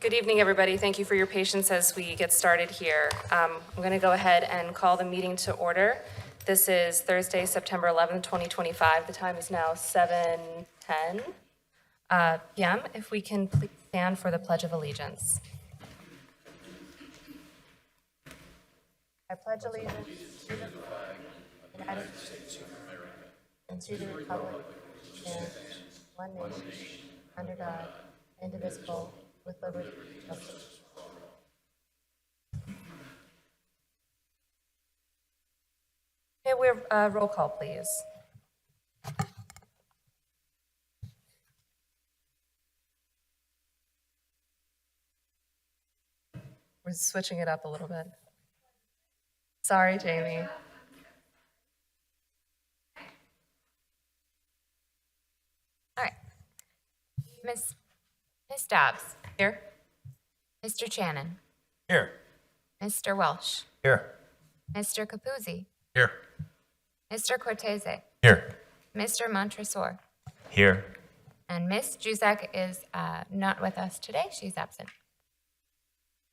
Good evening, everybody. Thank you for your patience as we get started here. I'm going to go ahead and call the meeting to order. This is Thursday, September 11th, 2025. The time is now 7:10 p.m. If we can please stand for the Pledge of Allegiance. I pledge allegiance to the flag of the United States of America and to the republic and one nation, under God, indivisible, with liberty and justice. Okay, we're roll call, please. We're switching it up a little bit. Sorry, Jamie. All right. Miss Dobbs. Here. Mr. Channon. Here. Mr. Welsh. Here. Mr. Capuzzi. Here. Mr. Cortese. Here. Mr. Montresor. Here. And Miss Juzek is not with us today. She's absent.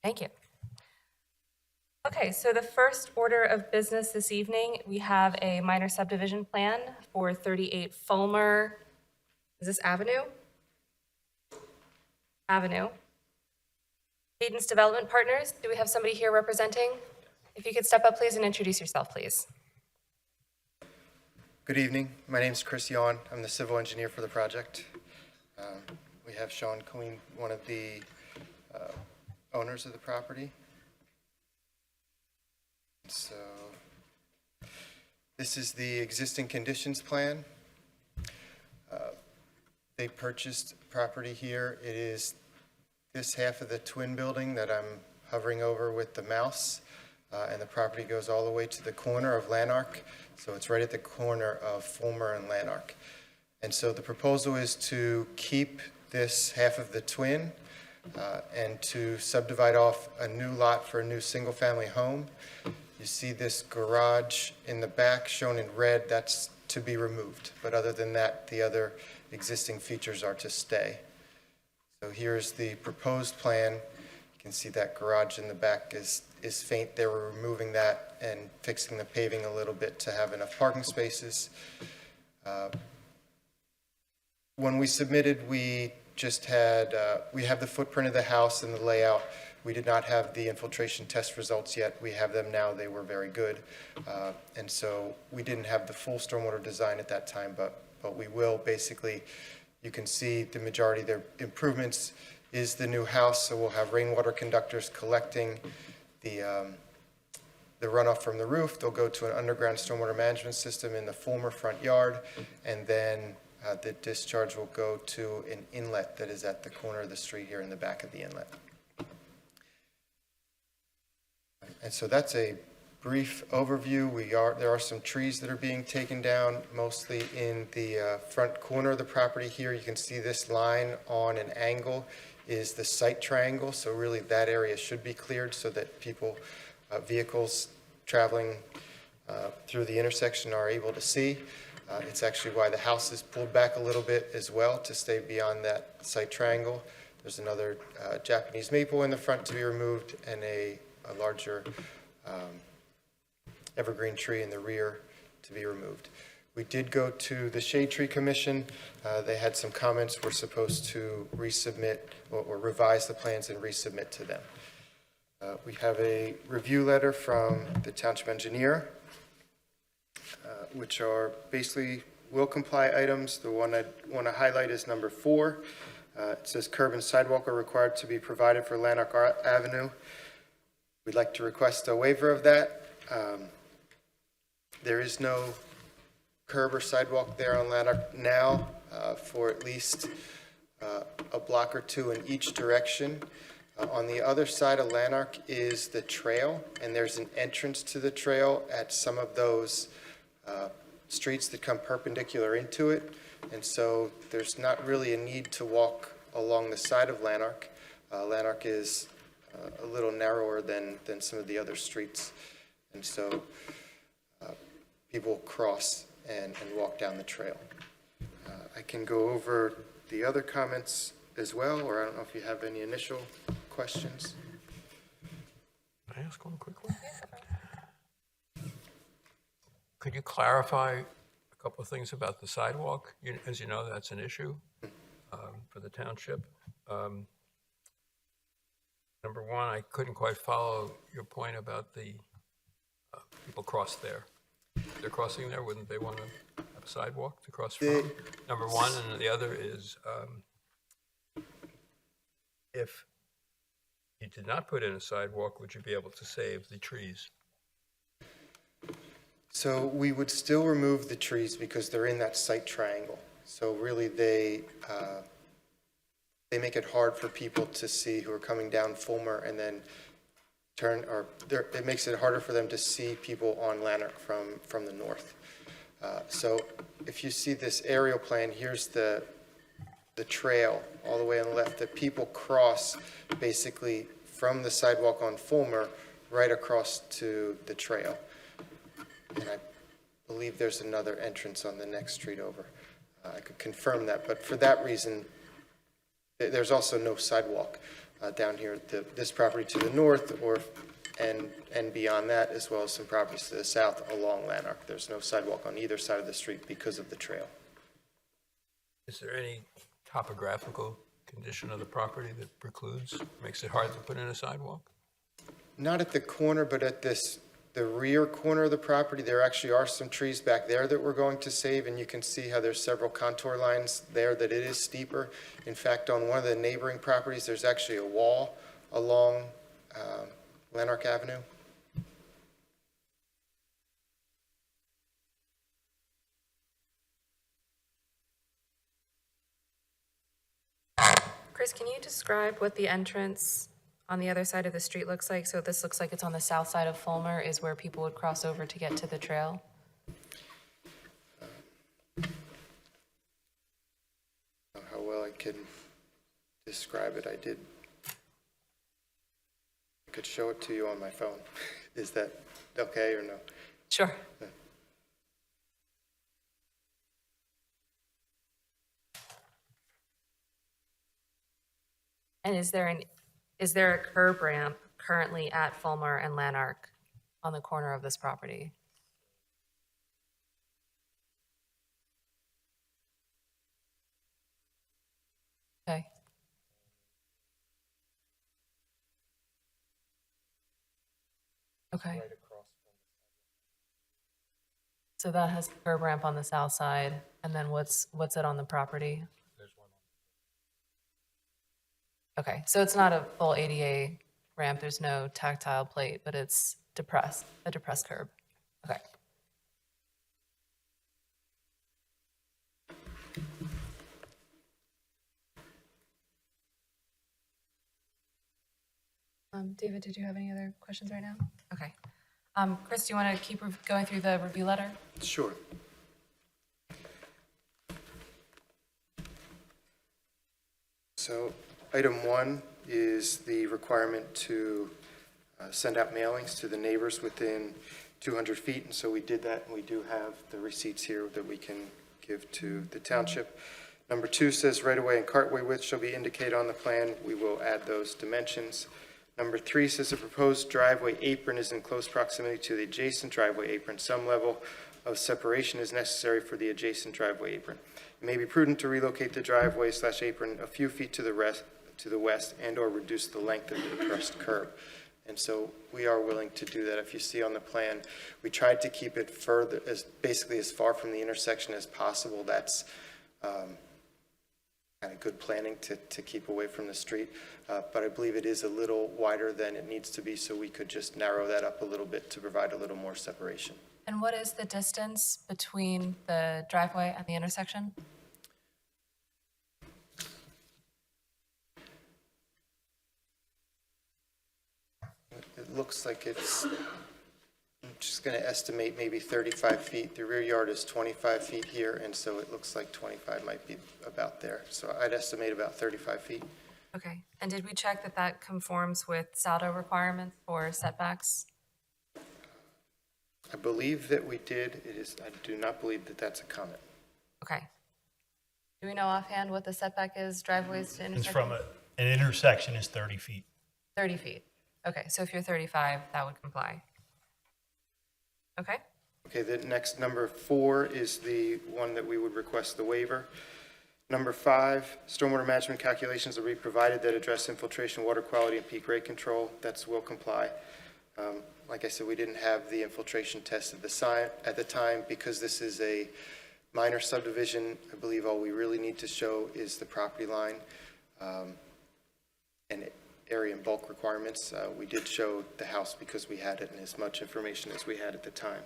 Thank you. Okay, so the first order of business this evening, we have a minor subdivision plan for 38 Fulmer, is this Avenue? Avenue. Cadence Development Partners, do we have somebody here representing? If you could step up, please, and introduce yourself, please. Good evening. My name is Chris Yawn. I'm the civil engineer for the project. We have Sean Queen, one of the owners of the property. So this is the existing conditions plan. They purchased property here. It is this half of the twin building that I'm hovering over with the mouse, and the property goes all the way to the corner of Lanark. So it's right at the corner of Fulmer and Lanark. And so the proposal is to keep this half of the twin and to subdivide off a new lot for a new single-family home. You see this garage in the back shown in red, that's to be removed. But other than that, the other existing features are to stay. So here's the proposed plan. You can see that garage in the back is faint. They were removing that and fixing the paving a little bit to have enough parking spaces. When we submitted, we just had, we have the footprint of the house and the layout. We did not have the infiltration test results yet. We have them now. They were very good. And so we didn't have the full stormwater design at that time, but we will. Basically, you can see the majority of their improvements is the new house. So we'll have rainwater conductors collecting the runoff from the roof. They'll go to an underground stormwater management system in the Fulmer front yard, and then the discharge will go to an inlet that is at the corner of the street here in the back of the inlet. And so that's a brief overview. There are some trees that are being taken down, mostly in the front corner of the property here. You can see this line on an angle is the site triangle. So really that area should be cleared so that people, vehicles traveling through the intersection are able to see. It's actually why the house is pulled back a little bit as well to stay beyond that site triangle. There's another Japanese maple in the front to be removed and a larger evergreen tree in the rear to be removed. We did go to the Shade Tree Commission. They had some comments. We're supposed to resubmit or revise the plans and resubmit to them. We have a review letter from the township engineer, which are basically will comply items. The one I want to highlight is number 4. It says curb and sidewalk are required to be provided for Lanark Avenue. We'd like to request a waiver of that. There is no curb or sidewalk there on Lanark now for at least a block or two in each direction. On the other side of Lanark is the trail, and there's an entrance to the trail at some of those streets that come perpendicular into it. And so there's not really a need to walk along the side of Lanark. Lanark is a little narrower than some of the other streets. And so people cross and walk down the trail. I can go over the other comments as well, or I don't know if you have any initial questions? Can I ask one quick one? Could you clarify a couple of things about the sidewalk? As you know, that's an issue for the township. Number one, I couldn't quite follow your point about the people cross there. If they're crossing there, wouldn't they want to have a sidewalk to cross from? Number one, and the other is if you did not put in a sidewalk, would you be able to save the trees? So we would still remove the trees because they're in that site triangle. So really, they make it hard for people to see who are coming down Fulmer and then turn, or it makes it harder for them to see people on Lanark from the north. So if you see this aerial plan, here's the trail all the way on the left. The people cross basically from the sidewalk on Fulmer right across to the trail. And I believe there's another entrance on the next street over. I could confirm that, but for that reason, there's also no sidewalk down here at this property to the north and beyond that, as well as some properties to the south along Lanark. There's no sidewalk on either side of the street because of the trail. Is there any topographical condition of the property that precludes, makes it hard to put in a sidewalk? Not at the corner, but at the rear corner of the property, there actually are some trees back there that we're going to save, and you can see how there's several contour lines there that it is steeper. In fact, on one of the neighboring properties, there's actually a wall along Lanark Avenue. Chris, can you describe what the entrance on the other side of the street looks like? So this looks like it's on the south side of Fulmer, is where people would cross over to get to the trail. How well I can describe it, I could show it to you on my phone. Is that okay or no? Sure. And is there a curb ramp currently at Fulmer and Lanark on the corner of this property? Okay. Okay. So that has a curb ramp on the south side, and then what's it on the property? Okay, so it's not a full ADA ramp, there's no tactile plate, but it's a depressed curb. Okay. David, did you have any other questions right now? Okay. Chris, do you want to keep going through the review letter? Sure. So item 1 is the requirement to send out mailings to the neighbors within 200 feet, and so we did that, and we do have the receipts here that we can give to the township. Number 2 says right-of-way and cartway width shall be indicated on the plan. We will add those dimensions. Number 3 says the proposed driveway apron is in close proximity to the adjacent driveway apron. Some level of separation is necessary for the adjacent driveway apron. It may be prudent to relocate the driveway/apron a few feet to the west and/or reduce the length of the depressed curb. And so we are willing to do that. If you see on the plan, we tried to keep it further, basically as far from the intersection as possible. That's kind of good planning to keep away from the street. But I believe it is a little wider than it needs to be, so we could just narrow that up a little bit to provide a little more separation. And what is the distance between the driveway and the intersection? It looks like I'm just going to estimate maybe 35 feet. The rear yard is 25 feet here, and so it looks like 25 might be about there. So I'd estimate about 35 feet. Okay, and did we check that that conforms with saldo requirements for setbacks? I believe that we did. I do not believe that that's a comment. Okay. Do we know offhand what the setback is, driveways to It's intersections? from an intersection is 30 feet. 30 feet. Okay, so if you're 35, that would comply. Okay, Okay, the next number 4 is the one that we would request the waiver. Number 5, stormwater management calculations will be provided that address infiltration, water quality, and peak rate control. That's will comply. Like I said, we didn't have the infiltration test at the time because this is a minor subdivision. I believe all we really need to show is the property line and area and bulk requirements. We did show the house because we had it and as much information as we had at the time.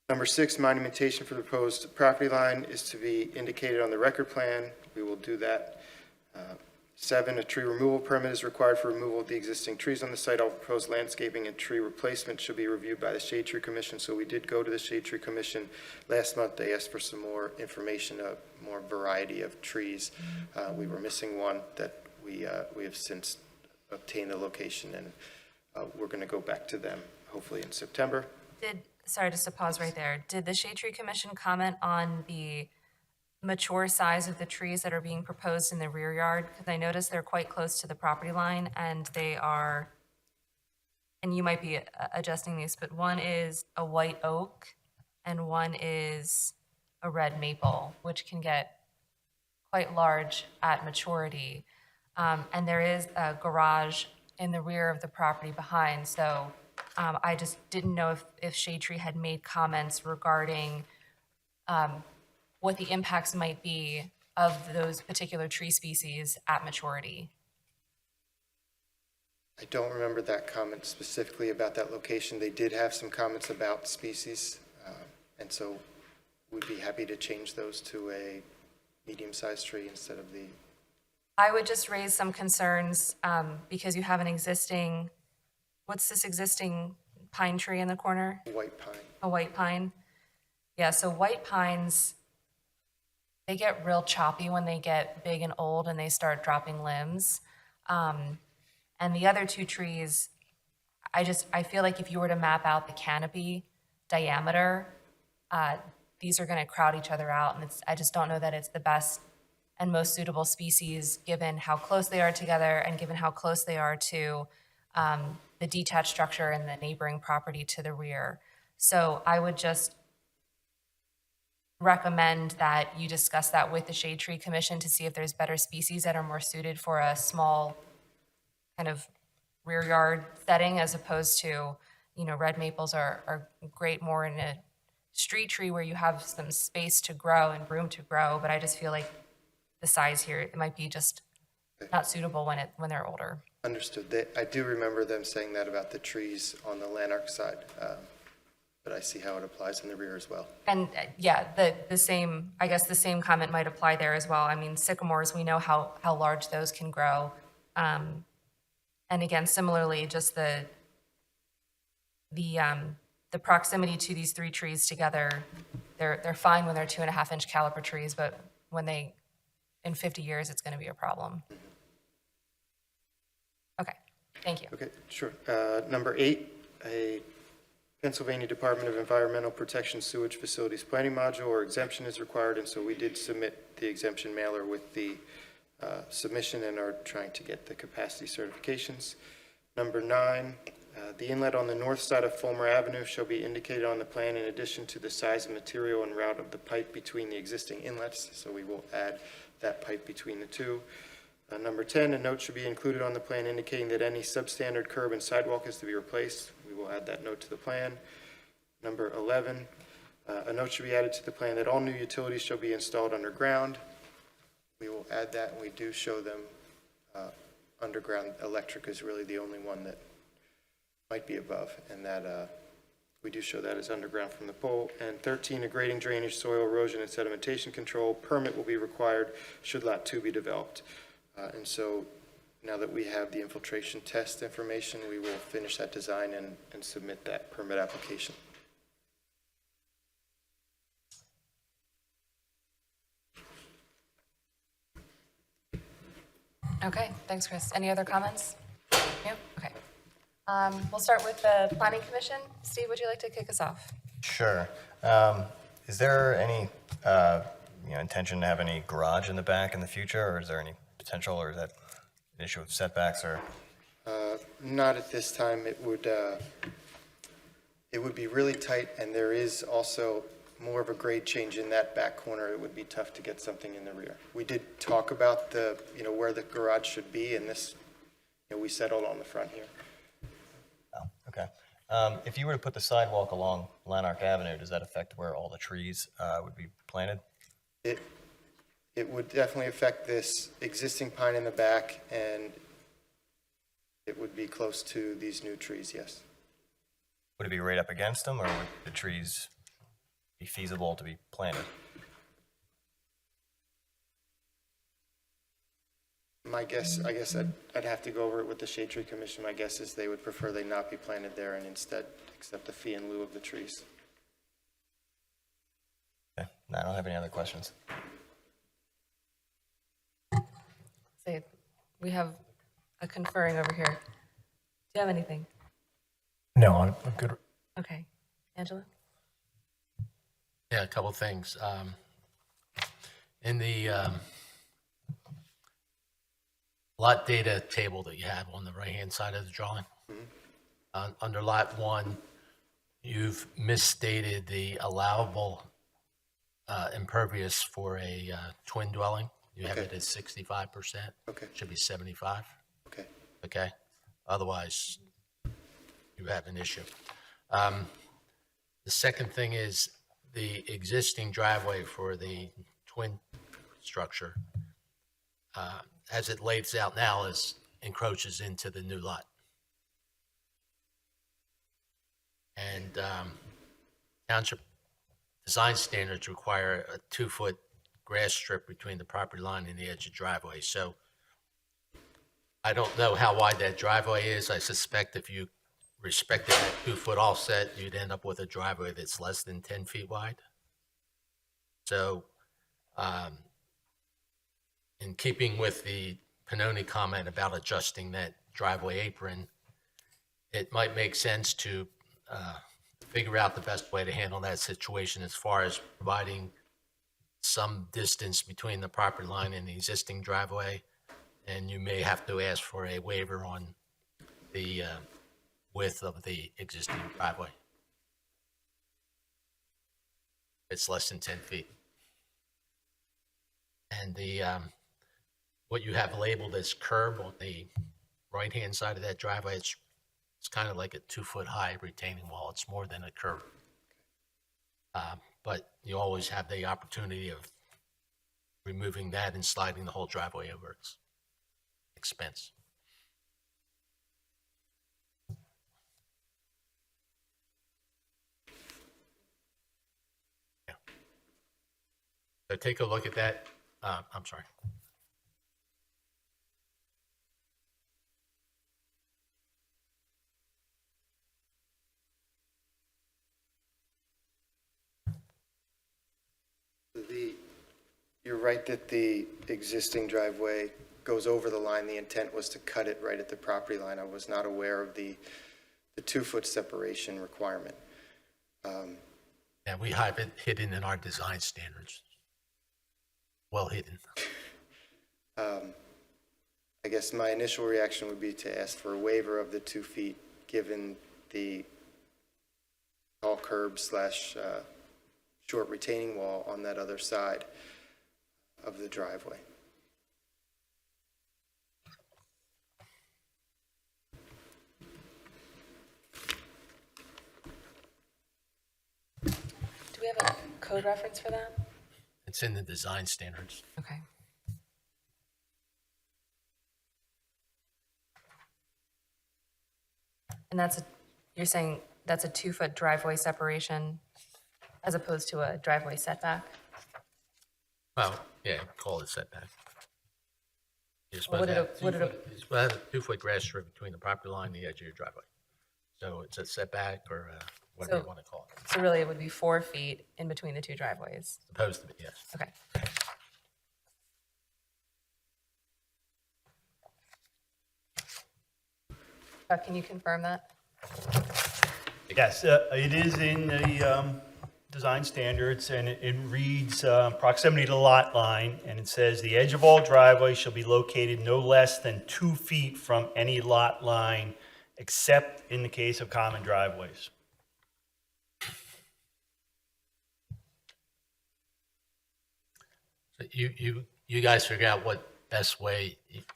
Number 6, monumentation for the proposed property line is to be indicated on the record plan. We will do that. 7, a tree removal permit is required for removal of the existing trees on the site. All proposed landscaping and tree replacement should be reviewed by the Shade Tree Commission. So we did go to the Shade Tree Commission last month. They asked for some more information, a more variety of trees. We were missing one that we have since obtained the location, and we're going to go back to them hopefully in September. Sorry, just to pause right there. Did the Shade Tree Commission comment on the mature size of the trees that are being proposed in the rear yard? Because I noticed they're quite close to the property line, and they are, and you might be adjusting these, but one is a white oak and one is a red maple, which can get quite large at maturity. And there is a garage in the rear of the property behind, so I just didn't know if Shade Tree had made comments regarding what the impacts might be of those particular tree species at maturity. I don't remember that comment specifically about that location. They did have some comments about species, and so we'd be happy to change those to a medium-sized tree instead of the... I would just raise some concerns because you have an existing, what's this existing pine tree in the corner? white pine. A white pine? Yeah, so white pines, they get real choppy when they get big and old and they start dropping limbs. And the other two trees, I feel like if you were to map out the canopy diameter, these are gonna crowd each other out, and I just don't know that it's the best and most suitable species given how close they are together and given how close they are to the detached structure and the neighboring property to the rear. So I would just recommend that you discuss that with the Shade Tree Commission to see if there's better species that are more suited for a small kind of rear yard setting, as opposed to, you know, red maples are great more in a street tree where you have some space to grow and room to grow, but I just feel like the size here, it might be just not suitable when they're older. Understood. I do remember them saying that about the trees on the Lanark side, but I see how it applies in the rear as well. And yeah, the same, I guess the same comment might apply there as well. I mean, sycamores, we know how large those can grow. And again, similarly, just the proximity to these three trees together, they're fine when they're 2.5-inch caliper trees, but when they, in 50 years, it's going to be a problem. Okay, thank you. Okay, sure. Number 8, a Pennsylvania Department of Environmental Protection Sewage Facilities Planning Module or exemption is required, and so we did submit the exemption mailer with the submission and are trying to get the capacity certifications. Number 9, the inlet on the north side of Fulmer Avenue shall be indicated on the plan in addition to the size of material and route of the pipe between the existing inlets, so we will add that pipe between the two. Number 10, a note should be included on the plan indicating that any substandard curb and sidewalk is to be replaced. We will add that note to the plan. Number 11, a note should be added to the plan that all new utilities shall be installed underground. We will add that, and we do show them underground. Electric is really the only one that might be above, and that we do show that as underground from the pole. And 13, a grading, drainage, soil erosion, and sedimentation control permit will be required should Lot 2 be developed. And so now that we have the infiltration test information, we will finish that design and submit that permit application. Okay, thanks, Chris. Any other comments? No? Okay. We'll start with the Planning Commission. Steve, would you like to kick us off? Sure. Is there any intention to have any garage in the back in the future, or is there any potential, or is that an issue with setbacks? Or Not at this time. It would be really tight, and there is also more of a grade change in that back corner. It would be tough to get something in the rear. We did talk about the, where the garage should be, and this, we settled on the front here. Oh, okay. If you were to put the sidewalk along Lanark Avenue, does that affect where all the trees would be planted? It would definitely affect this existing pine in the back, and it would be close to these new trees, yes. Would it be right up against them, or would the trees be feasible to be planted? My guess, I guess I'd have to go over it with the Shade Tree Commission. My guess is they would prefer they not be planted there and instead accept the fee in lieu of the trees. Okay. No, I don't have any other questions. Say, we have a conferring over here. Do you have anything? No, I'm good. Okay. Angela? Yeah, a couple of things. In the lot data table that you have on the right-hand side of the drawing, under Lot 1, you've misstated the allowable impervious for a twin dwelling. You have Okay. it at 65%. Okay. Should be 75. Okay. Okay? Otherwise, you have an issue. The second thing is the existing driveway for the twin structure, as it lays out now, encroaches into the new lot. And township design standards require a 2-foot grass strip between the property line and the edge of driveway. So I don't know how wide that driveway is. I suspect if you respected that 2-foot offset, you'd end up with a driveway that's less than 10 feet wide. So in keeping with the Pannoni comment about adjusting that driveway apron, it might make sense to figure out the best way to handle that situation as far as providing some distance between the property line and the existing driveway. And you may have to ask for a waiver on the width of the existing driveway. It's less than 10 feet. And the what you have labeled as curb on the right-hand side of that driveway, it's kind of like a 2-foot high retaining wall. It's more than a curb. But you always have the opportunity of removing that and sliding the whole driveway over its expense. Yeah. So take a look at that. I'm sorry. You're right that the existing driveway goes over the line. The intent was to cut it right at the property line. I was not aware of the 2-foot separation requirement. Yeah, we have it hidden in our design standards. Well hidden. I guess my initial reaction would be to ask for a waiver of the 2 feet, given the tall curb slash short retaining wall on that other side of the driveway. Do we have a code reference for that? It's in the design standards. Okay. And you're saying that's a 2-foot driveway separation as opposed to a driveway setback? Well, yeah, call it setback. You're Well, supposed to have what did it- 2-foot, you're supposed to have a 2-foot grass strip between the property line and the edge of your driveway. So it's a setback or whatever you So- want to call it. So really, it would be 4 feet in between the two driveways? Supposed to be, yes. Okay. Chuck, can you confirm that? Yes, it is in the design standards, and it reads proximity to the lot line, and it says, "The edge of all driveways shall be located no less than 2 feet from any lot line except in the case of common driveways. So you guys figure out what the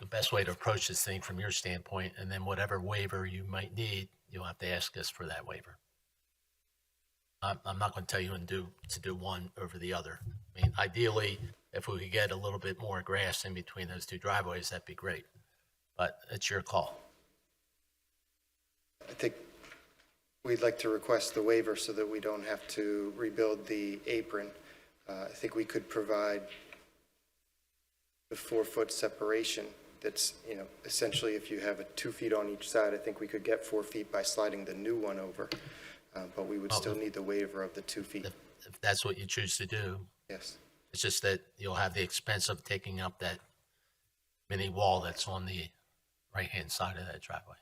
best way to approach this thing from your standpoint, and then whatever waiver you might need, you'll have to ask us for that waiver. I'm not going to tell you to do one over the other. I mean, ideally, if we could get a little bit more grass in between those two driveways, that'd be great. But it's your call. I think we'd like to request the waiver so that we don't have to rebuild the apron. I think we could provide the 4-foot separation that's, essentially if you have 2 feet on each side, I think we could get 4 feet by sliding the new one over. But we would still need the waiver of the 2 feet. If that's what you choose to do, Yes. it's just that you'll have the expense of taking up that mini wall that's on the right-hand side of that driveway.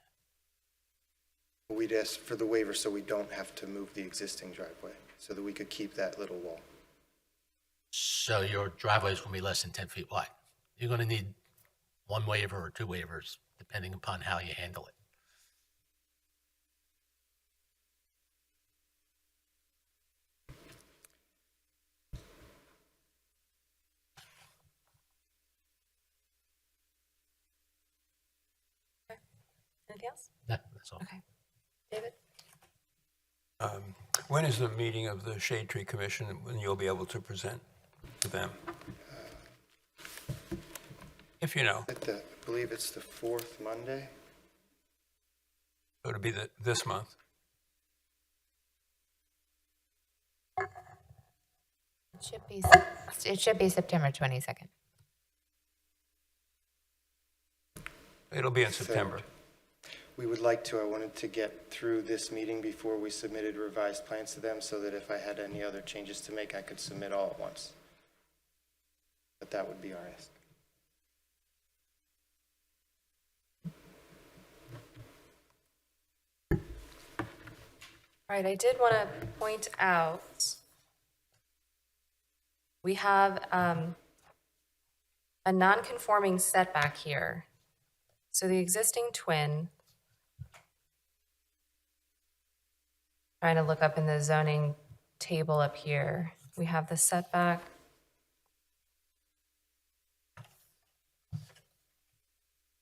We'd ask for the waiver so we don't have to move the existing driveway, so that we could keep that little wall. So your driveway is going to be less than 10 feet wide. You're going to need one waiver or 2 waivers, depending upon how you handle it. Anything else? That's all. Okay. David? When is the meeting of the Shade Tree Commission, when you'll be able to present to them? If you know. I believe it's the 4th Monday. So it'll be this month. It should be September 22nd. It'll be in September. We would like to, I wanted to get through this meeting before we submitted revised plans to them, so that if I had any other changes to make, I could submit all at once. But that would be our ask. All right, I did want to point out, we have a non-conforming setback here. So the existing twin, trying to look up in the zoning table up here, we have the setback.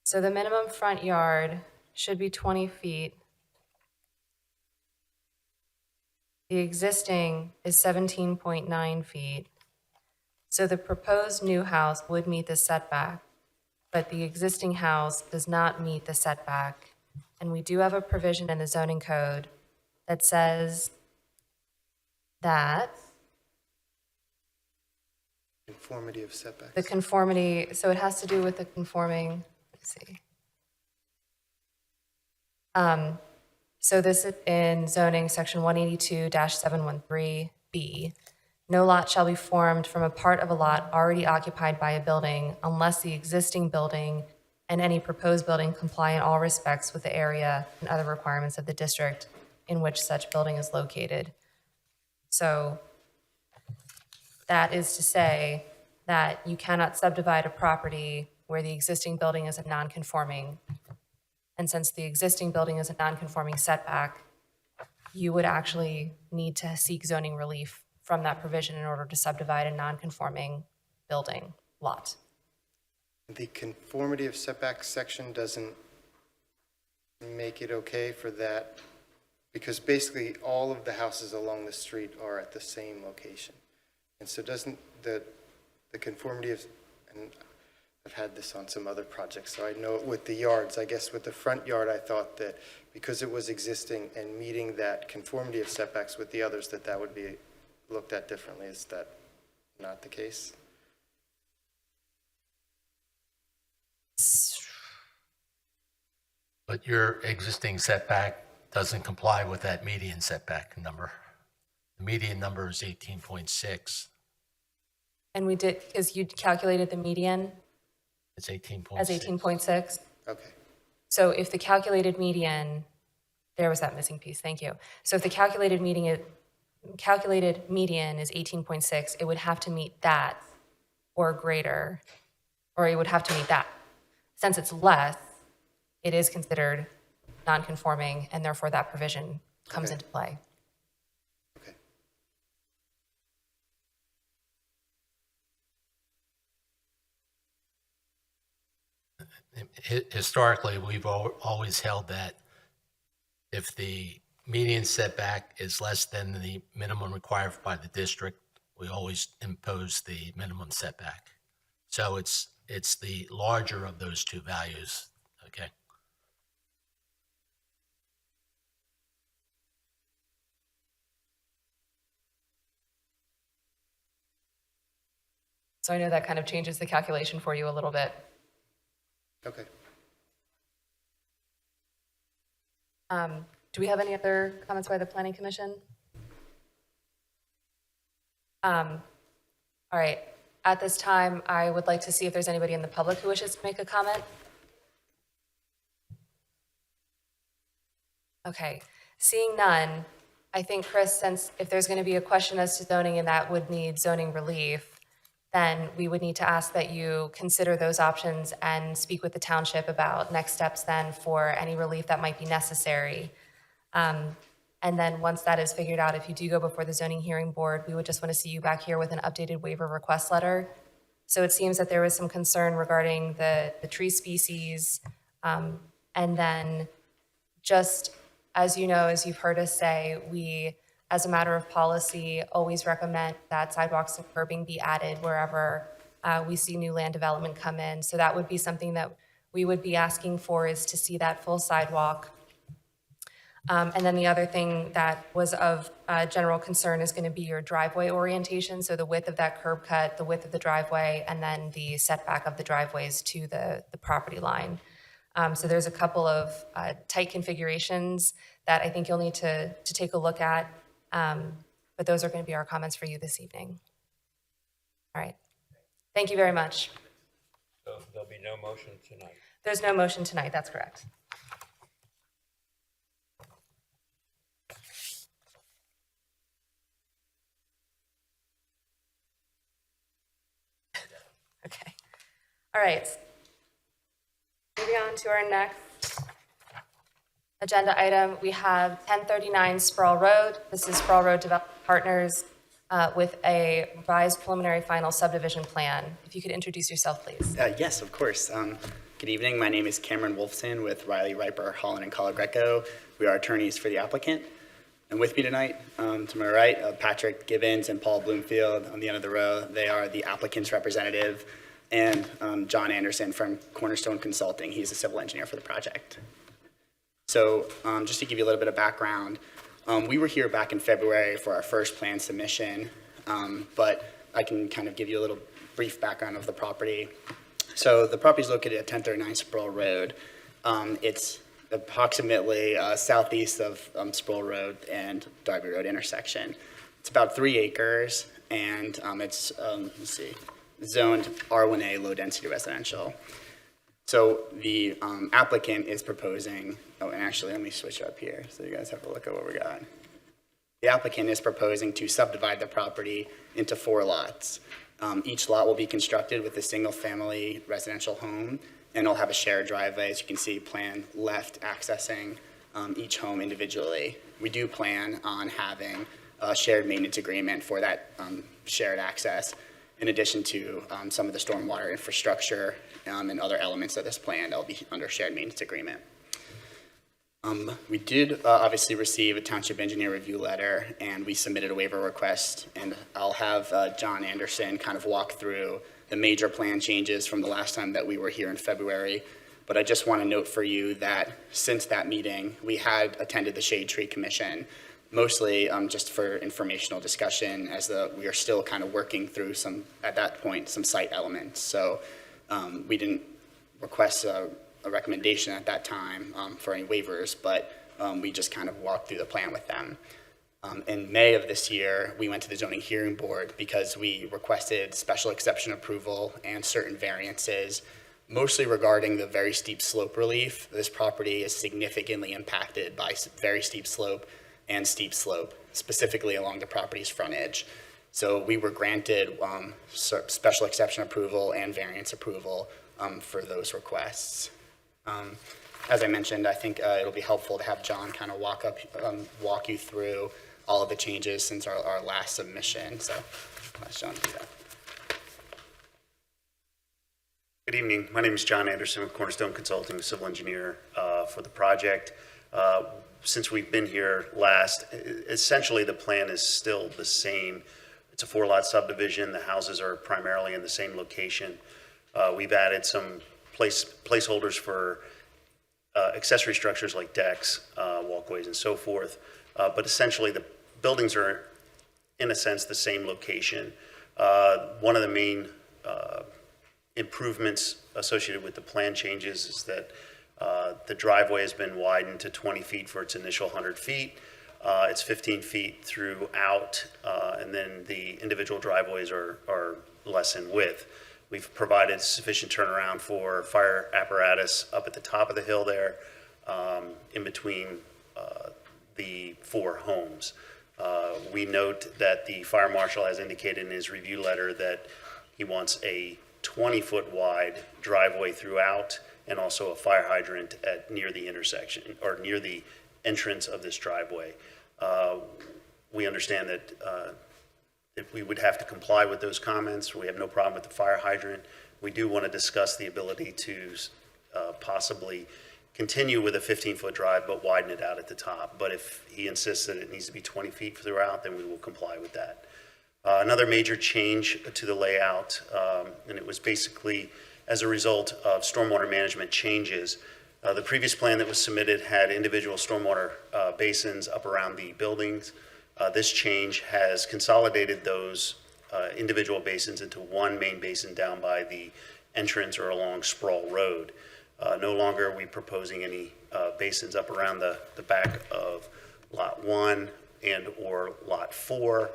So the minimum front yard should be 20 feet. The existing is 17.9 feet. So the proposed new house would meet the setback, but the existing house does not meet the setback. And we do have a provision in the zoning code that says that Conformity of setbacks. the conformity, so it has to do with the conforming, let's see. So this is in zoning section 182-713B. No lot shall be formed from a part of a lot already occupied by a building unless the existing building and any proposed building comply in all respects with the area and other requirements of the district in which such building is located. So that is to say that you cannot subdivide a property where the existing building is a non-conforming. And since the existing building is a non-conforming setback, you would actually need to seek zoning relief from that provision in order to subdivide a non-conforming building lot. The conformity of setback section doesn't make it okay for that, because basically all of the houses along the street are at the same location. And so doesn't the conformity of, and I've had this on some other projects, so I know it with the yards. I guess with the front yard, I thought that because it was existing and meeting that conformity of setbacks with the others, that would be looked at differently. Is that not the case? But your existing setback doesn't comply with that median setback number. The median number is 18.6. And we did, because you calculated the median It's 18.6. as 18.6. Okay. So if the calculated median, there was that missing piece, thank you. So if the calculated median is 18.6, it would have to meet that or greater, or it would have to meet that. Since it's less, it is considered non-conforming, and therefore that provision comes Okay. into play. Okay. Historically, we've always held that if the median setback is less than the minimum required by the district, we always impose the minimum setback. So it's the larger of those two values, okay? So I know that kind of changes the calculation for you a little bit. Okay. Do we have any other comments by the Planning Commission? All right, at this time, I would like to see if there's anybody in the public who wishes to make a comment. Okay, seeing none, I think, Chris, since if there's going to be a question as to zoning and that would need zoning relief, then we would need to ask that you consider those options and speak with the township about next steps then for any relief that might be necessary. And then once that is figured out, if you do go before the zoning hearing board, we would just want to see you back here with an updated waiver request letter. So it seems that there was some concern regarding the tree species. And then just as you know, as you've heard us say, we, as a matter of policy, always recommend that sidewalks and curbing be added wherever we see new land development come in. So that would be something that we would be asking for, is to see that full sidewalk. And then the other thing that was of general concern is going to be your driveway orientation. So the width of that curb cut, the width of the driveway, and then the setback of the driveways to the property line. So there's a couple of tight configurations that I think you'll need to take a look at. But those are going to be our comments for you this evening. All right. Thank you very much. So there'll be no motion tonight. There's no motion tonight, that's correct. Okay. All right. Moving on to our next agenda item, we have 1039 Sproul Road. This is Sproul Road Development Partners with a revised preliminary final subdivision plan. If you could introduce yourself, please. Yes, of course. Good evening. My name is Cameron Wolfson with Riley, Riper, Holland, and Colagreco. We are attorneys for the applicant. And with me tonight, to my right, Patrick Gibbons and Paul Bloomfield on the end of the row. They are the applicant's representative, and John Anderson from Cornerstone Consulting. He's a civil engineer for the project. So just to give you a little bit of background, we were here back in February for our first plan submission, but I can kind of give you a little brief background of the property. So the property is located at 1039 Sproul Road. It's approximately southeast of Sproul Road and Darby Road intersection. It's about 3 acres, and it's, let's see, zoned R1A low density residential. So the applicant is proposing, oh, and actually let me switch up here so you guys have a look at what we got. The applicant is proposing to subdivide the property into 4 lots. Each lot will be constructed with a single family residential home, and it'll have a shared driveway, as you can see, plan left accessing each home individually. We do plan on having a shared maintenance agreement for that shared access, in addition to some of the stormwater infrastructure and other elements of this plan that will be under shared maintenance agreement. We did obviously receive a township engineer review letter, and we submitted a waiver request, and I'll have John Anderson kind of walk through the major plan changes from the last time that we were here in February. But I just want to note for you that since that meeting, we had attended the Shade Tree Commission, mostly just for informational discussion, as we are still kind of working through at that point, some site elements. So we didn't request a recommendation at that time for any waivers, but we just kind of walked through the plan with them. In May of this year, we went to the zoning hearing board because we requested special exception approval and certain variances, mostly regarding the very steep slope relief. This property is significantly impacted by very steep slope and steep slope, specifically along the property's frontage. So we were granted special exception approval and variance approval for those requests. as I mentioned, I think it'll be helpful to have John kind of walk you through all of the changes since our last submission. So, let John do that. Good evening. My name is John Anderson with Cornerstone Consulting, civil engineer for the project. Since we've been here last, essentially the plan is still the same. It's a 4-lot subdivision. The houses are primarily in the same location. We've added some placeholders for accessory structures like decks, walkways, and so forth. But essentially the buildings are, in a sense, the same location. One of the main improvements associated with the plan changes is that the driveway has been widened to 20 feet for its initial 100 feet. It's 15 feet throughout, and then the individual driveways are less in width. We've provided sufficient turnaround for fire apparatus up at the top of the hill there, in between the 4 homes. We note that the fire marshal has indicated in his review letter that he wants a 20-foot wide driveway throughout and also a fire hydrant near the intersection or near the entrance of this driveway. We understand that if we would have to comply with those comments. We have no problem with the fire hydrant. We do want to discuss the ability to possibly continue with a 15-foot drive but widen it out at the top. But if he insists that it needs to be 20 feet throughout, then we will comply with that. Another major change to the layout, and it was basically as a result of stormwater management changes. The previous plan that was submitted had individual stormwater basins up around the buildings. This change has consolidated those individual basins into one main basin down by the entrance or along Sproul Road. No longer are we proposing any basins up around the back of Lot 1 and or Lot 4.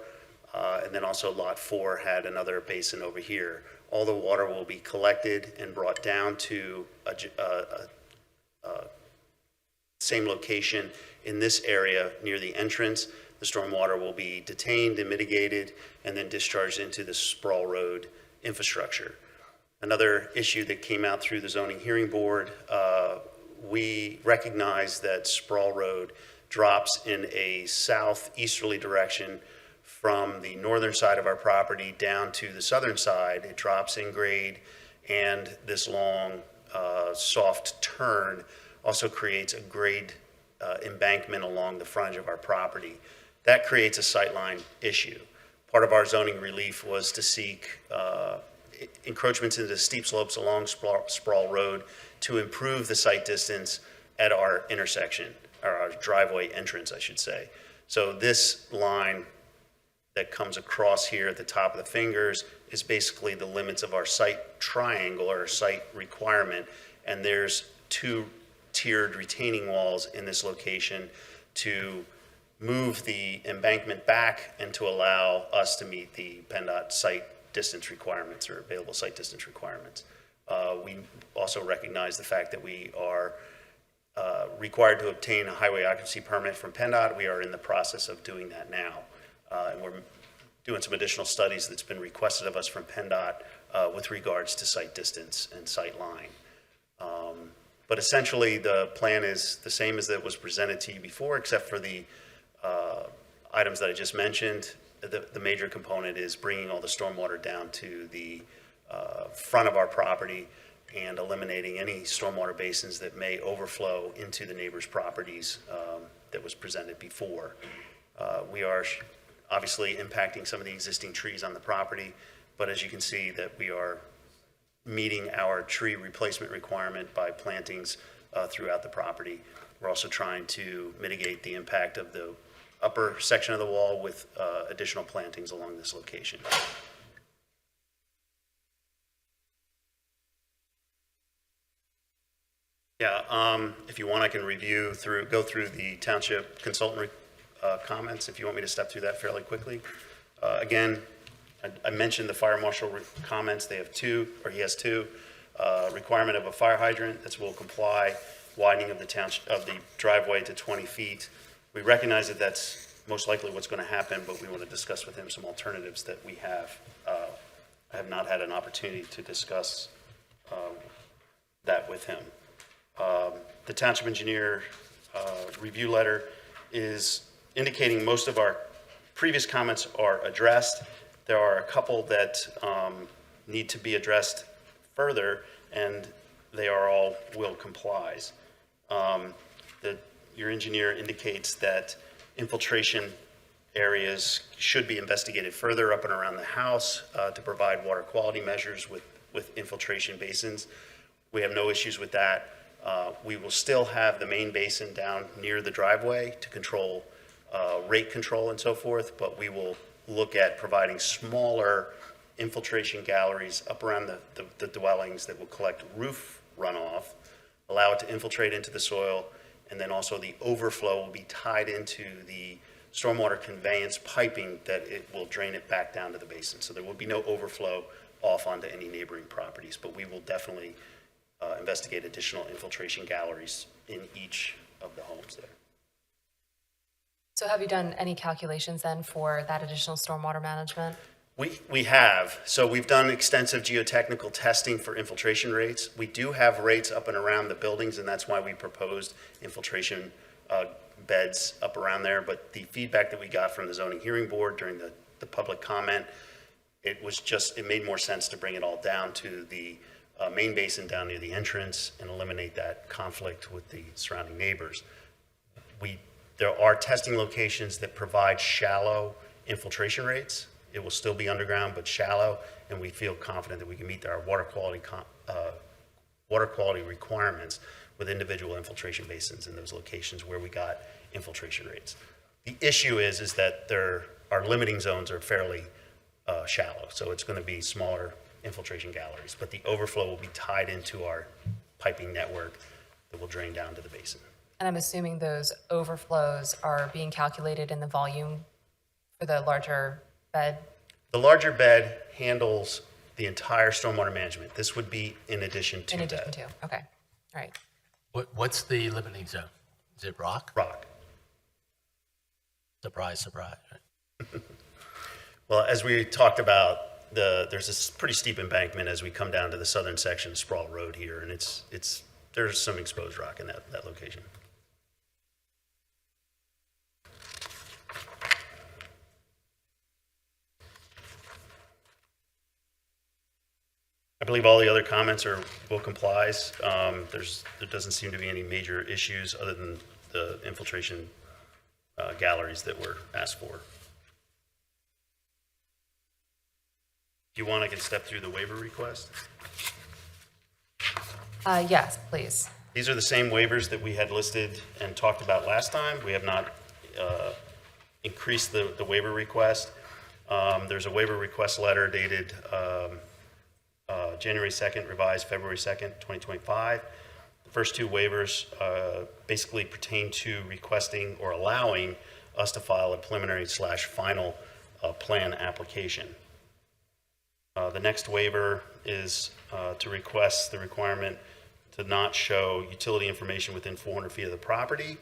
And then also Lot 4 had another basin over here. All the water will be collected and brought down to a same location in this area near the entrance. The stormwater will be detained and mitigated and then discharged into the Sproul Road infrastructure. Another issue that came out through the zoning hearing board, we recognize that Sproul Road drops in a southeasterly direction from the northern side of our property down to the southern side. It drops in grade, and this long, soft turn also creates a grade embankment along the frontage of our property. That creates a sightline issue. Part of our zoning relief was to seek encroachments into steep slopes along Sproul Road to improve the sight distance at our intersection, or our driveway entrance, I should say. So this line that comes across here at the top of the fingers is basically the limits of our site triangle or site requirement. And there's 2 tiered retaining walls in this location to move the embankment back and to allow us to meet the PennDOT site distance requirements or available site distance requirements. We also recognize the fact that we are required to obtain a highway occupancy permit from PennDOT. We are in the process of doing that now. And we're doing some additional studies that's been requested of us from PennDOT with regards to site distance and sight line. But essentially, the plan is the same as that was presented to you before, except for the items that I just mentioned. The major component is bringing all the stormwater down to the front of our property and eliminating any stormwater basins that may overflow into the neighbors' properties that was presented before. We are obviously impacting some of the existing trees on the property, but as you can see that we are meeting our tree replacement requirement by plantings throughout the property. We're also trying to mitigate the impact of the upper section of the wall with additional plantings along this location. Yeah, if you want, I can go through the township consultant comments if you want me to step through that fairly quickly. Again, I mentioned the fire marshal comments. They have 2, or he has 2. Requirement of a fire hydrant that will comply, widening of the driveway to 20 feet. We recognize that that's most likely what's going to happen, but we want to discuss with him some alternatives that we have. I have not had an opportunity to discuss that with him. The township engineer review letter is indicating most of our previous comments are addressed. There are a couple that need to be addressed further, and they are all will complies. Your engineer indicates that infiltration areas should be investigated further up and around the house to provide water quality measures with infiltration basins. We have no issues with that. We will still have the main basin down near the driveway to control rate control and so forth, but we will look at providing smaller infiltration galleries up around the dwellings that will collect roof runoff, allow it to infiltrate into the soil, and then also the overflow will be tied into the stormwater conveyance piping that it will drain it back down to the basin. So there will be no overflow off onto any neighboring properties, but we will definitely investigate additional infiltration galleries in each of the homes there. So have you done any calculations then for that additional stormwater management? We have. So we've done extensive geotechnical testing for infiltration rates. We do have rates up and around the buildings, and that's why we proposed infiltration beds up around there. But the feedback that we got from the zoning hearing board during the public comment, it made more sense to bring it all down to the main basin down near the entrance and eliminate that conflict with the surrounding neighbors. There are testing locations that provide shallow infiltration rates. It will still be underground, but shallow, and we feel confident that we can meet our water quality requirements with individual infiltration basins in those locations where we got infiltration rates. The issue is that our limiting zones are fairly shallow, so it's going to be smaller infiltration galleries, but the overflow will be tied into our piping network that will drain down to the basin. And I'm assuming those overflows are being calculated in the volume for the larger bed? The larger bed handles the entire stormwater management. This would be in addition to that. In addition to, okay, all right. What's the limiting zone? Is it rock? Rock. Surprise, surprise. Right? Well, as we talked about, there's this pretty steep embankment as we come down to the southern section of Sproul Road here, and there's some exposed rock in that location. I believe all the other comments will complies. There doesn't seem to be any major issues other than the infiltration galleries that were asked for. If you want, I can step through the waiver request. Yes, please. These are the same waivers that we had listed and talked about last time. We have not increased the waiver request. There's a waiver request letter dated January 2nd, revised February 2nd, 2025. The first two waivers basically pertain to requesting or allowing us to file a preliminary/final plan application. The next waiver is to request the requirement to not show utility information within 400 feet of the property.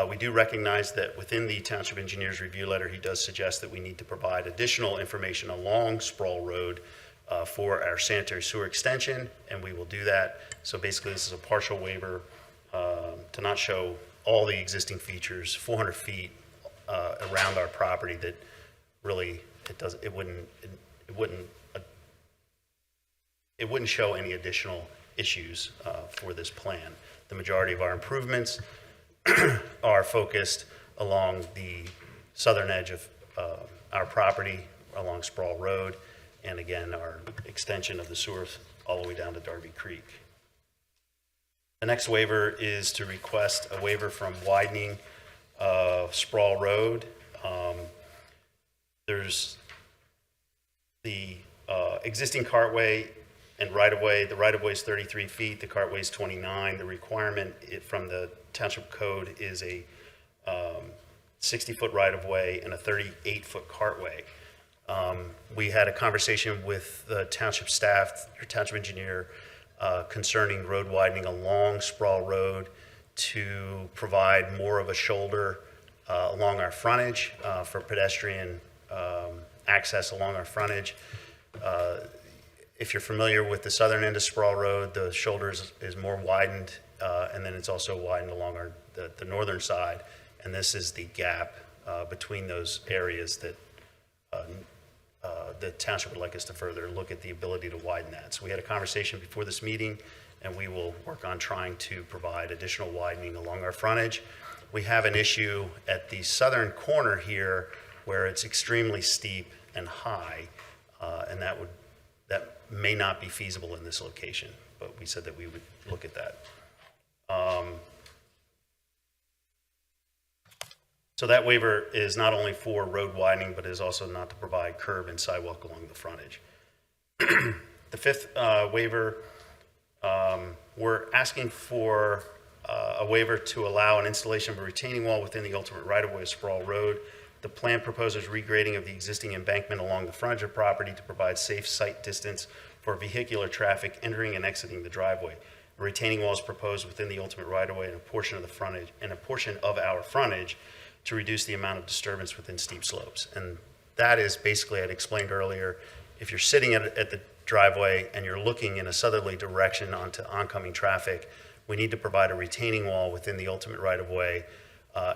We do recognize that within the township engineer's review letter, he does suggest that we need to provide additional information along Sproul Road for our sanitary sewer extension, and we will do that. So basically, this is a partial waiver to not show all the existing features, 400 feet around our property. That really it wouldn't show any additional issues for this plan. The majority of our improvements are focused along the southern edge of our property, along Sproul Road, and again, our extension of the sewer all the way down to Darby Creek. The next waiver is to request a waiver from widening of Sproul Road. There's the existing cartway and right-of-way. The right-of-way is 33 feet, the cartway is 29. The requirement from the township code is a 60-foot right-of-way and a 38-foot cartway. We had a conversation with the township staff, your township engineer, concerning road widening along Sproul Road to provide more of a shoulder along our frontage for pedestrian access along our frontage. If you're familiar with the southern end of Sproul Road, the shoulder is more widened and then it's also widened along the northern side, and this is the gap between those areas that the township would like us to further look at the ability to widen that. So we had a conversation before this meeting, and we will work on trying to provide additional widening along our frontage. We have an issue at the southern corner here where it's extremely steep and high, and that may not be feasible in this location, but we said that we would look at that. So that waiver is not only for road widening, but is also not to provide curb and sidewalk along the frontage. The fifth waiver, we're asking for a waiver to allow an installation of a retaining wall within the ultimate right-of-way of Sproul Road. The plan proposes regrading of the existing embankment along the frontage of property to provide safe sight distance for vehicular traffic entering and exiting the driveway. A retaining wall is proposed within the ultimate right-of-way and a portion of the frontage and a portion of our frontage to reduce the amount of disturbance within steep slopes. And that is basically, I'd explained earlier, if you're sitting at the driveway and you're looking in a southerly direction onto oncoming traffic, we need to provide a retaining wall within the ultimate right-of-way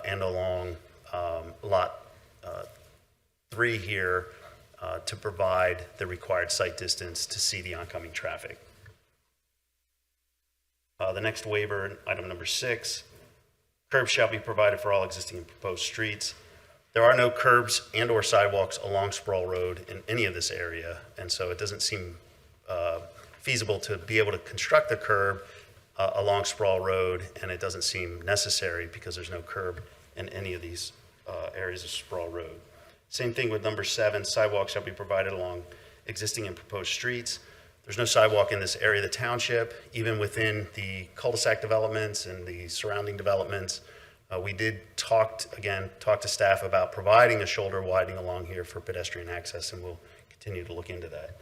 and along lot 3 here to provide the required sight distance to see the oncoming traffic. The next waiver, item number 6, curbs shall be provided for all existing and proposed streets. There are no curbs and or sidewalks along Sproul Road in any of this area, and so it doesn't seem feasible to be able to construct the curb along Sproul Road, and it doesn't seem necessary because there's no curb in any of these areas of Sproul Road. Same thing with number 7, sidewalks shall be provided along existing and proposed streets. There's no sidewalk in this area of the township, even within the cul-de-sac developments and the surrounding developments. We did talk to staff about providing a shoulder widening along here for pedestrian access, and we'll continue to look into that.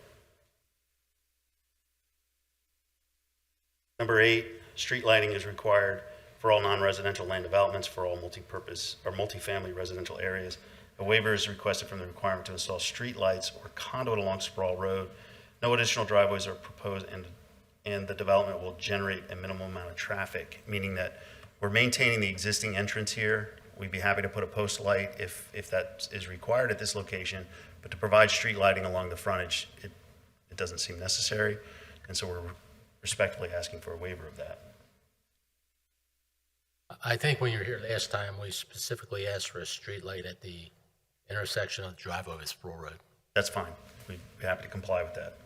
Number 8, street lighting is required for all non-residential land developments for all multi-purpose or multifamily residential areas. A waiver is requested from the requirement to install street lights or conduit along Sproul Road. No additional driveways are proposed, and the development will generate a minimal amount of traffic, meaning that we're maintaining the existing entrance here. We'd be happy to put a post light if that is required at this location, but to provide street lighting along the frontage, it doesn't seem necessary, and so we're respectfully asking for a waiver of that. I think when you were here last time, we specifically asked for a street light at the intersection of the driveway with Sproul Road. That's fine. We'd be happy to comply with that.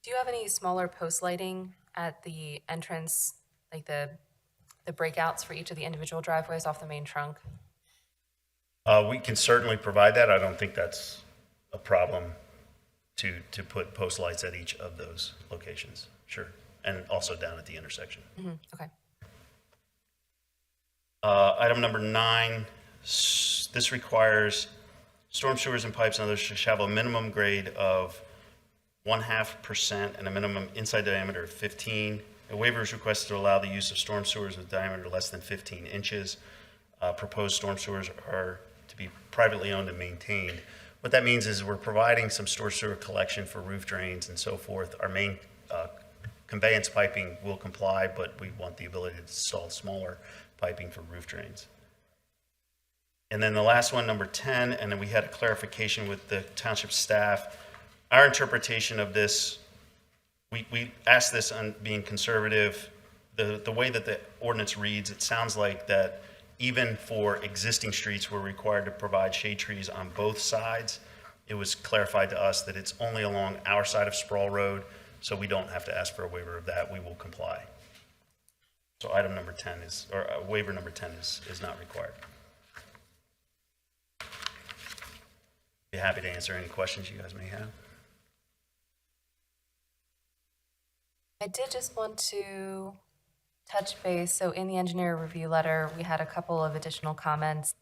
Do you have any smaller post lighting at the entrance, like the breakouts for each of the individual driveways off the main trunk? We can certainly provide that. I don't think that's a problem to put post lights at each of those locations. Sure. And also down at the intersection. Okay. Item number 9, this requires storm sewers and pipes and others shall have a minimum grade of 0.5% and a minimum inside diameter of 15. A waiver is requested to allow the use of storm sewers with diameter less than 15 inches. Proposed storm sewers are to be privately owned and maintained. What that means is we're providing some storm sewer collection for roof drains and so forth. Our main conveyance piping will comply, but we want the ability to install smaller piping for roof drains. And then the last one, number 10, and then we had a clarification with the township staff. Our interpretation of this, we asked this on being conservative. The way that the ordinance reads, it sounds like that even for existing streets, we're required to provide shade trees on both sides. It was clarified to us that it's only along our side of Sproul Road, so we don't have to ask for a waiver of that. We will comply. So item number 10 is, or waiver number 10 is not required. Be happy to answer any questions you guys may have. I did just want to touch base. So in the engineer review letter, we had a couple of additional comments.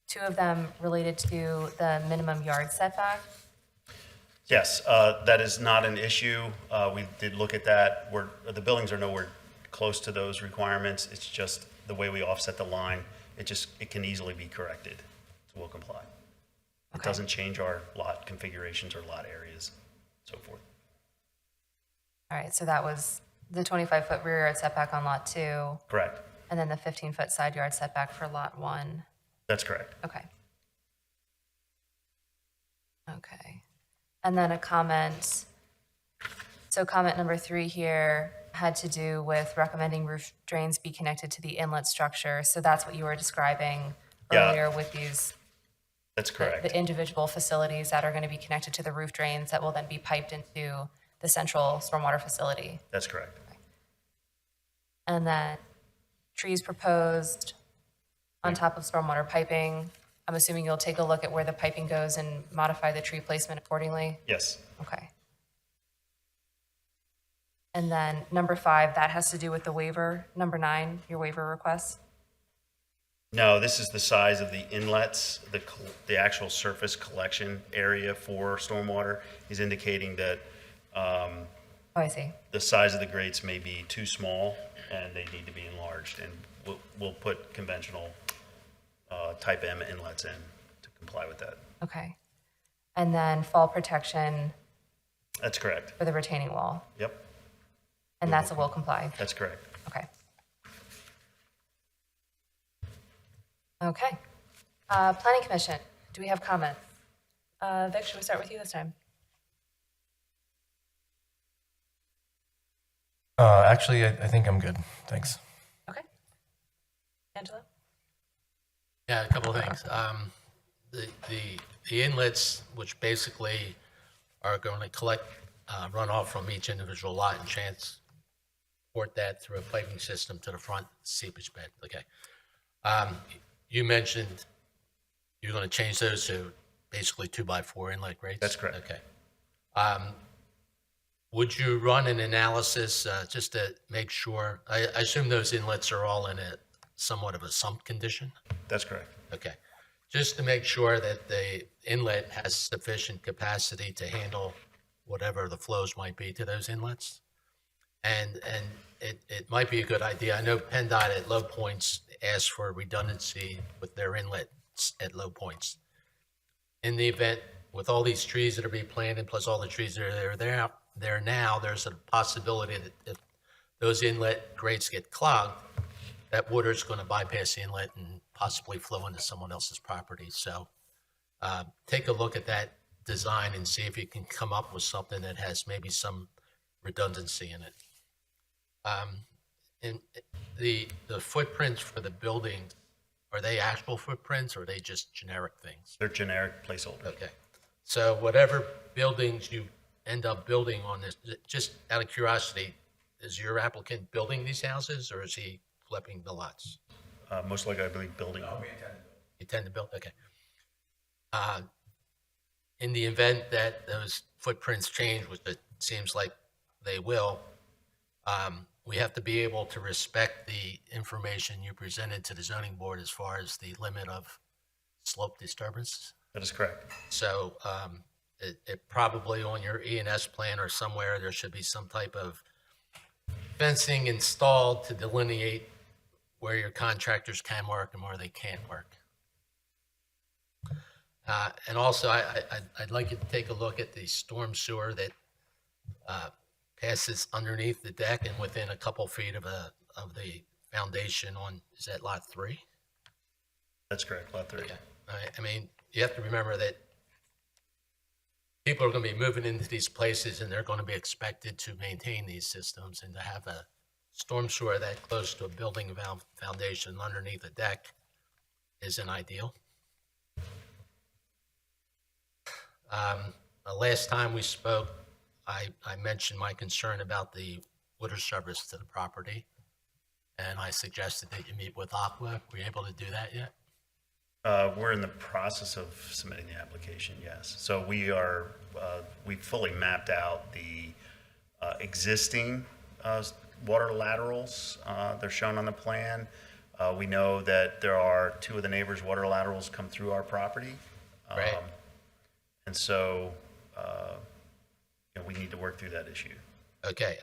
2 of them related to the minimum yard setback. Yes, that is not an issue. We did look at that. The buildings are nowhere close to those requirements. It's just the way we offset the line. It can easily be corrected. So we'll comply. It Okay. doesn't change our lot configurations or lot areas, so forth. All right, so that was the 25-foot rear yard setback on lot 2, Correct. and then the 15-foot side yard setback for lot 1. That's correct. Okay. Okay. And then a comment, so comment number 3 here had to do with recommending roof drains be connected to the inlet structure. So that's what you were describing Yeah. earlier with these, That's correct. the individual facilities that are going to be connected to the roof drains that will then be piped into the central stormwater facility. That's correct. And then trees proposed on top of stormwater piping. I'm assuming you'll take a look at where the piping goes and modify the tree placement accordingly? Yes. Okay. And then number 5, that has to do with the waiver. Number 9, your waiver request. No, this is the size of the inlets, the actual surface collection area for stormwater. He's indicating that Oh, I see. the size of the grates may be too small and they need to be enlarged. And we'll put conventional type M inlets in to comply with that. Okay. And then fall protection That's correct. for the retaining wall. Yep, And that's a will comply. that's correct. Okay. Okay. Planning Commission, do we have comments? Vic, should we start with you this time? Actually, I think I'm good. Thanks. Okay. Angela? Yeah, a couple of things. The inlets, which basically are going to collect runoff from each individual lot and transport that through a piping system to the front seepage bed. Okay. You mentioned you're going to change those to basically 2x4 inlet grates? That's correct. Okay. Would you run an analysis just to make sure? I assume those inlets are all in a somewhat of a sump condition? That's correct. Okay. Just to make sure that the inlet has sufficient capacity to handle whatever the flows might be to those inlets. And it might be a good idea. I know PennDOT at low points asks for redundancy with their inlets at low points. In the event, with all these trees that are being planted, plus all the trees that are there now, there's a possibility that if those inlet grates get clogged, that water's going to bypass the inlet and possibly flow into someone else's property. So take a look at that design and see if you can come up with something that has maybe some redundancy in it. And the footprints for the building, are they actual footprints or are they just generic things? They're generic placeholders. Okay. So whatever buildings you end up building on this, just out of curiosity, is your applicant building these houses or is he flipping the lots? Most likely, I believe, building. You tend to build, okay. In the event that those footprints change, which it seems like they will, we have to be able to respect the information you presented to the zoning board as far as the limit of slope disturbance. That is correct. So it probably on your E&S plan or somewhere, there should be some type of fencing installed to delineate where your contractors can work and where they can't work. And also, I'd like you to take a look at the storm sewer that passes underneath the deck and within a couple feet of the foundation on, is that lot 3? That's correct, lot 3. Okay. I mean, you have to remember that people are going to be moving into these places and they're going to be expected to maintain these systems, and to have a storm sewer that close to a building foundation underneath a deck isn't ideal. Last time we spoke, I mentioned my concern about the water service to the property, and I suggested that you meet with Aqua. Were you able to do that yet? We're in the process of submitting the application, yes. So we fully mapped out the existing water laterals. They're shown on the plan. We know that there are 2 of the neighbors' water laterals come through our property. Right. And so we need to work through that issue. Okay,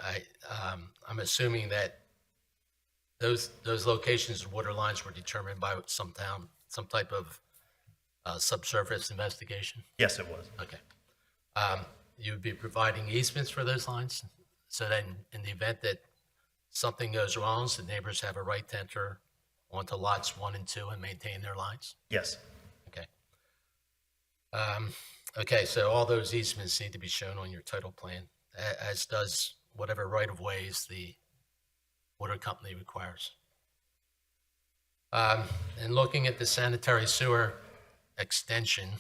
I'm assuming that those locations of water lines were determined by some type of subsurface investigation? Yes, it was. Okay. You would be providing easements for those lines? So then in the event that something goes wrong, so the neighbors have a right to enter onto lots 1 and 2 and maintain their lines? Yes. Okay. Okay, so all those easements need to be shown on your title plan, as does whatever right-of-ways the water company requires. And looking at the sanitary sewer extension,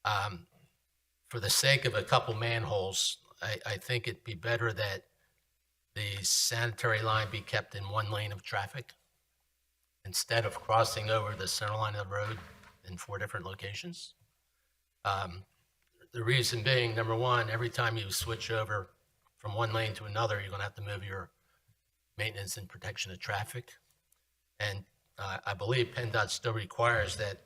for the sake of a couple manholes, I think it'd be better that the sanitary line be kept in one lane of traffic instead of crossing over the center line of the road in 4 different locations. The reason being, number one, every time you switch over from one lane to another, you're going to have to move your maintenance and protection of traffic. And I believe PennDOT still requires that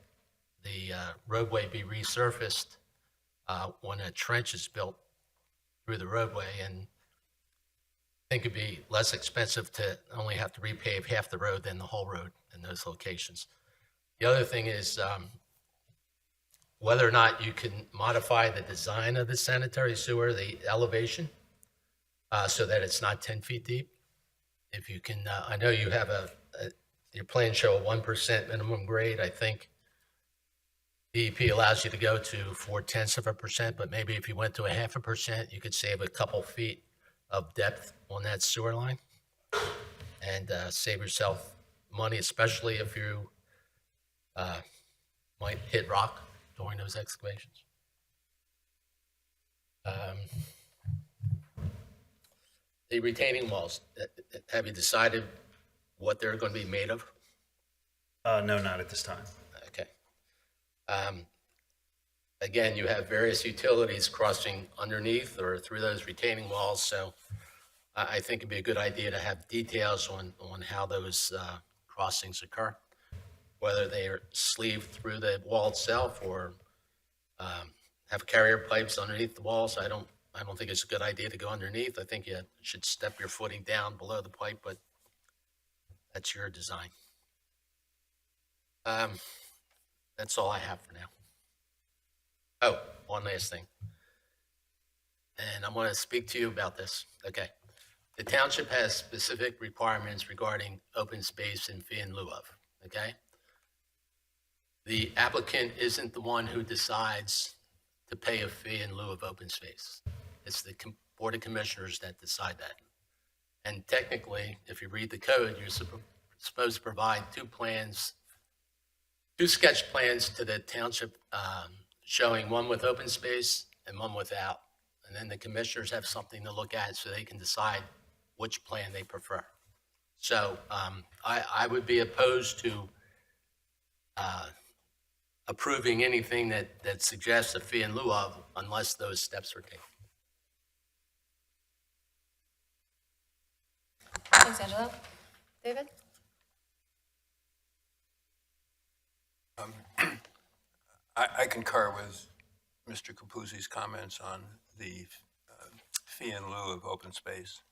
the roadway be resurfaced when a trench is built through the roadway. And I think it'd be less expensive to only have to repave half the road than the whole road in those locations. The other thing is whether or not you can modify the design of the sanitary sewer, the elevation, so that it's not 10 feet deep. If you can, I know you have your plans show a 1% minimum grade. I think DEP allows you to go to 0.4%, but maybe if you went to 0.5%, you could save a couple feet of depth on that sewer line and save yourself money, especially if you might hit rock during those excavations. The retaining walls, have you decided what they're going to be made of? No, not at this time. Okay. Again, you have various utilities crossing underneath or through those retaining walls, so I think it'd be a good idea to have details on how those crossings occur, whether they are sleeved through the wall itself or have carrier pipes underneath the walls. I don't think it's a good idea to go underneath. I think you should step your footing down below the pipe, but that's your design. That's all I have for now. Oh, one last thing. And I'm going to speak to you about this. Okay. The township has specific requirements regarding open space and fee in lieu of. Okay. The applicant isn't the one who decides to pay a fee in lieu of open space. It's the Board of Commissioners that decide that. And technically, if you read the code, you're supposed to provide 2 sketch plans to the township showing one with open space and one without. And then the commissioners have something to look at so they can decide which plan they prefer. So I would be opposed to approving anything that suggests a fee in lieu of unless those steps are taken. Thanks, Angelo. David? I concur with Mr. Capuzzi's comments on the fee in lieu of open space.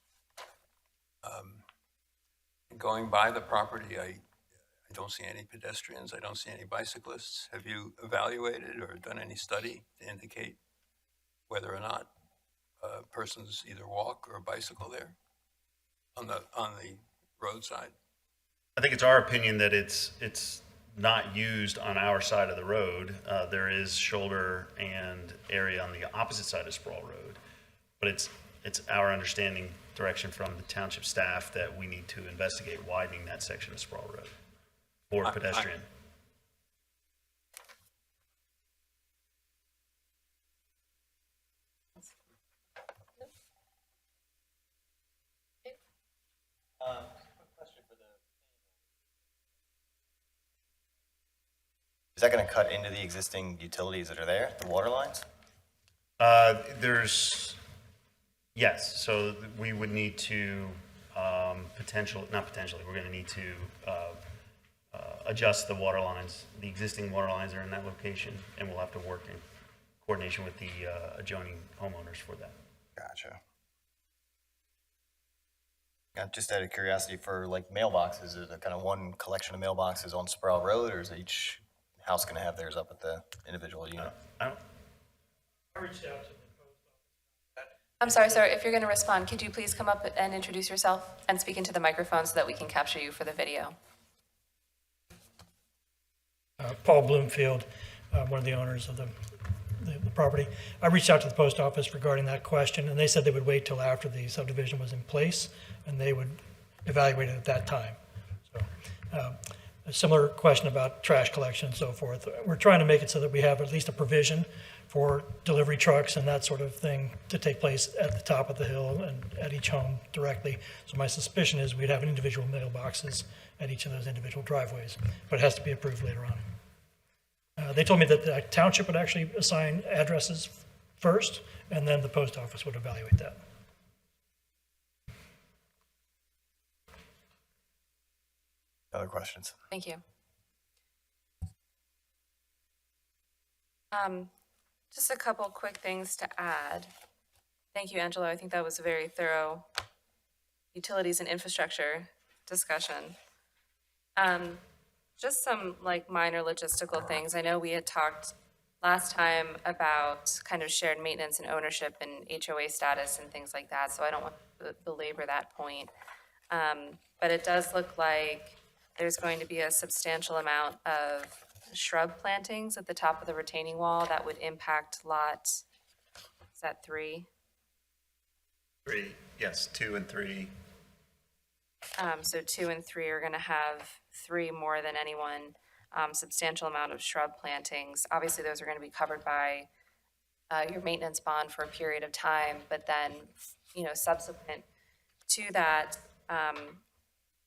Going by the property, I don't see any pedestrians. I don't see any bicyclists. Have you evaluated or done any study to indicate whether or not persons either walk or bicycle there on the roadside? I think it's our opinion that it's not used on our side of the road. There is shoulder and area on the opposite side of Sproul Road, but it's our understanding, direction from the township staff, that we need to investigate widening that section of Sproul Road for pedestrian. Is that going to cut into the existing utilities that are there, the water lines? Yes, so we would need to we're going to need to adjust the water lines. The existing water lines are in that location, and we'll have to work in coordination with the adjoining homeowners for that. Gotcha. Just out of curiosity, for like mailboxes, is it kind of one collection of mailboxes on Sproul Road, or is each house going to have theirs up at the individual unit? I don't, I reached out to the post office. I'm sorry, sir, if you're going to respond, could you please come up and introduce yourself and speak into the microphone so that we can capture you for the video? Paul Bloomfield, one of the owners of the property. I reached out to the post office regarding that question, and they said they would wait till after the subdivision was in place, and they would evaluate it at that time. So, a similar question about trash collection and so forth. We're trying to make it so that we have at least a provision for delivery trucks and that sort of thing to take place at the top of the hill and at each home directly. So my suspicion is we'd have individual mailboxes at each of those individual driveways, but it has to be approved later on. They told me that the township would actually assign addresses first, and then the post office would evaluate that. Other questions? Thank you. Just a couple quick things to add. Thank you, Angelo. I think that was a very thorough utilities and infrastructure discussion. Just some like minor logistical things. I know we had talked last time about kind of shared maintenance and ownership and HOA status and things like that, so I don't want to belabor that point. But it does look like there's going to be a substantial amount of shrub plantings at the top of the retaining wall that would impact lot, is that 3? 3, yes, 2 and 3. So 2 and 3 are going to have 3 more than anyone, substantial amount of shrub plantings. Obviously, those are going to be covered by your maintenance bond for a period of time, but then, you know, subsequent to that,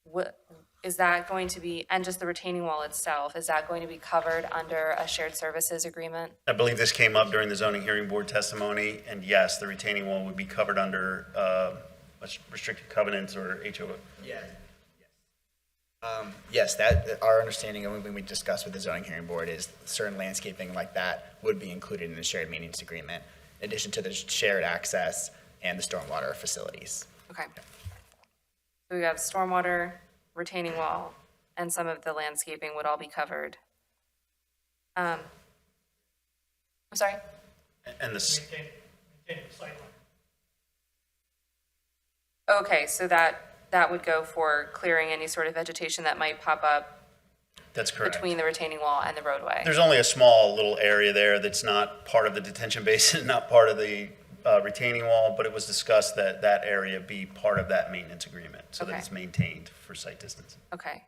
what is that going to be, and just the retaining wall itself, is that going to be covered under a shared services agreement? I believe this came up during the zoning hearing board testimony, and yes, the retaining wall would be covered under restricted covenants or HOA. Yes, that our understanding when we discussed with the zoning hearing board is certain landscaping like that would be included in the shared maintenance agreement, in addition to the shared access and the stormwater facilities. Okay. So we have stormwater, retaining wall, and some of the landscaping would all be covered. I'm sorry? And the, Okay, so that would go for clearing any sort of vegetation that might pop up that's correct. between the retaining wall and the roadway. There's only a small little area there that's not part of the detention basin, not part of the retaining wall, but it was discussed that that area be part of that maintenance agreement so that Okay. it's maintained for site distance. Okay.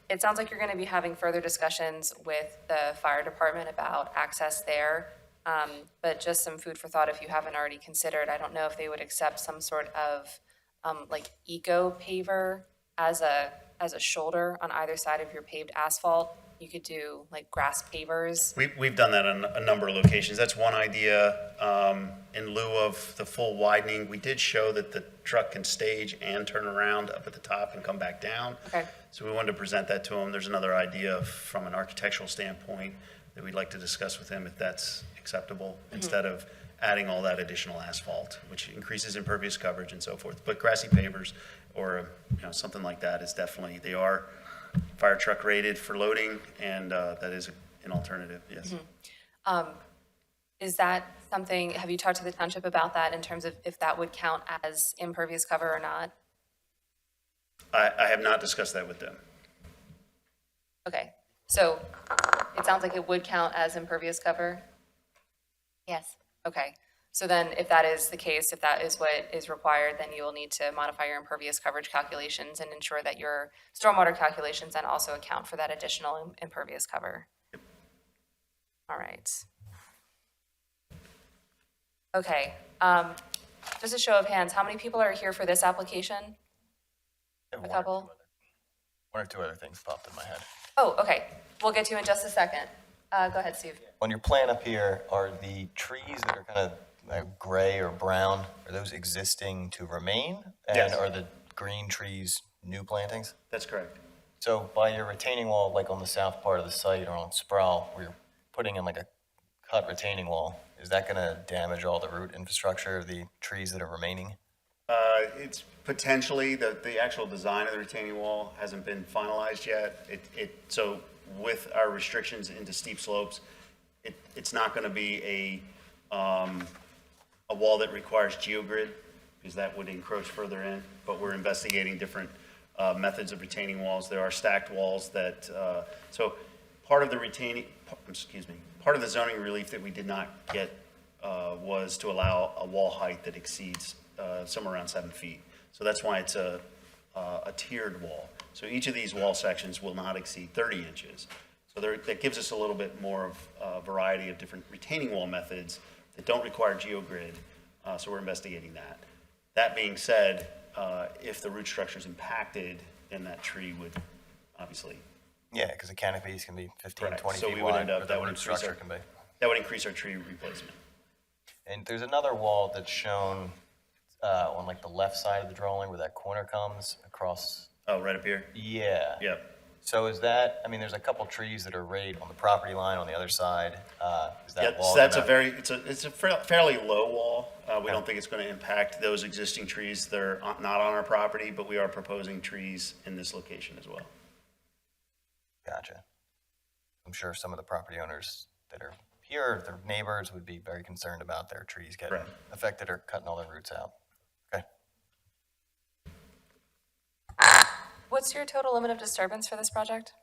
It sounds like you're going to be having further discussions with the fire department about access there. But just some food for thought if you haven't already considered. I don't know if they would accept some sort of like eco paver as a shoulder on either side of your paved asphalt. You could do like grass pavers. We've done that on a number of locations. That's one idea. In lieu of the full widening, we did show that the truck can stage and turn around up at the top and come back down. Okay. So we wanted to present that to him. There's another idea from an architectural standpoint that we'd like to discuss with him if that's acceptable, instead of adding all that additional asphalt, which increases impervious coverage and so forth. But grassy pavers or something like that is definitely, they are fire truck rated for loading, and that is an alternative, yes. Is that something, have you talked to the township about that in terms of if that would count as impervious cover or not? I have not discussed that with them. Okay, so it sounds like it would count as impervious cover? Yes. Okay, so then if that is the case, if that is what is required, then you will need to modify your impervious coverage calculations and ensure that your stormwater calculations then also account for that additional impervious cover. All right. Okay, just a show of hands, how many people are here for this application? I have A couple? One or two other things popped in my head. Oh, okay, we'll get to you in just a second. Go ahead, Steve. On your plan up here, are the trees that are kind of gray or brown, are those existing to remain? Yes. And are the green trees new plantings? That's correct. So by your retaining wall, like on the south part of the site or on Sproul, where you're putting in like a cut retaining wall, is that going to damage all the root infrastructure of the trees that are remaining? It's potentially, the actual design of the retaining wall hasn't been finalized yet. So with our restrictions into steep slopes, it's not going to be a wall that requires geogrid, because that would encroach further in, but we're investigating different methods of retaining walls. There are stacked walls that, so part of the part of the zoning relief that we did not get was to allow a wall height that exceeds somewhere around 7 feet. So that's why it's a tiered wall. So each of these wall sections will not exceed 30 inches. So that gives us a little bit more of a variety of different retaining wall methods that don't require geogrid, so we're investigating that. That being said, if the root structure is impacted, then that tree would obviously. Yeah, because the canopies can be 15, Correct. 20 So feet we would wide, end up, or that the would root increase structure our, can be. that would increase our tree replacement. And there's another wall that's shown on like the left side of the drawing where that corner comes across. Oh, right up here? Yeah. Yep. So is that, I mean, there's a couple trees that are right on the property line on the other side. Is that Yeah, wall? so that's gonna- it's a fairly low wall. We don't think it's going to impact those existing trees that are not on our property, but we are proposing trees in this location as well. Gotcha. I'm sure some of the property owners that are here, their neighbors would be very concerned about their trees getting Correct. affected or cutting all their roots out. Okay. What's your total limit of disturbance for this project?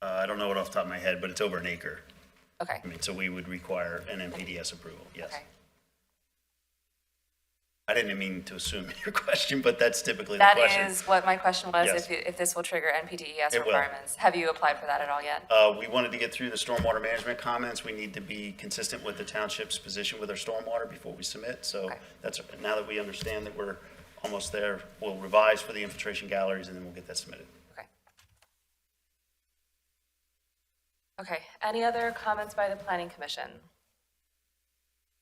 I don't know it off the top of my head, but it's over an acre. Okay, I mean, so we would require an NPDS approval, yes. okay. I didn't mean to assume your question, but that's typically the That question. is what my question was, Yes. if this will trigger NPDES It will. requirements. Have you applied for that at all yet? We wanted to get through the stormwater management comments. We need to be consistent with the township's position with our stormwater before we submit. So Okay. that's, now that we understand that we're almost there, we'll revise for the infiltration galleries and then we'll get that submitted. Okay. Okay, any other comments by the planning commission?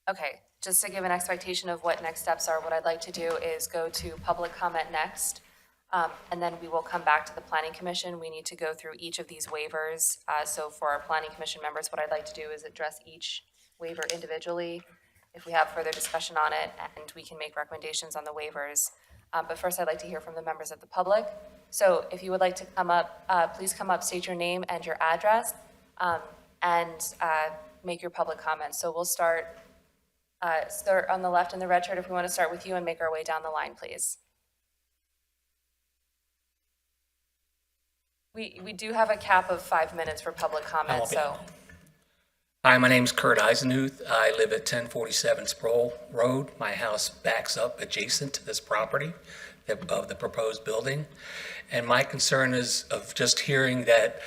Okay, just to give an expectation of what next steps are, what I'd like to do is go to public comment next, and then we will come back to the planning commission. We need to go through each of these waivers. So for our planning commission members, what I'd like to do is address each waiver individually, if we have further discussion on it, and we can make recommendations on the waivers. But first, I'd like to hear from the members of the public. So if you would like to come up, please come up, state your name and your address, and make your public comments. So we'll start on the left in the red shirt, if we want to start with you and make our way down the line, please. We do have a cap of 5 minutes for public comment, so. Hi, my name's Kurt Eisenhuth. I live at 1047 Sproul Road. My house backs up adjacent to this property of the proposed building. And my concern is of just hearing that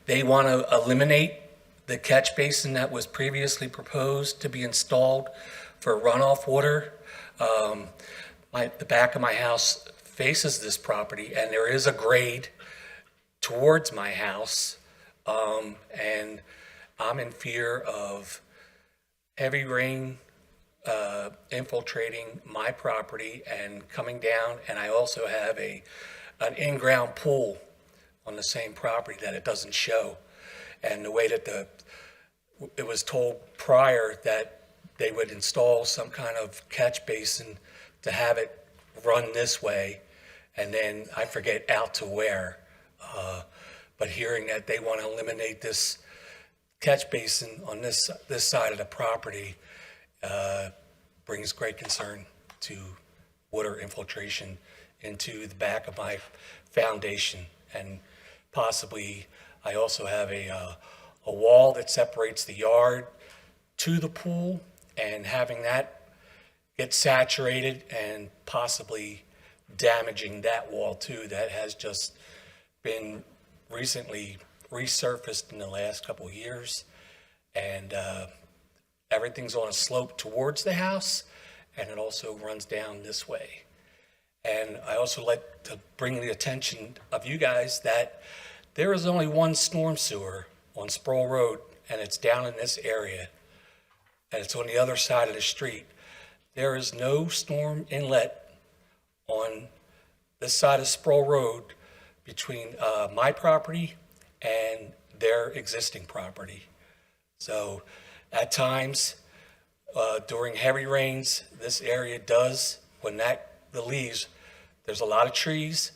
they want to eliminate the catch basin that was previously proposed to be installed for runoff water. The back of my house faces this property, and there is a grade towards my house, and I'm in fear of heavy rain infiltrating my property and coming down, and I also have an in-ground pool on the same property that it doesn't show. And the way that it was told prior that they would install some kind of catch basin to have it run this way, and then I forget out to where. But hearing that they want to eliminate this catch basin on this side of the property brings great concern to water infiltration into the back of my foundation. And possibly, I also have a wall that separates the yard to the pool, and having that get saturated and possibly damaging that wall too, that has just been recently resurfaced in the last couple of years. And everything's on a slope towards the house, and it also runs down this way. And I also like to bring the attention of you guys that there is only one storm sewer on Sproul Road, and it's down in this area, and it's on the other side of the street. There is no storm inlet on this side of Sproul Road between my property and their existing property. So at times, during heavy rains, this area does, when the leaves, there's a lot of trees,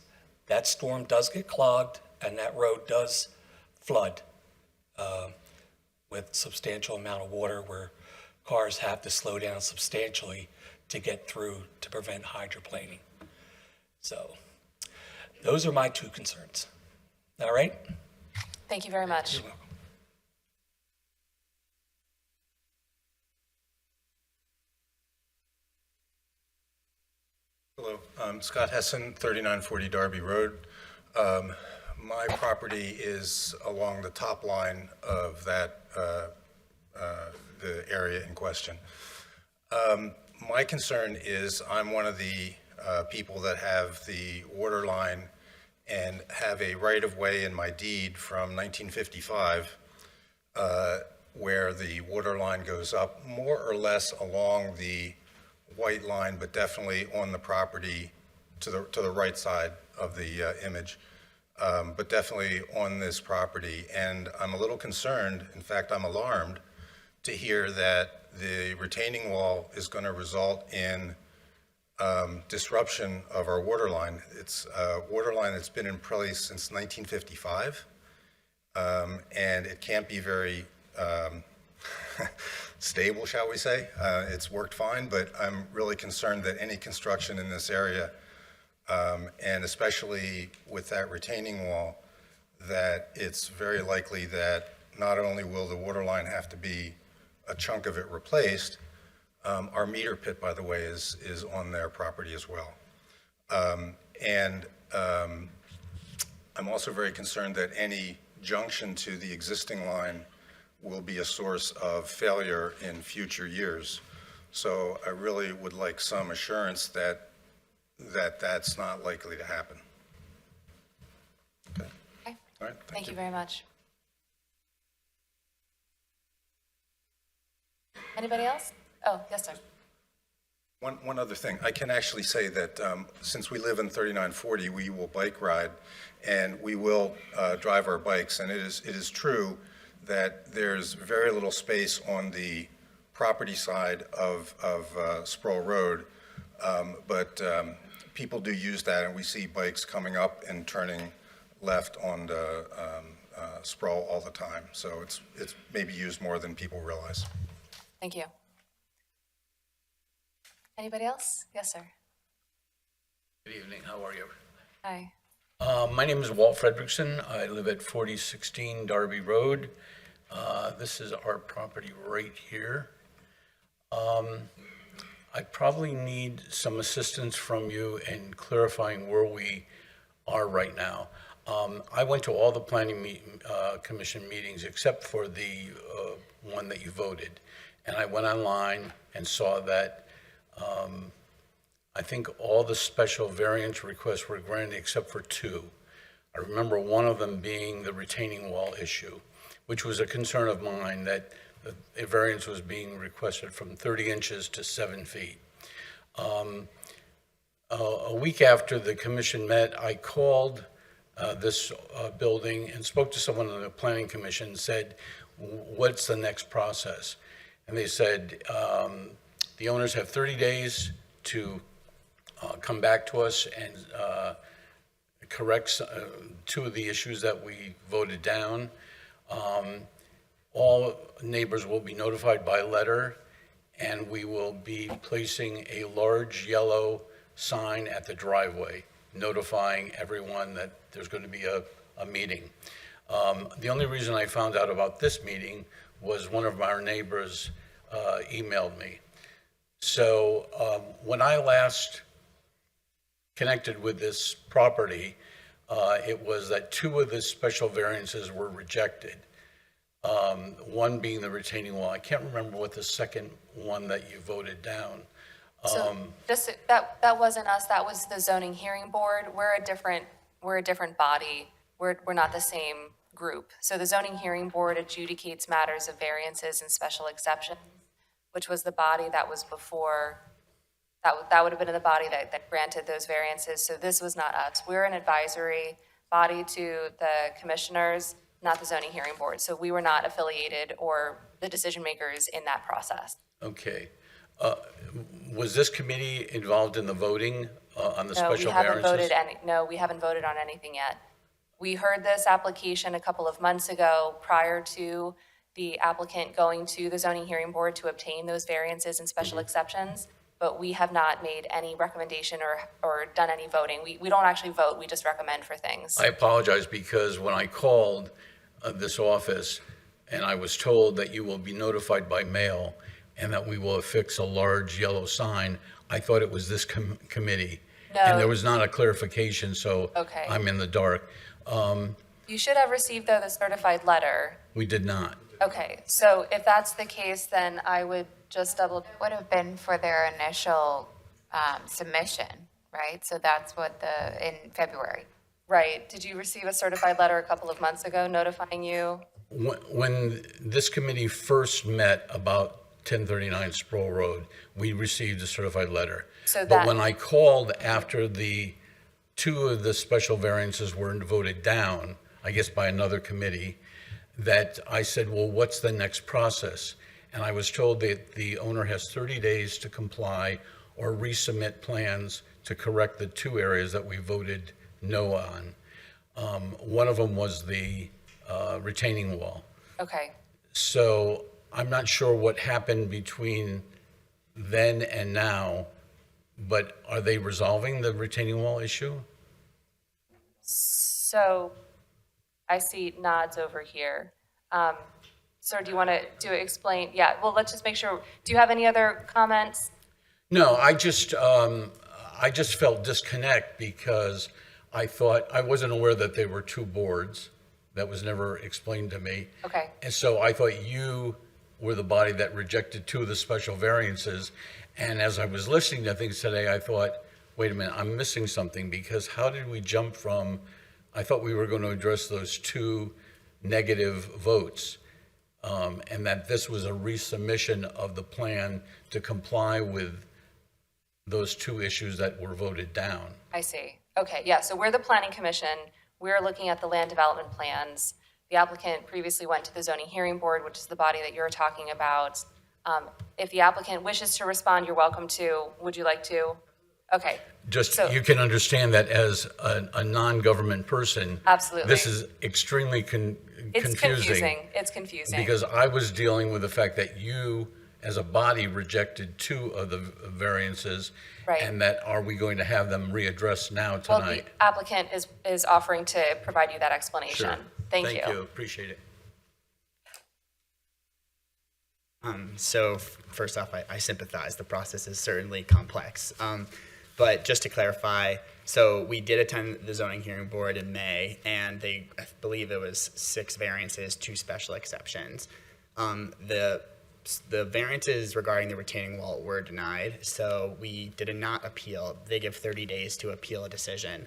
that storm does get clogged, and that road does flood with substantial amount of water where cars have to slow down substantially to get through to prevent hydroplaning. So those are my two concerns. All right? Thank you very much. You're welcome. Hello, Scott Hessen, 3940 Darby Road. My property is along the top line of that, the area in question. My concern is I'm one of the people that have the water line and have a right-of-way in my deed from 1955 where the water line goes up more or less along the white line, but definitely on the property to the right side of the image, but definitely on this property. And I'm a little concerned, in fact, I'm alarmed to hear that the retaining wall is going to result in disruption of our water line. It's a water line that's been in place since 1955, and it can't be very stable, shall we say. It's worked fine, but I'm really concerned that any construction in this area, and especially with that retaining wall, that it's very likely that not only will the water line have to be a chunk of it replaced, our meter pit, by the way, is on their property as well. I'm also very concerned that any junction to the existing line will be a source of failure in future years. So I really would like some assurance that that's not likely to happen. Okay. Okay. All right. Thank you very much. Anybody else? Oh, yes, sir. One other thing, I can actually say that since we live in 3940, we will bike ride and we will drive our bikes. And it is true that there's very little space on the property side of Sproul Road, but people do use that, and we see bikes coming up and turning left on the Sproul all the time. So it's maybe used more than people realize. Thank you. Anybody else? Yes, sir. Good evening, how are you? Hi. My name is Walt Fredrickson. I live at 4016 Darby Road. This is our property right here. I probably need some assistance from you in clarifying where we are right now. I went to all the planning commission meetings except for the one that you voted. And I went online and saw that I think all the special variance requests were granted except for two. I remember one of them being the retaining wall issue, which was a concern of mine, that a variance was being requested from 30 inches to 7 feet. A week after the commission met, I called this building and spoke to someone on the planning commission and said, what's the next process? And they said, the owners have 30 days to come back to us and correct two of the issues that we voted down. All neighbors will be notified by letter, and we will be placing a large yellow sign at the driveway notifying everyone that there's going to be a meeting. The only reason I found out about this meeting was one of our neighbors emailed me. So when I last connected with this property, it was that two of the special variances were rejected. One being the retaining wall. I can't remember what the second one that you voted down. So that wasn't us. That was the zoning hearing board. We're a different body. We're not the same group. So the zoning hearing board adjudicates matters of variances and special exceptions, which was the body that was before. That would have been the body that granted those variances. So this was not us. We're an advisory body to the commissioners, not the zoning hearing board. So we were not affiliated or the decision makers in that process. Okay. Was this committee involved in the voting on the special variances? No, we haven't voted on anything yet. We heard this application a couple of months ago prior to the applicant going to the zoning hearing board to obtain those variances and special exceptions, but we have not made any recommendation or done any voting. We don't actually vote, we just recommend for things. I apologize because when I called this office and I was told that you will be notified by mail and that we will affix a large yellow sign, I thought it was this committee. And there was not a clarification, so Okay. I'm in the dark. You should have received, though, the certified letter. We did not. Okay, so if that's the case, then I would just double, Would have been for their initial submission, right? So that's what in February. right, did you receive a certified letter a couple of months ago notifying you? When this committee first met about 1039 Sproul Road, we received a certified letter. So But when I called after the two of the special variances were voted down, I guess by another committee, that I said, well, what's the next process? And I was told that the owner has 30 days to comply or resubmit plans to correct the two areas that we voted no on. One of them was the retaining wall. Okay, So I'm not sure what happened between then and now, but are they resolving the retaining wall issue? so I see nods over here. Sir, do you want to explain? Yeah, well, let's just make sure. Do you have any other comments? No, I just felt disconnect because I thought, I wasn't aware that there were two boards. That was never explained to me. Okay. And so I thought you were the body that rejected two of the special variances. And as I was listening to things today, I thought, wait a minute, I'm missing something because how did we jump from, I thought we were going to address those two negative votes. And that this was a resubmission of the plan to comply with those two issues that were voted down. I see. Okay, yeah, so we're the planning commission. We're looking at the land development plans. The applicant previously went to the zoning hearing board, which is the body that you're talking about. If the applicant wishes to respond, you're welcome to. Would you like to? Okay. Just, So- you can understand that as a non-government person. Absolutely. This is extremely It's confusing. confusing. It's confusing. Because I was dealing with the fact that you, as a body, rejected two of the variances. Right. And that, are we going to have them readdressed now Well, tonight? the applicant is offering to provide you that explanation. Sure. Thank you. Thank you, appreciate it. So first off, I sympathize. The process is certainly complex. But just to clarify, so we did attend the zoning hearing board in May, and I believe it was 6 variances, 2 special exceptions. The variances regarding the retaining wall were denied, so we did not appeal. They give 30 days to appeal a decision.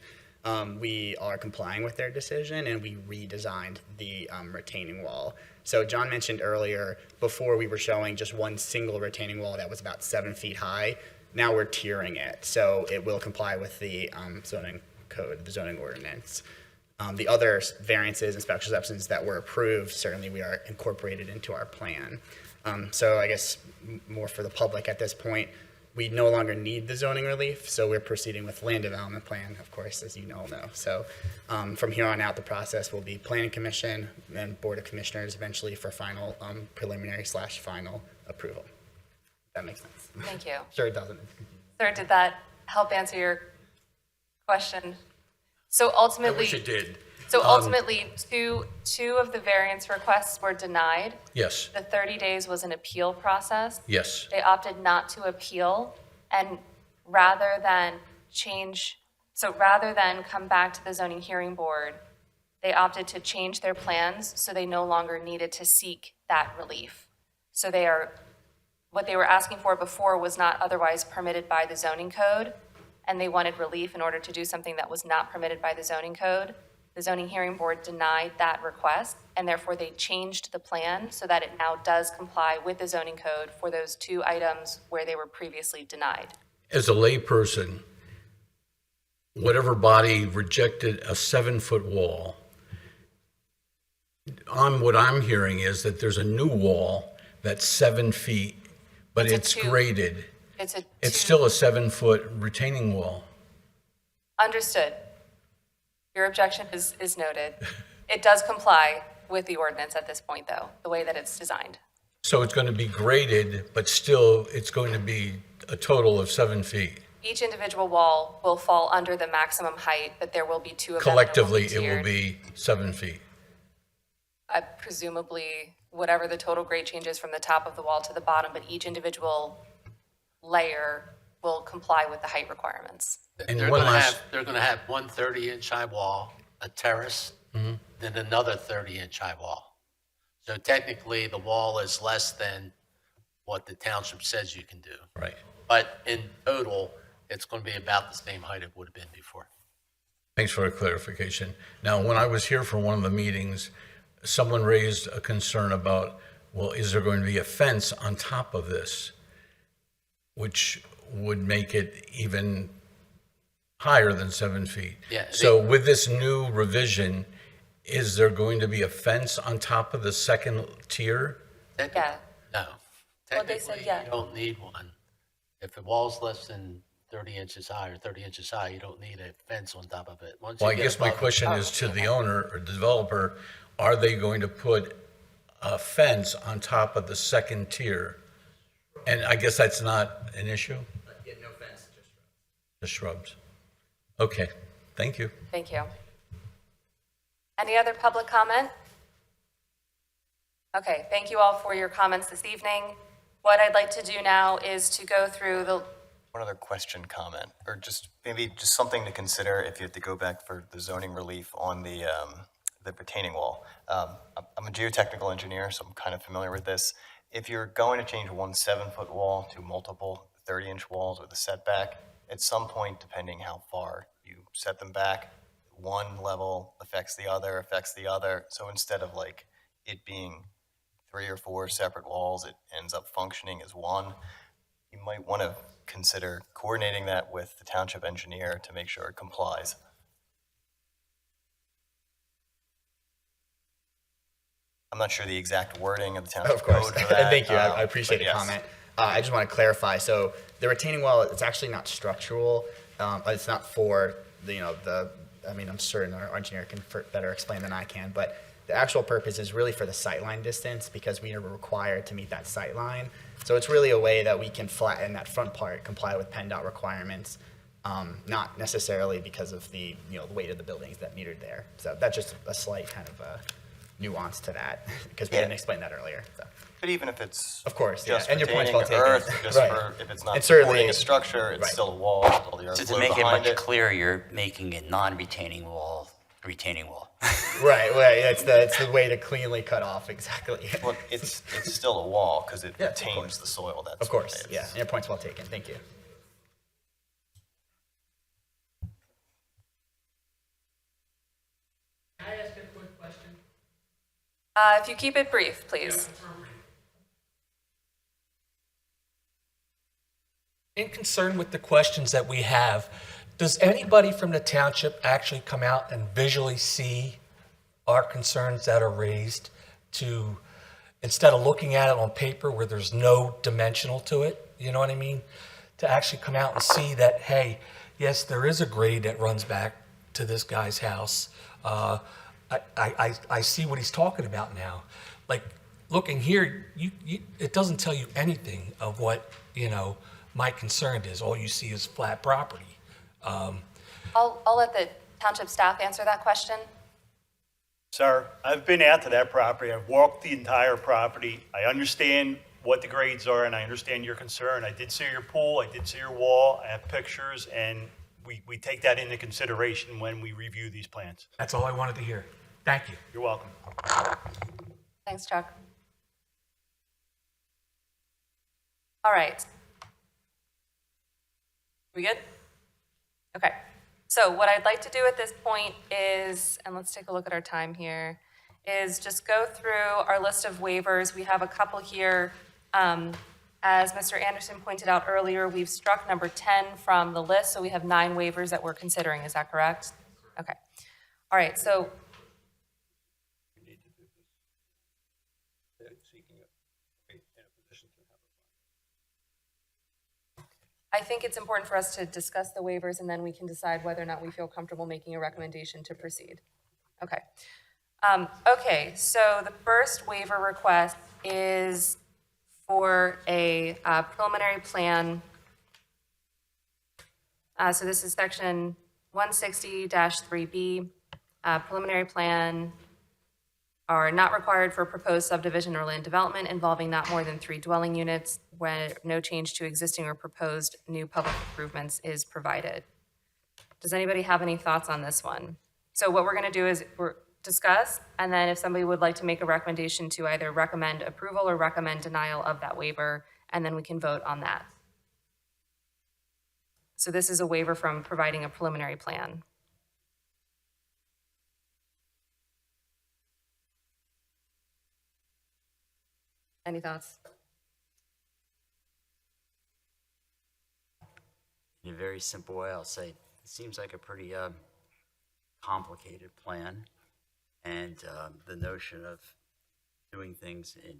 We are complying with their decision, and we redesigned the retaining wall. So John mentioned earlier, before we were showing just one single retaining wall that was about 7 feet high. Now we're tiering it, so it will comply with the zoning code, the zoning ordinance. The other variances and special exceptions that were approved, certainly we are incorporated into our plan. So I guess more for the public at this point, we no longer need the zoning relief, so we're proceeding with land development plan, of course, as you all know. So from here on out, the process will be planning commission and board of commissioners eventually for final preliminary/final approval. That makes sense. Thank you. Sure it doesn't. Sir, did that help answer your question? So I ultimately. wish it did. So ultimately, two of the variance requests were denied. Yes, The 30 days was an appeal process. yes. They opted not to appeal, and rather than come back to the zoning hearing board, they opted to change their plans, so they no longer needed to seek that relief. So what they were asking for before was not otherwise permitted by the zoning code, and they wanted relief in order to do something that was not permitted by the zoning code. The zoning hearing board denied that request, and therefore they changed the plan so that it now does comply with the zoning code for those 2 items where they were previously denied. As a layperson, whatever body rejected a 7-foot wall, what I'm hearing is that there's a new wall that's 7 feet, but it's graded. It's still a 7-foot retaining wall. Understood. Your objection is noted. It does comply. with the ordinance at this point, though, the way that it's designed. So it's going to be graded, but still it's going to be a total of 7 feet. Each individual wall will fall under the maximum height, but there will be two of them. Collectively, it will tiered. be 7 feet. Presumably, whatever the total grade change is from the top of the wall to the bottom, but each individual layer will comply with the height requirements. And They're one gonna last- have, they're gonna have one 30-inch high wall, a terrace, then another 30-inch high wall. So technically, the wall is less than what the township says you can do. Right. But in total, it's gonna be about the same height it would have been before. Thanks for a clarification. Now, when I was here for one of the meetings, someone raised a concern about, well, is there going to be a fence on top of this, which would make it even higher than 7 feet? Yeah, So with this new revision, is there going to be a fence on top of the second tier? Yeah. No. Well, they said Technically, yeah. you don't need one. If the wall's less than 30 inches high or 30 inches high, you don't need a fence on top of it. Once Well, I you get guess my above- question is to the owner or developer, are they going to put a fence on top of the second tier? And I guess that's not an issue? Yeah, no fence, just The shrubs. Okay, thank you. Thank you. Any other public comment? Okay, thank you all for your comments this evening. What I'd like to do now is to go through the, One other question, comment, or just maybe just something to consider if you have to go back for the zoning relief on the retaining wall. I'm a geotechnical engineer, so I'm kind of familiar with this. If you're going to change one 7-foot wall to multiple 30-inch walls with a setback, at some point, depending how far you set them back, one level affects the other. So instead of like it being 3 or 4 separate walls, it ends up functioning as one. You might want to consider coordinating that with the township engineer to make sure it complies. I'm not sure the exact wording of the township Of course. code for that. Thank you. I but appreciate the yes. comment. I just want to clarify. So the retaining wall, it's actually not structural. It's not for I'm certain our engineer can better explain than I can, but the actual purpose is really for the sightline distance because we are required to meet that sight line. So it's really a way that we can flatten that front part, comply with PennDOT requirements, not necessarily because of the weight of the buildings that metered there. So that's just a slight kind of nuance to that because we didn't explain that earlier. So. But even if it's of course, just and your point's well taken. earth, just Right. for if it's not And certainly- supporting a structure, it's right. still a wall. All the earth So to load make it behind much clearer, you're making it non-retaining wall, retaining wall. Right. It's the way to cleanly cut off exactly. Well, it's still a wall because it Yeah, of retains course. the soil. That's Of course, what it yeah. is. And your point's well taken. Thank you. Can I ask a quick question? if you keep it brief, please. In concern with the questions that we have, does anybody from the township actually come out and visually see our concerns that are raised to, instead of looking at it on paper where there's no dimensional to it, you know what I mean? To actually come out and see that, hey, yes, there is a grade that runs back to this guy's house. I see what he's talking about now. Like, looking here, it doesn't tell you anything of what, my concern is. All you see is flat property. I'll let the township staff answer that question. Sir, I've been out to that property. I've walked the entire property. I understand what the grades are, and I understand your concern. I did see your pool. I did see your wall. I have pictures, and we take that into consideration when we review these plans. That's all I wanted to hear. Thank you. You're welcome. Thanks, Chuck. All right. We good? Okay. So what I'd like to do at this point is, and let's take a look at our time here, is just go through our list of waivers. We have a couple here. As Mr. Anderson pointed out earlier, we've struck number 10 from the list, so we have 9 waivers that we're considering. Is that correct? Okay. All right, so I think it's important for us to discuss the waivers and then we can decide whether or not we feel comfortable making a recommendation to proceed. Okay. Okay, so the first waiver request is for a preliminary plan. So this is section 160-3B. Preliminary plan are not required for proposed subdivision or land development involving not more than 3 dwelling units where no change to existing or proposed new public improvements is provided. Does anybody have any thoughts on this one? So what we're going to do is discuss, and then if somebody would like to make a recommendation to either recommend approval or recommend denial of that waiver, and then we can vote on that. So this is a waiver from providing a preliminary plan. Any thoughts? In a very simple way, I'll say it seems like a pretty complicated plan, and the notion of doing things in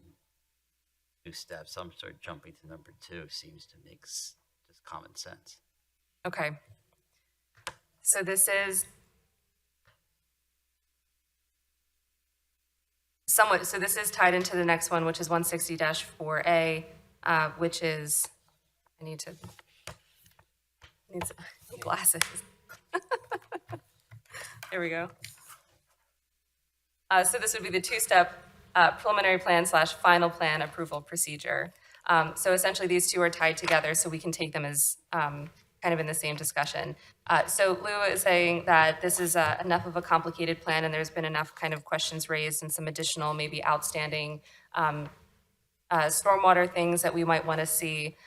2 steps, I'm sort of jumping to number 2, seems to make just common sense. Okay. So this is somewhat, so this is tied into the next one, which is 160-4A, which is, I need some glasses. There we go. So this would be the 2-step preliminary plan / final plan approval procedure. So essentially these two are tied together so we can take them as kind of in the same discussion. So Lou is saying that this is enough of a complicated plan and there's been enough kind of questions raised and some additional maybe outstanding stormwater things that we might want to see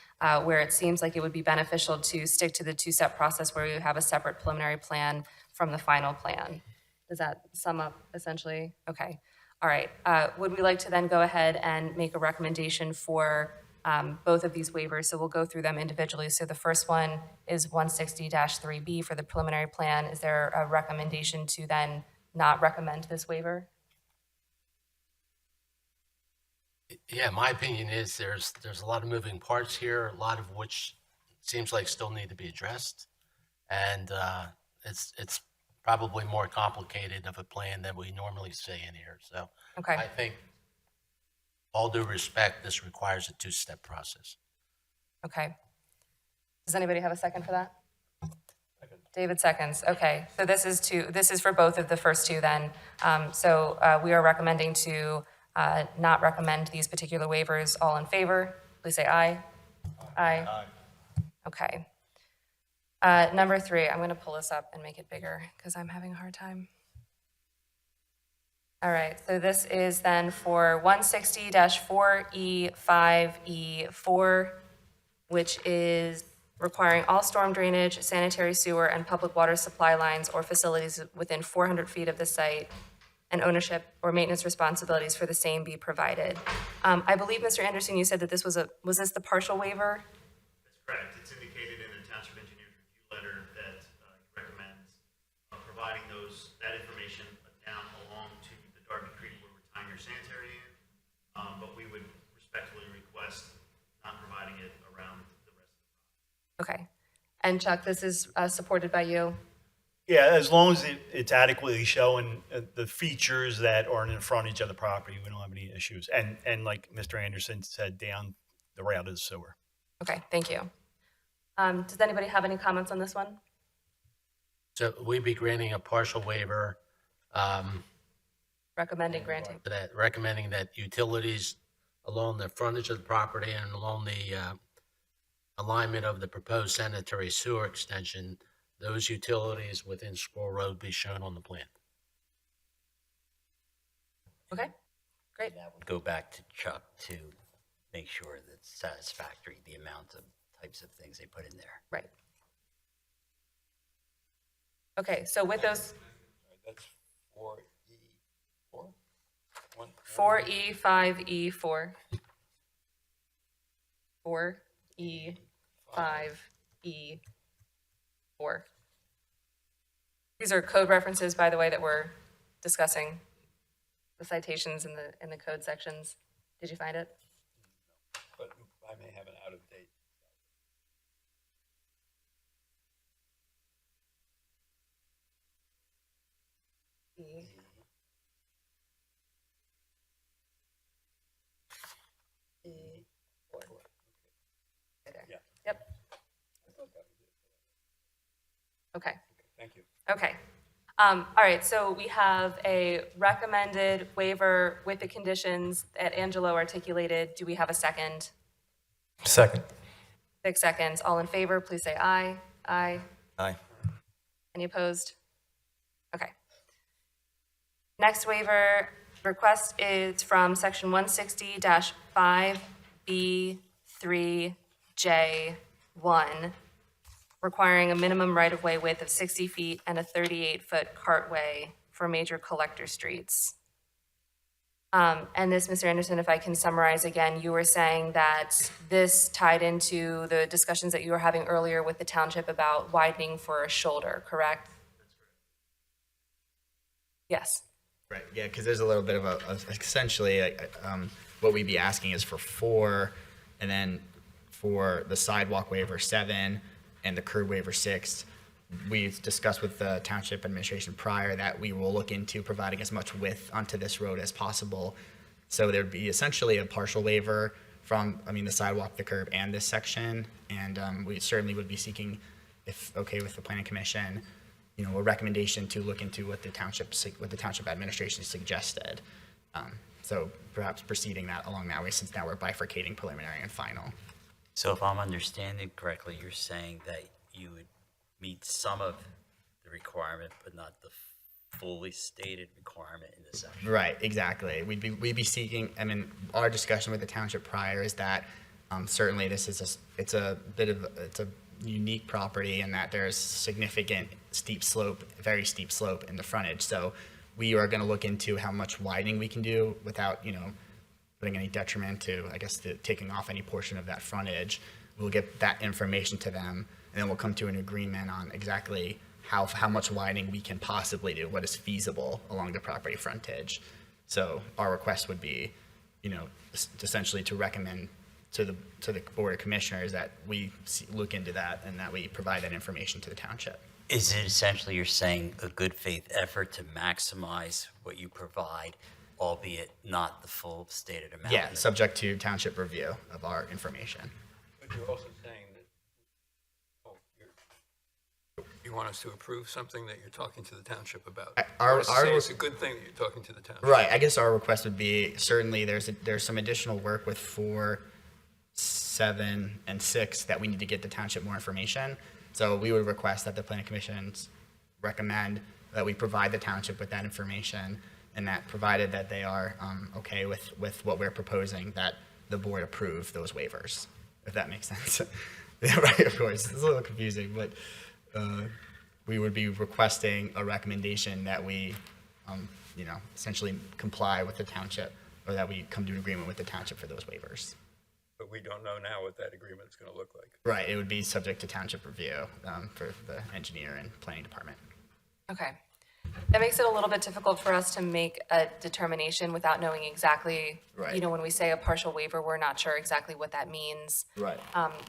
where it seems like it would be beneficial to stick to the 2-step process where you have a separate preliminary plan from the final plan. Does that sum up essentially? Okay. All right. Would we like to then go ahead and make a recommendation for both of these waivers? So we'll go through them individually. So the first one is 160-3B for the preliminary plan. Is there a recommendation to then not recommend this waiver? Yeah, my opinion is there's a lot of moving parts here, a lot of which seems like still need to be addressed. And it's probably more complicated of a plan than we normally see in here. So Okay. I think, all due respect, this requires a 2-step process. Okay. Does anybody have a second for that? David seconds. Okay. So this is for both of the first two then. So we are recommending to not recommend these particular waivers. All in favor, please say aye. Aye. Aye. Okay. Number 3, I'm going to pull this up and make it bigger because I'm having a hard time. All right, so this is then for 160-4E5E4, which is requiring all storm drainage, sanitary sewer, and public water supply lines or facilities within 400 feet of the site, and ownership or maintenance responsibilities for the same be provided. I believe, Mr. Anderson, you said that this was this the partial waiver? That's correct. It's indicated in the Township Engineer's review letter that recommends providing that information down along to the Darby Creek where we're tying your sanitary in, but we would respectfully request not providing it around the rest of the property. Okay. And Chuck, this is supported by you? Yeah, as long as it's adequately showing the features that are in the frontage of the property, we don't have any issues. And like Mr. Anderson said, down the route of the sewer. Okay, thank you. Does anybody have any comments on this one? So we'd be granting a partial waiver. Recommending granting. Recommending that utilities along the frontage of the property and along the alignment of the proposed sanitary sewer extension, those utilities within Squirrel Road be shown on the plan. Okay, great. That would go back to Chuck to make sure that it's satisfactory, the amount of types of things they put in there. Right. Okay, so with those. That's 4E4? 4E5E4. 4E5E4. These are code references, by the way, that we're discussing. The citations in the code sections. Did you find it? But I may have an out of date. Okay. All right, so we have a recommended waiver with the conditions that Angelo articulated. Do we have a second? Second. 6 seconds. All in favor, please say aye. Aye. Aye. Any opposed? Okay. Next waiver request is from section 160-5B3J1, requiring a minimum right-of-way width of 60 feet and a 38-foot cartway for major collector streets. And this, Mr. Anderson, if I can summarize again, you were saying that this tied into the discussions that you were having earlier with the township about widening for a shoulder, correct? Yes. Right, yeah, because there's a little bit of essentially, what we'd be asking is for 4, and then for the sidewalk waiver 7, and the curb waiver 6. We've discussed with the township administration prior that we will look into providing as much width onto this road as possible. So there'd be essentially a partial waiver from, the sidewalk, the curb, and this section. And we certainly would be seeking, if okay with the planning commission, a recommendation to look into what the township administration suggested. So perhaps proceeding that along that way, since now we're bifurcating preliminary and final. So if I'm understanding correctly, you're saying that you would meet some of the requirement, but not the fully stated requirement in this section. Right, exactly. We'd be seeking, our discussion with the township prior is that certainly this is it's a unique property in that there's significant very steep slope in the frontage. So we are going to look into how much widening we can do without, putting any detriment to, taking off any portion of that frontage. We'll get that information to them, and then we'll come to an agreement on exactly how much widening we can possibly do, what is feasible along the property frontage. So our request would be, essentially to recommend to the Board of Commissioners that we look into that and that we provide that information to the township. Is it essentially you're saying a good faith effort to maximize what you provide, albeit not the full stated amount? Yeah, subject to township review of our information. But you're also saying that, you want us to approve something that you're talking to the township about? It's a good thing that you're talking to the township. Right, I guess our request would be, certainly there's some additional work with 4, 7, and 6 that we need to get the township more information. So we would request that the planning commissions recommend that we provide the township with that information, and that provided that they are okay with what we're proposing, that the board approve those waivers, if that makes sense. Yeah, right, of course, it's a little confusing, but we would be requesting a recommendation that we, essentially comply with the township, or that we come to an agreement with the township for those waivers. But we don't know now what that agreement is going to look like. Right, it would be subject to township review for the engineer and planning department. Okay. That makes it a little bit difficult for us to make a determination without knowing exactly, Right. When we say a partial waiver, we're not sure exactly what that means. Right.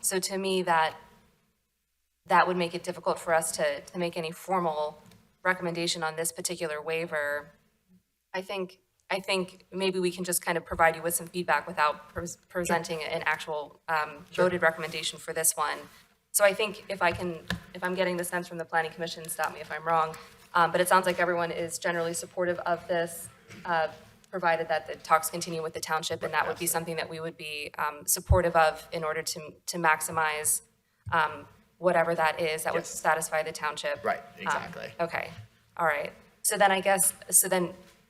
So to me, that would make it difficult for us to make any formal recommendation on this particular waiver. I think maybe we can just kind of provide you with some feedback without presenting an actual voted recommendation for this one. So I think if I'm getting the sense from the planning commission, stop me if I'm wrong, but it sounds like everyone is generally supportive of this, provided that the talks continue with the township, and that would be something that we would be supportive of in order to maximize whatever that is that would satisfy the township. Right, exactly. Okay, all right. So then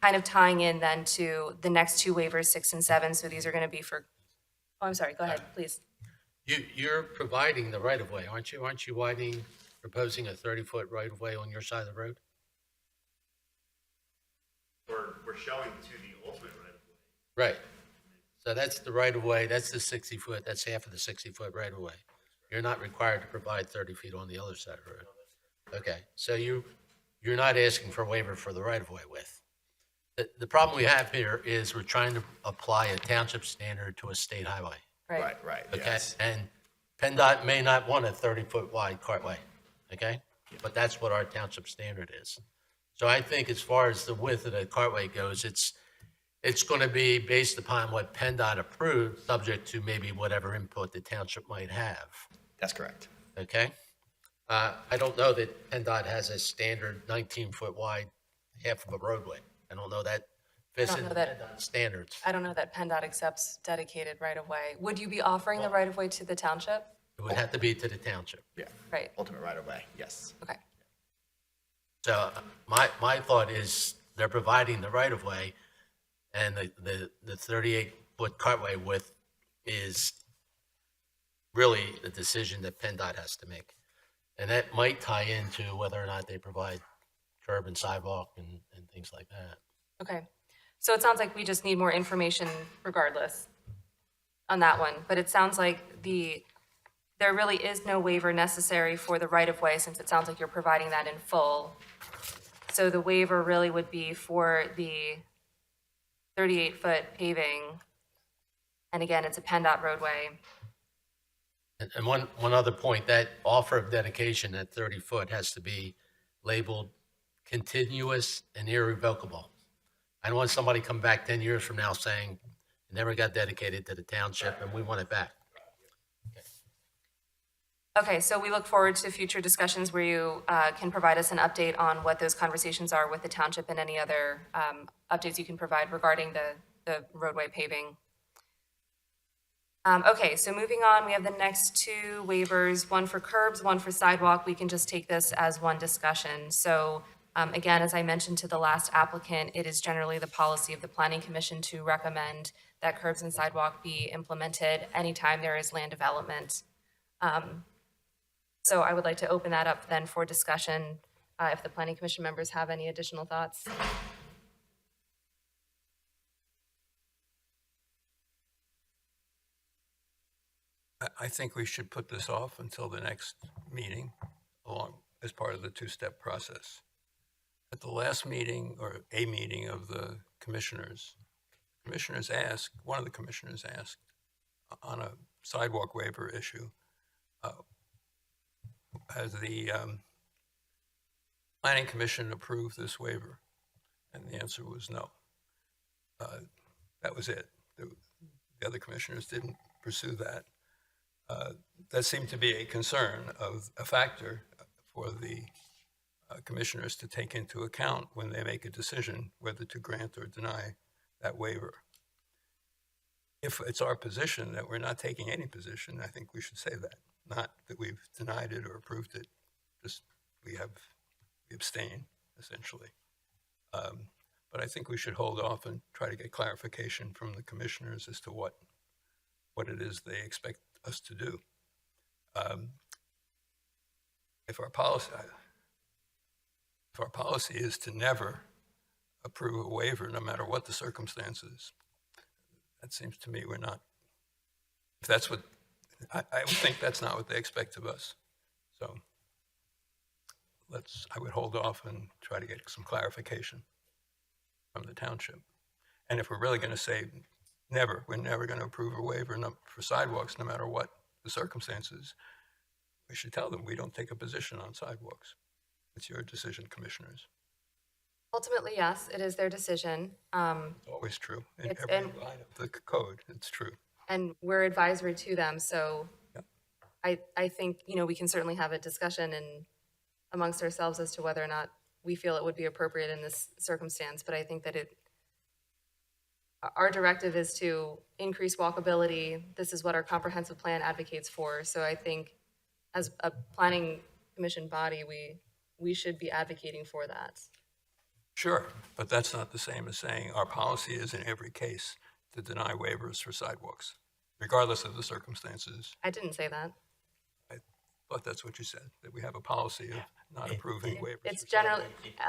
kind of tying in then to the next 2 waivers, 6 and 7, so these are going to be for, I'm sorry, go ahead, please. You're providing the right-of-way, aren't you? Aren't you proposing a 30-foot right-of-way on your side of the road? We're showing to the ultimate right-of-way. Right. So that's the right-of-way, that's the 60-foot, that's half of the 60-foot right-of-way. You're not required to provide 30 feet on the other side of the road. Okay, so you're not asking for a waiver for the right-of-way width. The problem we have here is we're trying to apply a township standard to a state highway. Right. Okay, yes. and PennDOT may not want a 30-foot wide cartway, okay? But that's what our township standard is. So I think as far as the width of the cartway goes, it's going to be based upon what PennDOT approved, subject to maybe whatever input the township might have. That's correct. Okay? I don't know that PennDOT has a standard 19-foot wide half of a roadway. I don't know that fits I don't in know that- PennDOT standards. I don't know that PennDOT accepts dedicated right-of-way. Would you be offering the right-of-way to the township? It would have to be to the township. Yeah. Right. Ultimate right of way. Yes. Okay. So my thought is they're providing the right of way, and the 38-foot cartway width is really the decision that PennDOT has to make. And that might tie into whether or not they provide curb and sidewalk and things like that. Okay. So it sounds like we just need more information regardless on that one. But it sounds like there really is no waiver necessary for the right-of-way, since it sounds like you're providing that in full. So the waiver really would be for the 38-foot paving. And again, it's a PennDOT roadway. And one other point, that offer of dedication at 30 foot has to be labeled continuous and irrevocable. I don't want somebody come back 10 years from now saying, it never got dedicated to the township and we want it back. Okay, so we look forward to future discussions where you can provide us an update on what those conversations are with the township and any other updates you can provide regarding the roadway paving. Okay, so moving on, we have the next two waivers, one for curbs, one for sidewalk. We can just take this as one discussion. So again, as I mentioned to the last applicant, it is generally the policy of the Planning Commission to recommend that curbs and sidewalk be implemented anytime there is land development. So I would like to open that up then for discussion, if the Planning Commission members have any additional thoughts. I think we should put this off until the next meeting along as part of the two-step process. At the last meeting, or a meeting of the commissioners, one of the commissioners asked on a sidewalk waiver issue, has the Planning Commission approved this waiver? And the answer was no. That was it. The other commissioners didn't pursue that. That seemed to be a concern of a factor for the commissioners to take into account when they make a decision whether to grant or deny that waiver. If it's our position that we're not taking any position, I think we should say that. Not that we've denied it or approved it, just we abstain, essentially. But I think we should hold off and try to get clarification from the commissioners as to what it is they expect us to do. If our policy is to never approve a waiver, no matter what the circumstances, that seems to me we're not. If that's what I would think, that's not what they expect of us. So I would hold off and try to get some clarification from the township. And if we're really going to say we're never going to approve a waiver for sidewalks, no matter what the circumstances, we should tell them we don't take a position on sidewalks. It's your decision, commissioners. Ultimately, yes, it is their decision. It's always true. In every line of the code, it's true. And we're advisory to them, so I think, we can certainly have a discussion amongst ourselves as to whether or not we feel it would be appropriate in this circumstance. But I think that our directive is to increase walkability. This is what our comprehensive plan advocates for. So I think as a planning commission body, we should be advocating for that. Sure, but that's not the same as saying our policy is in every case to deny waivers for sidewalks, regardless of the circumstances. I didn't say that. I thought that's what you said, that we that approving of not approving waivers. It's generally,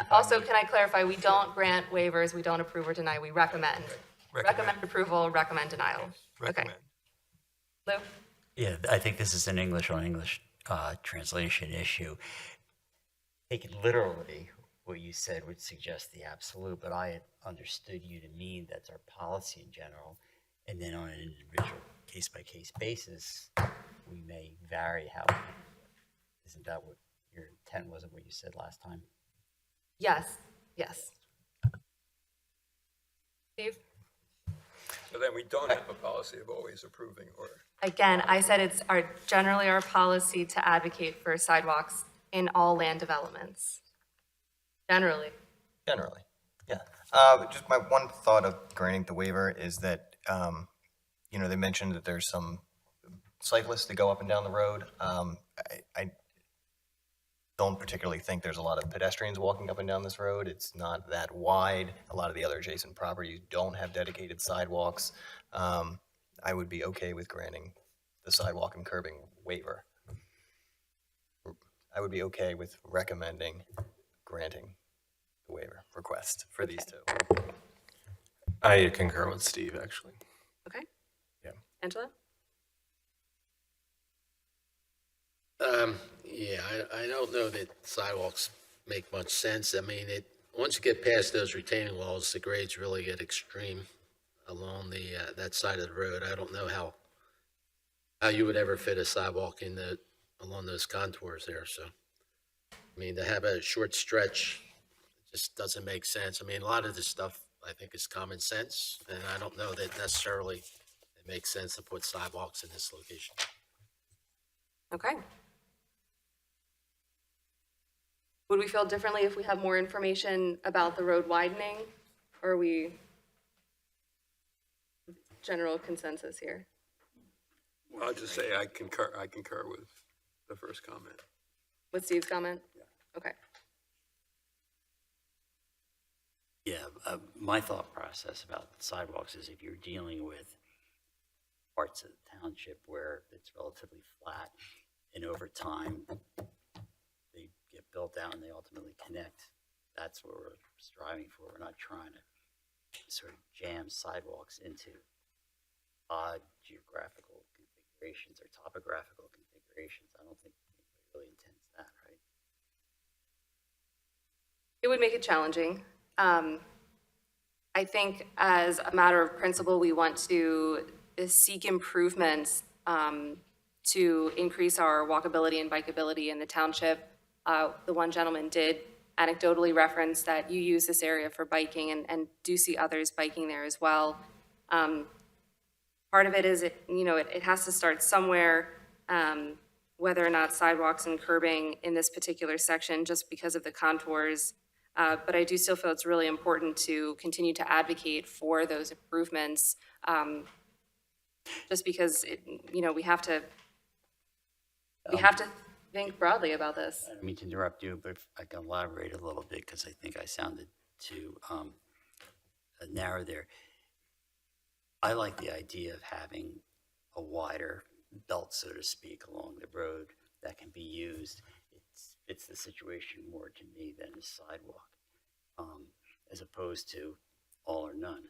also, can I clarify, we don't grant waivers, we don't approve or deny, we recommend. Recommend approval, recommend denial. Recommend. Okay. Lou? Yeah, I think this is an English on English translation issue. Take it literally, what you said would suggest the absolute, but I had understood you to mean that's our policy in general, and then on an individual case-by-case basis, we may vary how. Isn't that what your intent was, of what you said last time? Yes. Steve? So then we don't have a policy of always approving or. Again, I said it's generally our policy to advocate for sidewalks in all land developments? Generally. Generally, yeah. Just my one thought of granting the waiver is that, they mentioned that there's some cyclists that go up and down the road. I don't particularly think there's a lot of pedestrians walking up and down this road. It's not that wide. A lot of the other adjacent properties don't have dedicated sidewalks. I would be okay with granting the sidewalk and curbing waiver. I would be okay with recommending granting the waiver request for these two. I concur with Steve, actually. Okay. Yeah. Angela? Yeah, I don't know that sidewalks make much sense. I mean, once you get past those retaining walls, the grades really get extreme along that side of the road. I don't know how you would ever fit a sidewalk along those contours there. So, I mean, to have a short stretch just doesn't make sense. I mean, a lot of this stuff I think is common sense, and I don't know that necessarily it makes sense to put sidewalks in this location. Okay. Would we feel differently if we have more information about the road widening? Or are we general consensus here? Well, I'll just say I concur with the first comment. With Steve's comment? Yeah. Okay. Yeah, my thought process about sidewalks is if you're dealing with parts of the township where it's relatively flat and over time they get built out and they ultimately connect, that's what we're striving for. We're not trying to sort of jam sidewalks into odd geographical configurations or topographical configurations. I don't think anybody really intends that, right? It would make it challenging. I think as a matter of principle, we want to seek improvements to increase our walkability and bikeability in the township. The one gentleman did anecdotally reference that you use this area for biking and do see others biking there as well. Part of it is, it has to start somewhere, whether or not sidewalks and curbing in this particular section, just because of the contours. But I do still feel it's really important to continue to advocate for those improvements, just because, we have to think broadly about this. I don't mean to interrupt you, but if I can elaborate a little bit, because I think I sounded too narrow there. I like the idea of having a wider belt, so to speak, along the road that can be used. It's the situation more to me than a sidewalk, as opposed to all or none.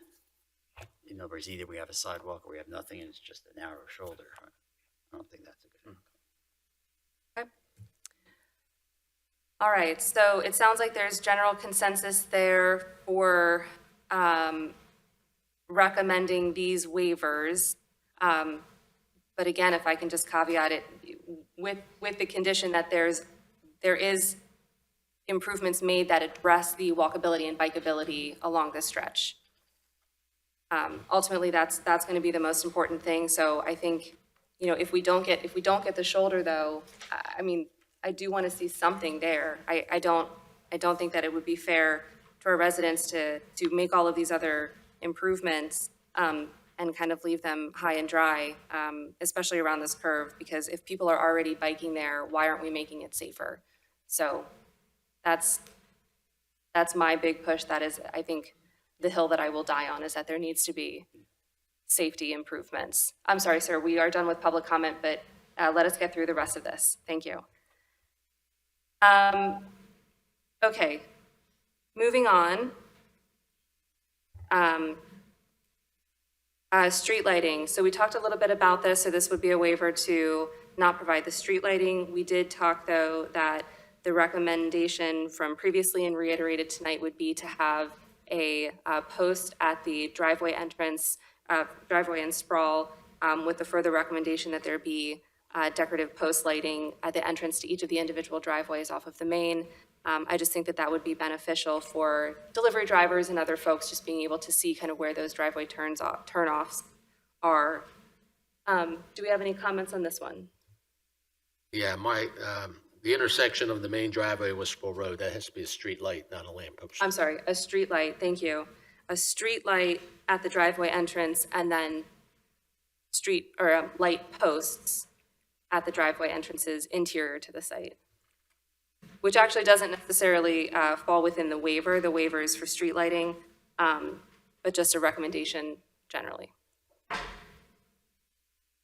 In other words, either we have a sidewalk or we have nothing and it's just a narrow shoulder. I don't think that's a good Okay. All right, so it sounds like there's general consensus there for recommending these waivers. But again, if I can just caveat it with the condition that there is improvements made that address the walkability and bikeability along this stretch. Ultimately, that's going to be the most important thing. So I think, if we don't get the shoulder, though, I mean, I do want to see something there. I don't think that it would be fair to our residents to make all of these other improvements and kind of leave them high and dry, especially around this curve, because if people are already biking there, why aren't we making it safer? So that's my big push. That is, I think, the hill that I will die on, is that there needs to be safety improvements. I'm sorry, sir, we are done with public comment, but let us get through the rest of this. Thank you. Okay, moving on. Street lighting. So we talked a little bit about this. So this would be a waiver to not provide the street lighting. We did talk, though, that the recommendation from previously and reiterated tonight would be to have a post at the driveway entrance, driveway and sprawl, with the further recommendation that there be decorative post lighting at the entrance to each of the individual driveways off of the main. I just think that would be beneficial for delivery drivers and other folks, just being able to see kind of where those driveway turnoffs are. Do we have any comments on this one? Yeah, the intersection of the main driveway with Sproul Road, that has to be a street light, not a lamp post. I'm sorry, a street light, thank you. A street light at the driveway entrance and then light posts at the driveway entrances interior to the site. Which actually doesn't necessarily fall within the waiver. The waiver is for street lighting, but just a recommendation generally.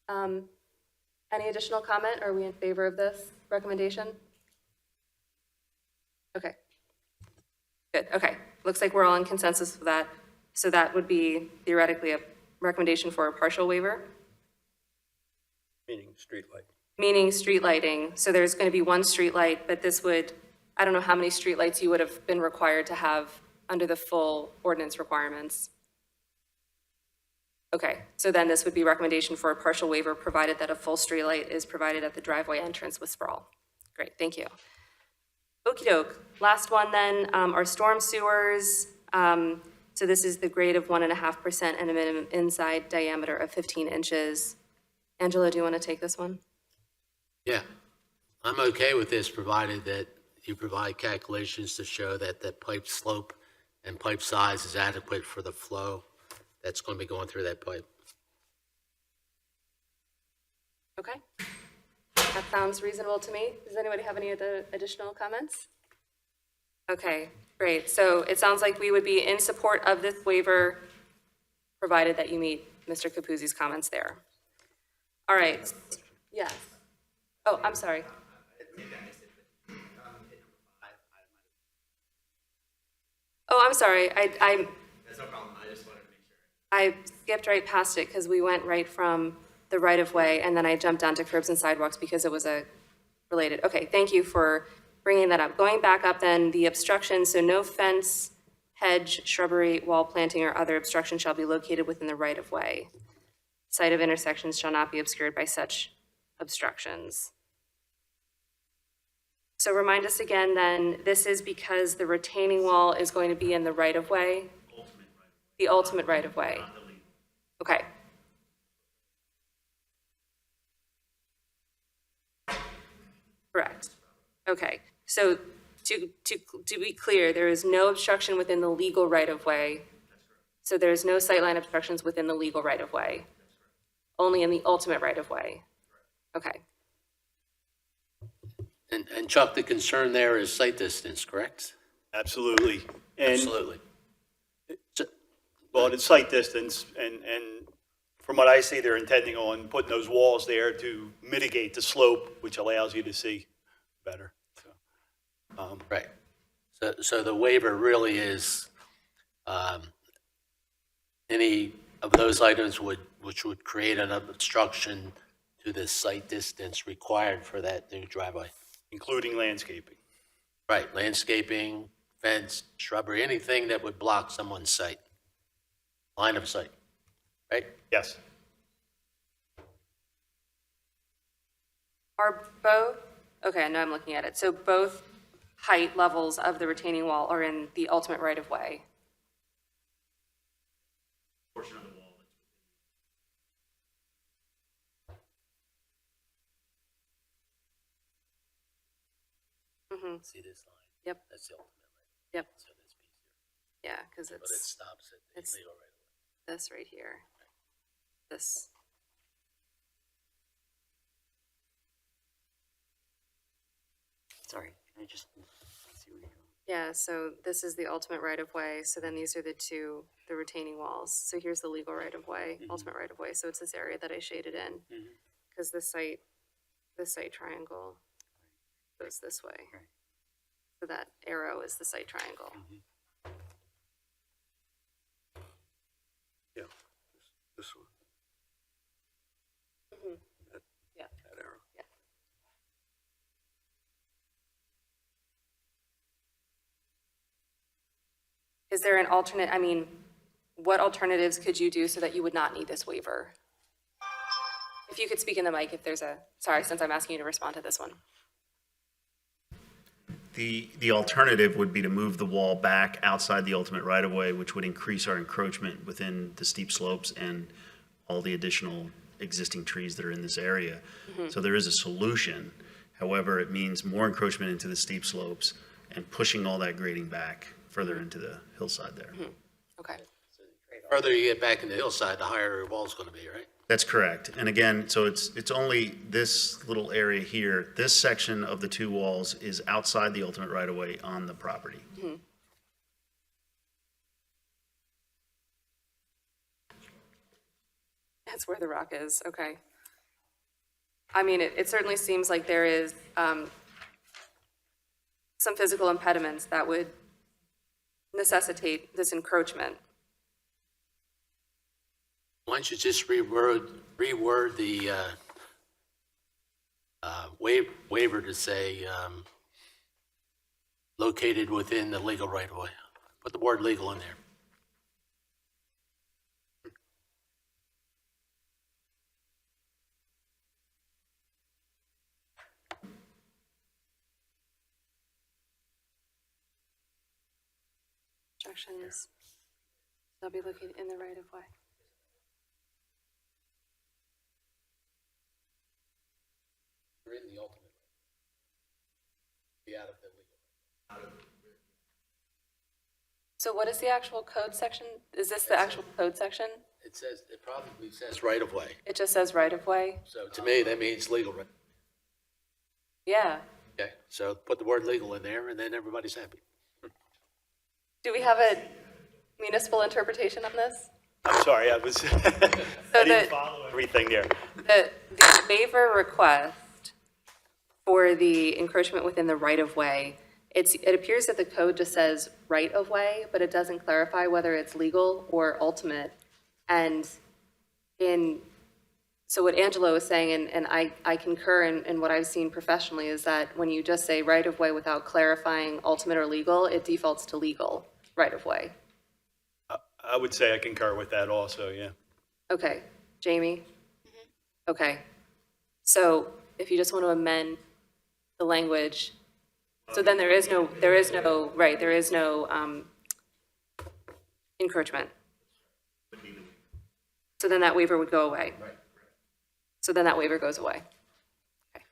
Any additional comment? Are we in favor of this recommendation? Okay. Good, okay. Looks like we're all in consensus with that. So that would be theoretically a recommendation for a partial waiver, Meaning street light. meaning street lighting. So there's going to be one street light, but this would, I don't know how many street lights you would have been required to have under the full ordinance requirements. Okay, so then this would be recommendation for a partial waiver, provided that a full street light is provided at the driveway entrance with sprawl. Great, thank you. Okey doke. Last one then, our storm sewers. So this is the grade of 1.5% and a minimum inside diameter of 15 inches. Angela, do you want to take this one? Yeah, I'm okay with this, provided that you provide calculations to show that the pipe slope and pipe size is adequate for the flow that's going to be going through that pipe. Okay. That sounds reasonable to me. Does anybody have any other additional comments? Okay, great. So it sounds like we would be in support of this waiver, provided that you meet Mr. Capuzzi's comments there. All right. Yes. Oh, I'm sorry. Oh, I'm sorry. That's no problem. I just wanted to make sure. I skipped right past it because we went right from the right-of-way, and then I jumped down to curbs and sidewalks because it was a related. Okay, thank you for bringing that up. Going back up then, the obstruction, so no fence, hedge, shrubbery, wall planting, or other obstruction shall be located within the right-of-way. Site of intersections shall not be obscured by such obstructions. So remind us again then, this is because the retaining wall is going to be in the right-of-way? The ultimate right-of-way. Okay. Correct. Okay. So to be clear, there is no obstruction within the legal right-of-way. So there's no sightline obstructions within the legal right-of-way. Only in the ultimate right-of-way. Okay. And Chuck, the concern there is sight distance, correct? Absolutely. And, Absolutely. well, it's sight distance, and from what I see, they're intending on putting those walls there to mitigate the slope, which allows you to see better. So, Right. So the waiver really is any of those items which would create an obstruction to the sight distance required for that new driveway. including landscaping. Right, landscaping, fence, shrubbery, anything that would block someone's sight, line of sight, right? Yes. Are both, okay, I know I'm looking at it. So both height levels of the retaining wall are in the ultimate right-of-way. Portion of the wall. Mm-hmm. See this line? Yep. That's the ultimate, right? Yep. So this piece here. Yeah, because But it it's stops at the it's- legal right of way. this right here. This. Sorry, can I just see where you're going? Yeah, so this is the ultimate right-of-way, so then these are the retaining walls. So here's the legal right-of-way, ultimate right-of-way, so it's this area that I shaded in. Because this site triangle goes this way. Right. So that arrow is the site triangle. Yeah, this one. Yeah. That arrow. Yeah. Is there an alternate, I mean, what alternatives could you do so that you would not need this waiver? If you could speak in the mic if there's sorry, since I'm asking you to respond to this one. The alternative would be to move the wall back outside the ultimate right-of-way, which would increase our encroachment within the steep slopes and all the additional existing trees that are in this area. So there is a solution. However, it means more encroachment into the steep slopes and pushing all that grading back further into the hillside there. Okay. Further you get back in the hillside, the higher your wall's going to be, right? That's correct. And again, so it's only this little area here. This section of the two walls is outside the ultimate right-of-way on the property. That's where the rock is, okay. I mean, it certainly seems like there is some physical impediments that would necessitate this encroachment. Why don't you just reword the waiver to say located within the legal right-of-way? Put the word legal in there. Objections shall be located in the right-of-way. You're in the ultimate. Be out of the legal. So what is the actual code section? Is this the actual code section? It probably says right-of-way. It just says right-of-way? So to me, that means legal, right? Yeah. Okay, so put the word legal in there and then everybody's happy. Do we have a municipal interpretation on this? I'm sorry, I was, I didn't follow everything there. The waiver request for the encroachment within the right-of-way, it appears that the code just says right-of-way, but it doesn't clarify whether it's legal or ultimate. And so what Angelo is saying, and I concur in what I've seen professionally, is that when you just say right-of-way without clarifying ultimate or legal, it defaults to legal right-of-way. I would say I concur with that also, yeah. Okay, Jamie? Okay, so if you just want to amend the language, so then there is no encroachment. So then that waiver would go away. Right. So then that waiver goes away. Okay.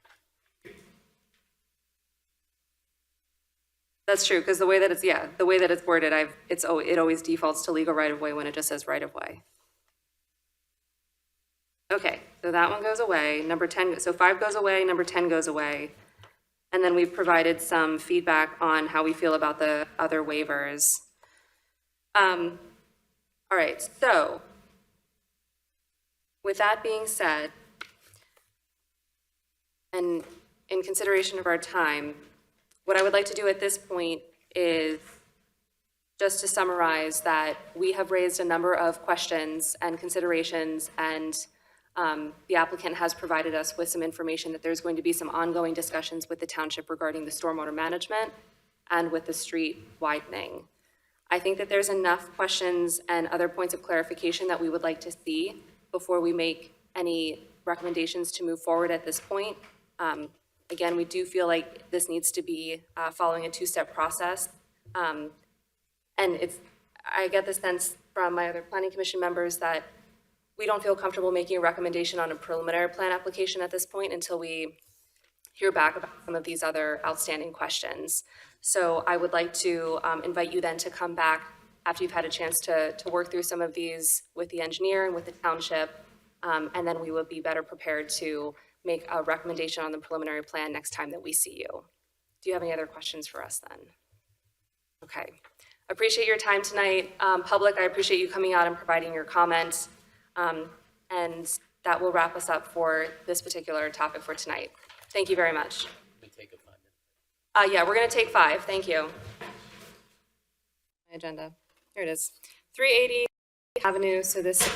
That's true, because the way that it's worded, it always defaults to legal right-of-way when it just says right-of-way. Okay, so that one goes away. Number 10, so 5 goes away, number 10 goes away. And then we've provided some feedback on how we feel about the other waivers. All right, so with that being said, and in consideration of our time, what I would like to do at this point is just to summarize that we have raised a number of questions and considerations, and the applicant has provided us with some information that there's going to be some ongoing discussions with the township regarding the stormwater management and with the street widening. I think that there's enough questions and other points of clarification that we would like to see before we make any recommendations to move forward at this point. Again, we do feel like this needs to be following a two-step process. And I get the sense from my other planning commission members that we don't feel comfortable making a recommendation on a preliminary plan application at this point until we hear back about some of these other outstanding questions. So I would like to invite you then to come back after you've had a chance to work through some of these with the engineer and with the township, and then we will be better prepared to make a recommendation on the preliminary plan next time that we see you. Do you have any other questions for us then? Okay. Appreciate your time tonight. Public, I appreciate you coming out and providing your comments. And that will wrap us up for this particular topic for tonight. Thank you very much. We take a 5 minute. Yeah, we're going to take 5. Thank you. My agenda. Here it is. 380 Avenue. So this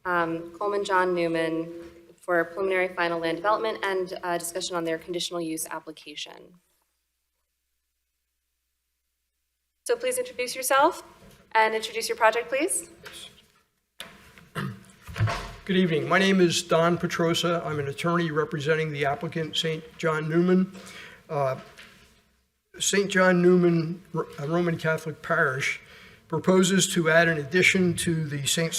Coleman John Newman for preliminary final land development and discussion on their conditional use application. So please introduce yourself and introduce your project, please. Good evening. My name is Don Petrosa. I'm an attorney representing the applicant, St. John Newman. St. John Newman Roman Catholic Parish proposes to add an addition to the St.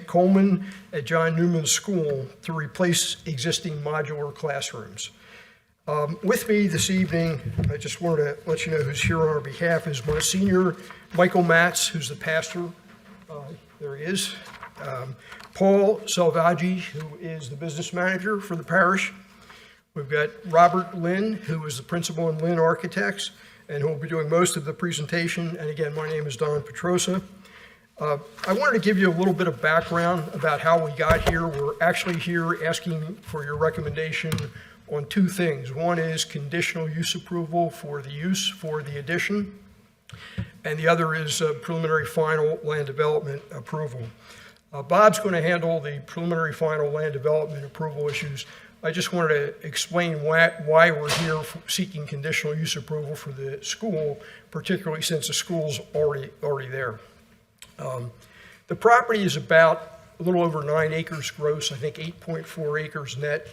Coleman at John Newman School to replace existing modular classrooms. With me this evening, I just wanted to let you know who's here on our behalf, is Monsignor Michael Matz, who's the pastor. There he is. Paul Salvaggi, who is the business manager for the parish. We've got Robert Lynn, who is the principal in Lynn Architects, and who will be doing most of the presentation. And again, my name is Don Petrosa. I wanted to give you a little bit of background about how we got here. We're actually here asking for your recommendation on two things. One is conditional use approval for the use for the addition, and the other is preliminary final land development approval. Bob's going to handle the preliminary final land development approval issues. I just wanted to explain why we're here seeking conditional use approval for the school, particularly since the school's already there. The property is about a little over 9 acres gross, I think 8.4 acres net,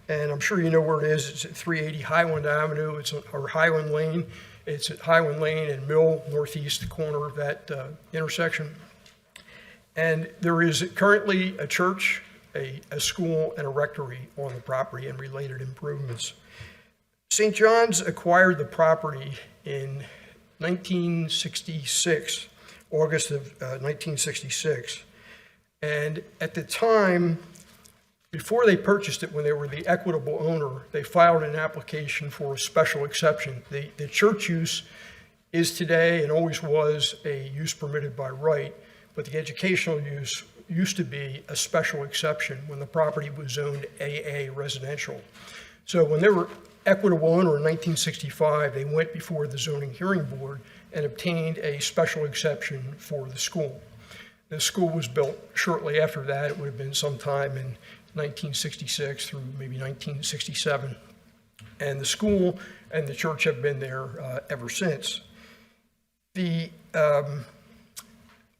and I'm sure you know where it is. It's at 380 Highland Avenue, or Highland Lane. It's at Highland Lane and Mill, northeast corner of that intersection. And there is currently a church, a school, and a rectory on the property and related improvements. St. John's acquired the property in 1966, August of 1966. And at the time, before they purchased it, when they were the equitable owner, they filed an application for a special exception. The church use is today and always was a use permitted by right, but the educational use used to be a special exception when the property was zoned AA residential. So when they were equitable owner in 1965, they went before the zoning hearing board and obtained a special exception for the school. The school was built shortly after that. It would have been sometime in 1966 through maybe 1967. And the school and the church have been there ever since. The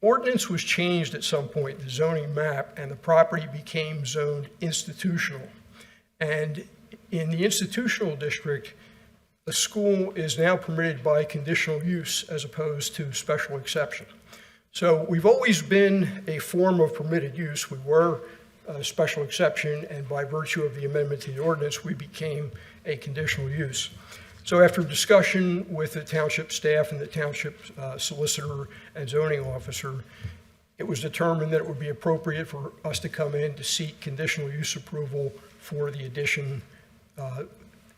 ordinance was changed at some point, the zoning map, and the property became zoned institutional. And in the institutional district, the school is now permitted by conditional use as opposed to special exception. So we've always been a form of permitted use. We were a special exception, and by virtue of the amendment to the ordinance, we became a conditional use. So after discussion with the township staff and the township solicitor and zoning officer, it was determined that it would be appropriate for us to come in to seek conditional use approval for the addition.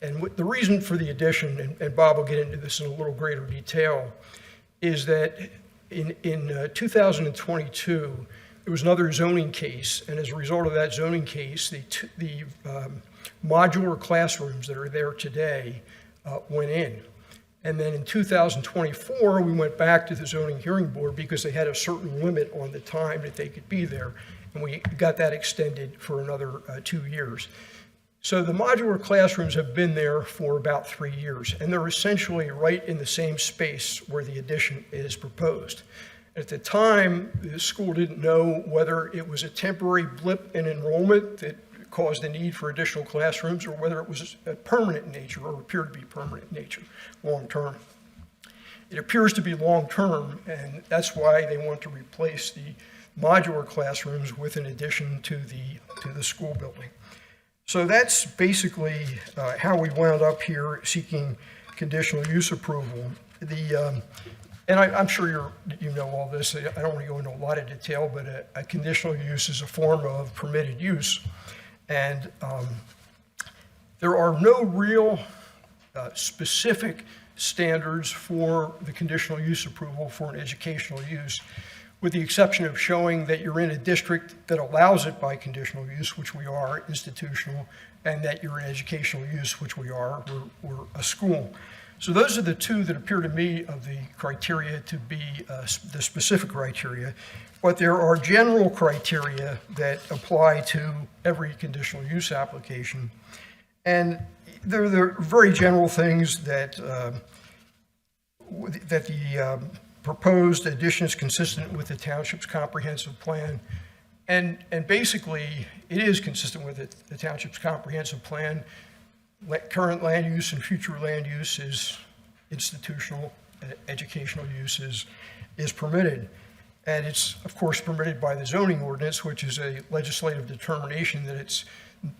And the reason for the addition, and Bob will get into this in a little greater detail, is that in 2022, there was another zoning case, and as a result of that zoning case, the modular classrooms that are there today went in. And then in 2024, we went back to the zoning hearing board because they had a certain limit on the time that they could be there, and we got that extended for another 2 years. So the modular classrooms have been there for about 3 years, and they're essentially right in the same space where the addition is proposed. At the time, the school didn't know whether it was a temporary blip in enrollment that caused the need for additional classrooms or whether it was a permanent nature or appeared to be permanent nature, long-term. It appears to be long-term, and that's why they want to replace the modular classrooms with an addition to the school building. So that's basically how we wound up here seeking conditional use approval. And I'm sure you know all this. I don't want to go into a lot of detail, but a conditional use is a form of permitted use. And there are no real specific standards for the conditional use approval for an educational use, with the exception of showing that you're in a district that allows it by conditional use, which we are, institutional, and that you're in educational use, which we are, we're a school. So those are the two that appear to me of the criteria to be the specific criteria, but there are general criteria that apply to every conditional use application. And they're very general things that the proposed addition is consistent with the township's comprehensive plan. And basically, it is consistent with the township's comprehensive plan. Current land use and future land use is institutional, educational use is permitted. And it's, of course, permitted by the zoning ordinance, which is a legislative determination that it's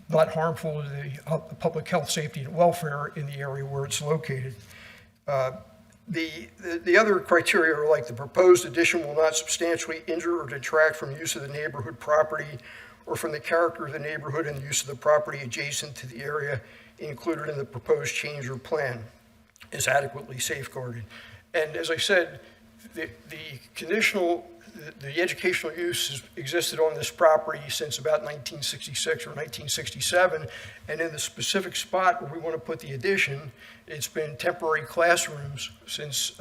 not harmful to the public health, safety, and welfare in the area where it's located. The other criteria are like the proposed addition will not substantially injure or detract from use of the neighborhood property or from the character of the neighborhood and the use of the property adjacent to the area included in the proposed change or plan is adequately safeguarded. And as I said, the educational use has existed on this property since about 1966 or 1967, and in the specific spot where we want to put the addition, it's been temporary classrooms since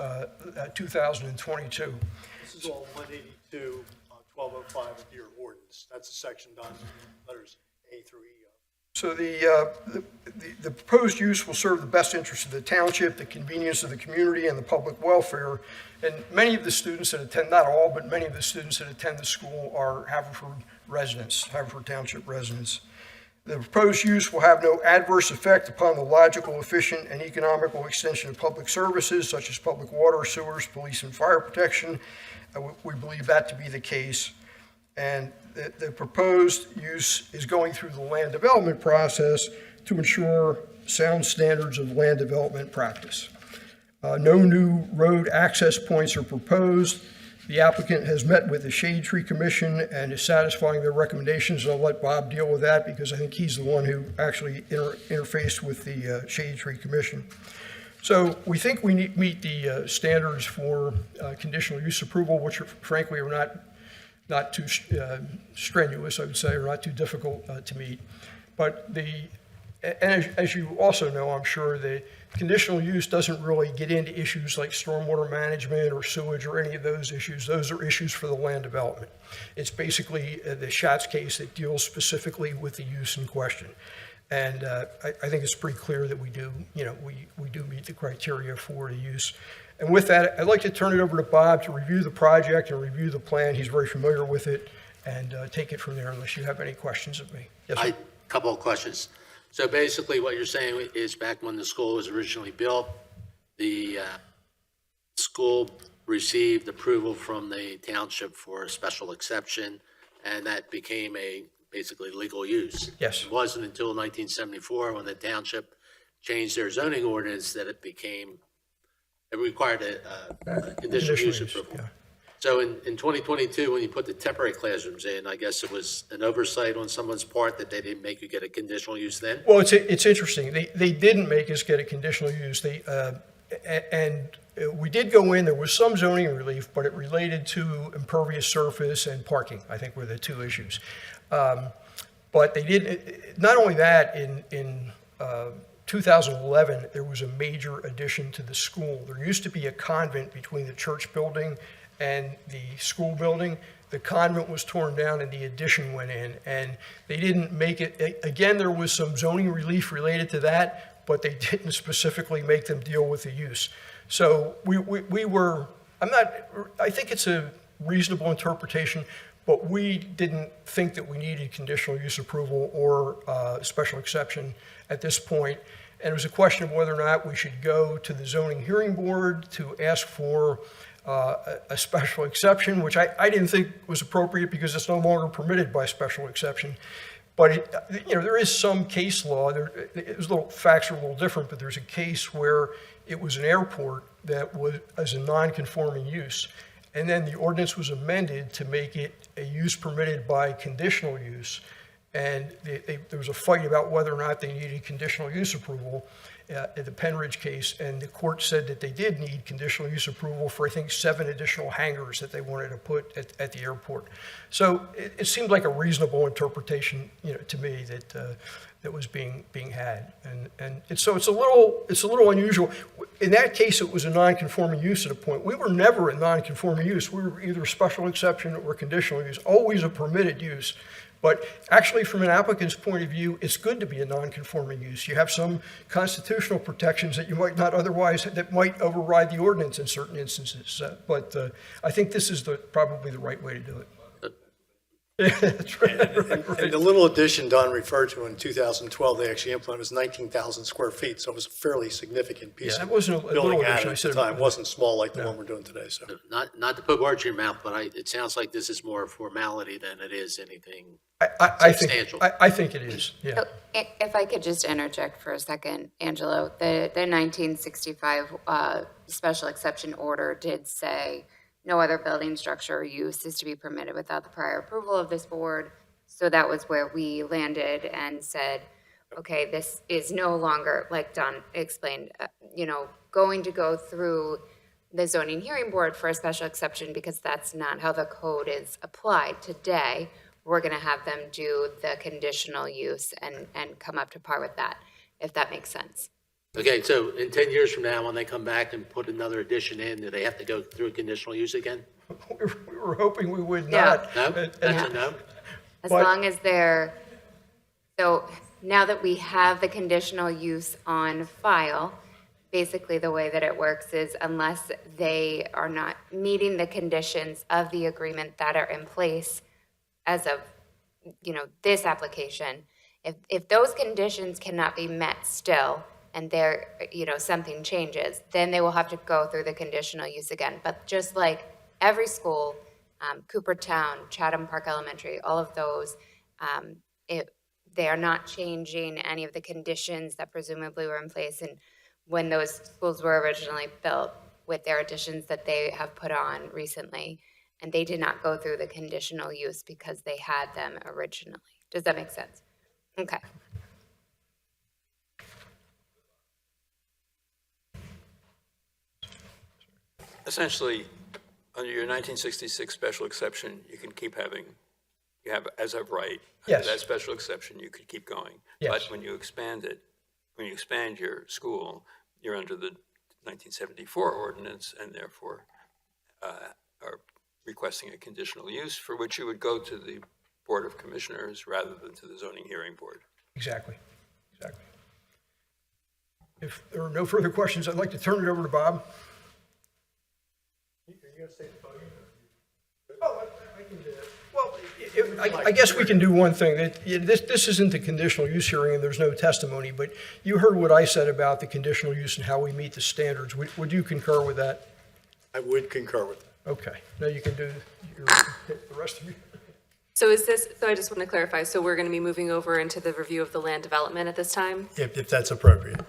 2022. This is all 182, 1205 of your ordinance. That's the section done, letters A through E. So the proposed use will serve the best interest of the township, the convenience of the community, and the public welfare. And many of the students that attend, not all, but many of the students that attend the school are Haverford residents, Haverford Township residents. The proposed use will have no adverse effect upon the logical, efficient, and economical extension of public services such as public water, sewers, police, and fire protection. We believe that to be the case. And the proposed use is going through the land development process to ensure sound standards of land development practice. No new road access points are proposed. The applicant has met with the Shade Tree Commission and is satisfying their recommendations. I'll let Bob deal with that because I think he's the one who actually interfaced with the Shade Tree Commission. So we think we meet the standards for conditional use approval, which frankly are not too strenuous, I would say, or not too difficult to meet. But as you also know, I'm sure, the conditional use doesn't really get into issues like stormwater management or sewage or any of those issues. Those are issues for the land development. It's basically the Schatz case that deals specifically with the use in question. And I think it's pretty clear that we do meet the criteria for the use. And with that, I'd like to turn it over to Bob to review the project and review the plan. He's very familiar with it, and take it from there unless you have any questions of me. Yes, sir. Couple of questions. So basically what you're saying is back when the school was originally built, the school received approval from the township for a special exception, and that became a basically legal use. Yes. It wasn't until 1974 when the township changed their zoning ordinance that it required a conditional use approval. Yeah. So in 2022, when you put the temporary classrooms in, I guess it was an oversight on someone's part that they didn't make you get a conditional use then? Well, it's interesting. They didn't make us get a conditional use. We did go in, there was some zoning relief, but it related to impervious surface and parking, I think were the two issues. But they did, not only that, in 2011, there was a major addition to the school. There used to be a convent between the church building and the school building. The convent was torn down and the addition went in, and they didn't make it, again, there was some zoning relief related to that, but they didn't specifically make them deal with the use. So we were, I think it's a reasonable interpretation, but we didn't think that we needed conditional use approval or special exception at this point. And it was a question of whether or not we should go to the zoning hearing board to ask for a special exception, which I didn't think was appropriate because it's no longer permitted by special exception. But there is some case law. Facts are a little different, but there's a case where it was an airport that was as a non-conforming use, and then the ordinance was amended to make it a use permitted by conditional use. And there was a fight about whether or not they needed conditional use approval in the Penridge case, and the court said that they did need conditional use approval for, I think, 7 additional hangars that they wanted to put at the airport. So it seemed like a reasonable interpretation, to me, that was being had, and it's a little unusual. In that case, it was a non-conforming use at a point. We were never a non-conforming use. We were either special exception or conditional use, always a permitted use. But actually, from an applicant's point of view, it's good to be a non-conforming use. You have some constitutional protections that you might not otherwise, that might override the ordinance in certain instances. But I think this is probably the right way to do it. That's right. And the little addition Don referred to in 2012, they actually implemented was 19,000 square feet, so it was a fairly significant piece Yeah, of it wasn't a little building addition, I at said the time. It wasn't small like the one we're doing today, so. Not to put words in your mouth, but it sounds like this is more a formality than it is anything I think, substantial. I think it is, yeah. So, if I could just interject for a second, Angelo, the 1965 special exception order did say no other building structure or use is to be permitted without the prior approval of this board. So that was where we landed and said, okay, this is no longer, like Don explained, going to go through the zoning hearing board for a special exception because that's not how the code is applied today. We're going to have them do the conditional use and come up to par with that, if that makes sense. Okay, so in 10 years from now, when they come back and put another addition in, do they have to go through a conditional use again? We were hoping we would Yeah. not. No? That's a no? As But- long as they're, so now that we have the conditional use on file, basically the way that it works is unless they are not meeting the conditions of the agreement that are in place as of, this application, if those conditions cannot be met still, and there, something changes, then they will have to go through the conditional use again. But just like every school, Coopertown, Chatham Park Elementary, all of those, they are not changing any of the conditions that presumably were in place and when those schools were originally built with their additions that they have put on recently. And they did not go through the conditional use because they had them originally. Does that make sense? Okay. Essentially, under your 1966 special exception, you can keep having, you have as of right. Yes. Under that special exception, you could keep going. Yes. But when you expand your school, you're under the 1974 ordinance and therefore are requesting a conditional use for which you would go to the Board of Commissioners rather than to the zoning hearing board. Exactly. If there are no further questions, I'd like to turn it over to Bob. Oh, I can do that. Well, I guess we can do one thing. This isn't a conditional use hearing and there's no testimony, but you heard what I said about the conditional use and how we meet the standards. Would you concur with that? I would concur with that. Okay. Now you can do the rest of you. So I just want to clarify, so we're going to be moving over into the review of the land development at this time? If that's appropriate.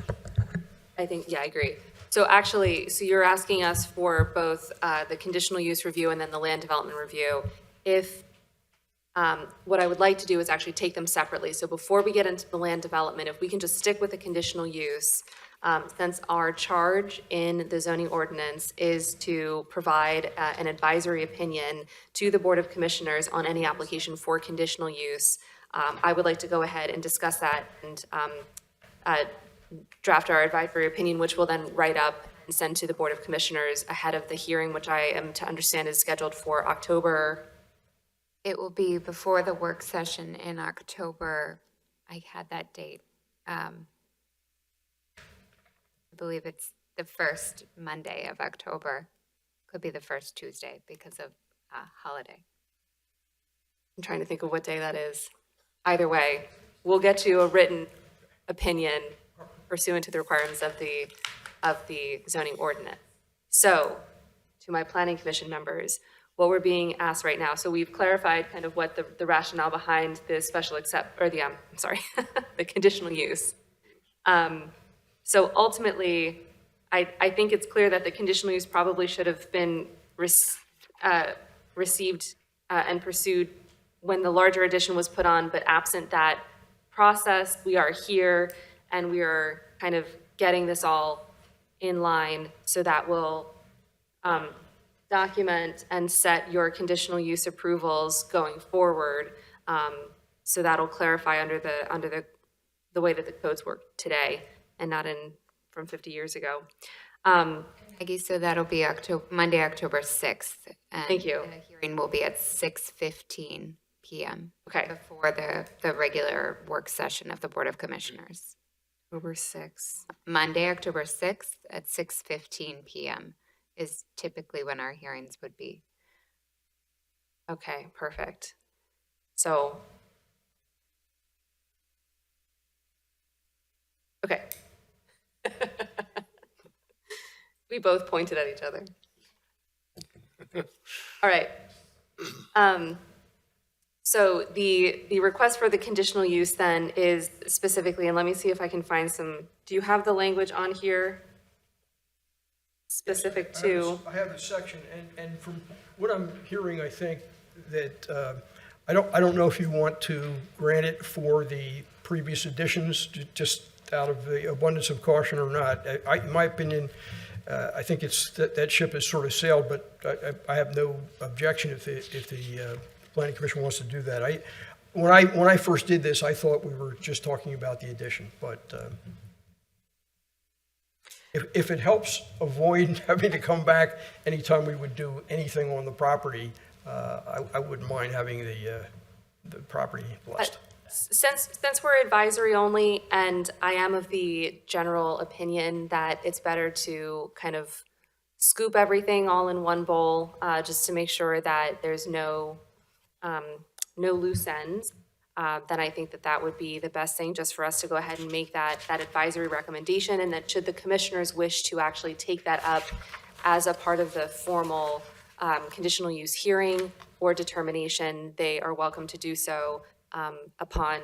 I think, yeah, I agree. So actually, you're asking us for both the conditional use review and then the land development review. If, what I would like to do is actually take them separately. So before we get into the land development, if we can just stick with the conditional use, since our charge in the zoning ordinance is to provide an advisory opinion to the Board of Commissioners on any application for conditional use, I would like to go ahead and discuss that and draft our advisory opinion, which we'll then write up and send to the Board of Commissioners ahead of the hearing, which I am to understand is scheduled for October. It will be before the work session in October. I had that date. I believe it's the first Monday of October. Could be the first Tuesday because of holiday. I'm trying to think of what day that is. Either way, we'll get you a written opinion pursuant to the requirements of the zoning ordinance. So, to my planning commission members, what we're being asked right now, so we've clarified kind of what the rationale behind the special the conditional use. So ultimately, I think it's clear that the conditional use probably should have been received and pursued when the larger addition was put on, but absent that process, we are here and we are kind of getting this all in line so that we'll document and set your conditional use approvals going forward. So that'll clarify under the way that the codes work today and not from 50 years ago. Peggy, so that'll be Monday, October 6th. And Thank you. The hearing will be at 6:15 p.m. Okay. Before the regular work session of the Board of Commissioners. October 6th. Monday, October 6th at 6:15 p.m. is typically when our hearings would be. Okay, perfect. So, okay. We both pointed at each other. All right. So the request for the conditional use then is specifically, and let me see if I can find some, do you have the language on here specific to? I have the section, and from what I'm hearing, I think that, I don't know if you want to grant it for the previous additions, just out of the abundance of caution or not. In my opinion, I think that ship has sort of sailed, but I have no objection if the planning commission wants to do that. When I first did this, I thought we were just talking about the addition, but if it helps avoid having to come back anytime we would do anything on the property, I wouldn't mind having the property blessed. Since we're advisory only, and I am of the general opinion that it's better to kind of scoop everything all in one bowl, just to make sure that there's no loose ends, then I think that would be the best thing, just for us to go ahead and make that advisory recommendation, and that should the commissioners wish to actually take that up as a part of the formal conditional use hearing or determination, they are welcome to do so upon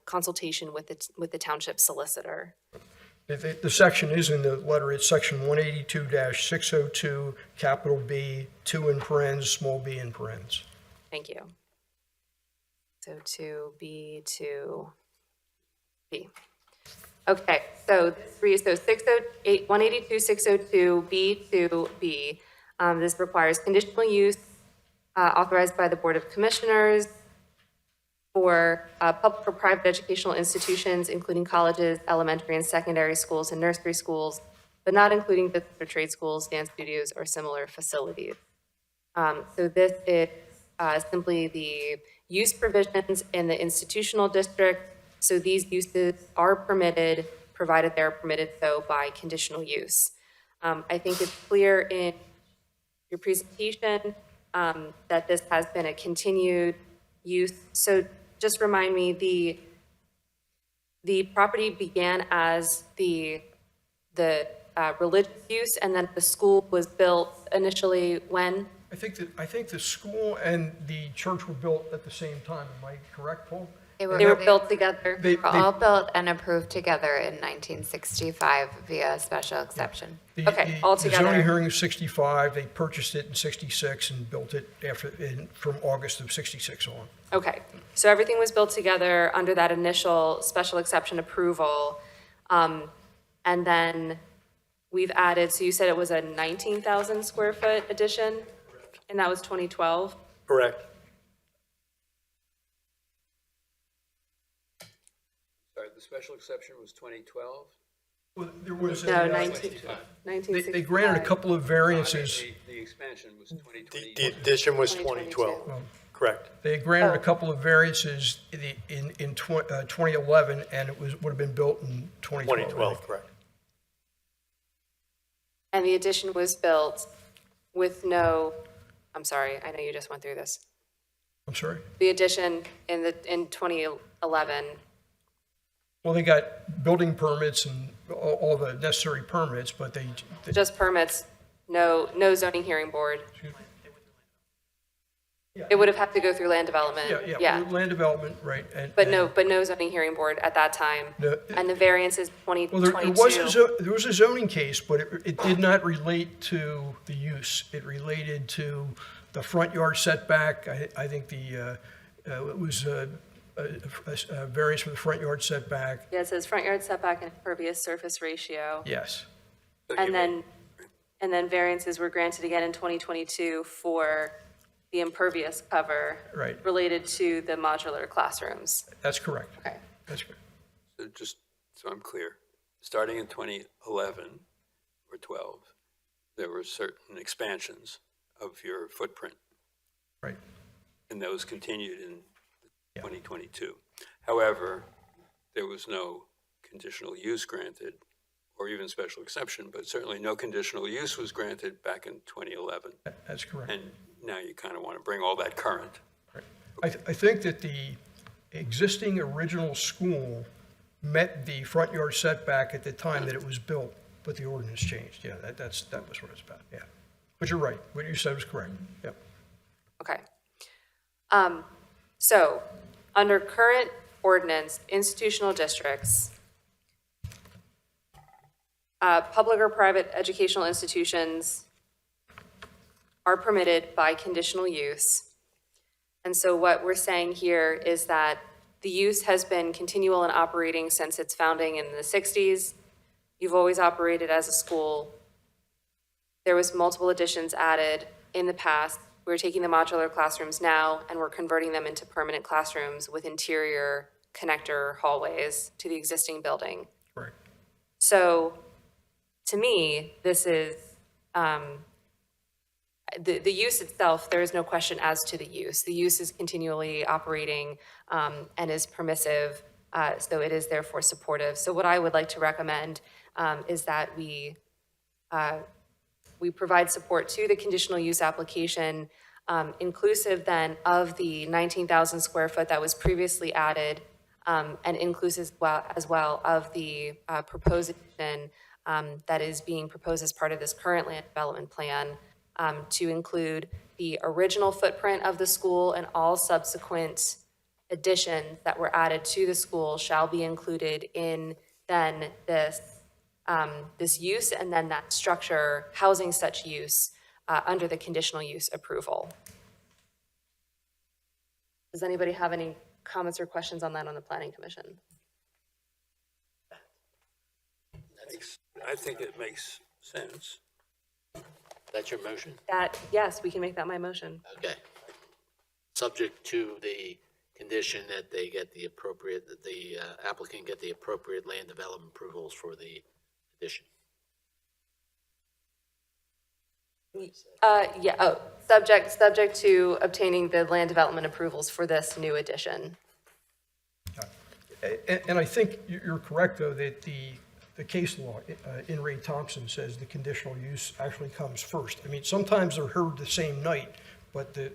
consultation with the township solicitor. The section is in the letter. It's section 182-602, capital B, 2 in parens, small b in parens. Thank you. So to B to B. Okay, so 608, 182-602, B to B. This requires conditional use authorized by the Board of Commissioners for public or private educational institutions, including colleges, elementary and secondary schools, and nursery schools, but not including business or trade schools, dance studios, or similar facilities. So this is simply the use provisions in the institutional district. So these uses are permitted, provided they're permitted so by conditional use. I think it's clear in your presentation that this has been a continued use. So just remind me, the property began as the religious use, and then the school was built initially when? I think the school and the church were built at the same time. Am I correct, Paul? They were built together. They were all built and approved together in 1965 via special exception. Okay, all The together. zoning hearing was 65, they purchased it in 66 and built it from August of 66 on. Okay, so everything was built together under that initial special exception approval. And then we've added, so you said it was a 19,000 square foot addition? And that was 2012? Correct. Sorry, the special exception was 2012? Well, there was No, a, 1965. they granted a couple of variances. The expansion was 2020. The addition was 2012, correct. They granted a couple of variances in 2011, and it would have been built in 2012. 2012, correct. And the addition was built with no, I'm sorry, I know you just went through this. I'm sorry? The addition in 2011, Well, they got building permits and all the necessary permits, but they just permits, no zoning hearing board. It would have had to go through land development. Yeah, land development, right. But no zoning hearing board at that time. No. And the variance is Well, 2022. there was a zoning case, but it did not relate to the use. It related to the front yard setback. I think it was a variance for the front yard setback. Yeah, it says front yard setback and impervious surface ratio. Yes. And then variances were granted again in 2022 for the impervious cover. Right. Related to the modular classrooms. That's correct. Okay. That's correct. So just so I'm clear, starting in 2011 or 12, there were certain expansions of your footprint. Right. And those continued in 2022. However, there was no conditional use granted, or even special exception, but certainly no conditional use was granted back in 2011. That's correct. And now you kind of want to bring all that current. Right. I think that the existing original school met the front yard setback at the time that it was built, but the ordinance changed. Yeah, that was what it's about, yeah. But you're right, what you said was correct, yeah. Okay. So, under current ordinance, institutional districts, public or private educational institutions are permitted by conditional use. And so what we're saying here is that the use has been continual and operating since its founding in the 60s. You've always operated as a school. There was multiple additions added in the past. We're taking the modular classrooms now and we're converting them into permanent classrooms with interior connector hallways to the existing building. Right. So, to me, this is, the use itself, there is no question as to the use. The use is continually operating and is permissive, so it is therefore supportive. So what I would like to recommend is that we provide support to the conditional use application, inclusive then of the 19,000 square foot that was previously added, and inclusive as well of the proposed addition that is being proposed as part of this current land development plan, to include the original footprint of the school, and all subsequent additions that were added to the school shall be included in then this use, and then that structure housing such use under the conditional use approval. Does anybody have any comments or questions on that on the Planning Commission? I think it makes sense. That's your motion? Yes, we can make that my motion. Okay. Subject to the condition that they get the appropriate, that the applicant get the appropriate land development approvals for the addition. Subject to obtaining the land development approvals for this new addition. And I think you're correct, though, that the case law in Ray Thompson says the conditional use actually comes first. I mean, sometimes they're heard the same night, but the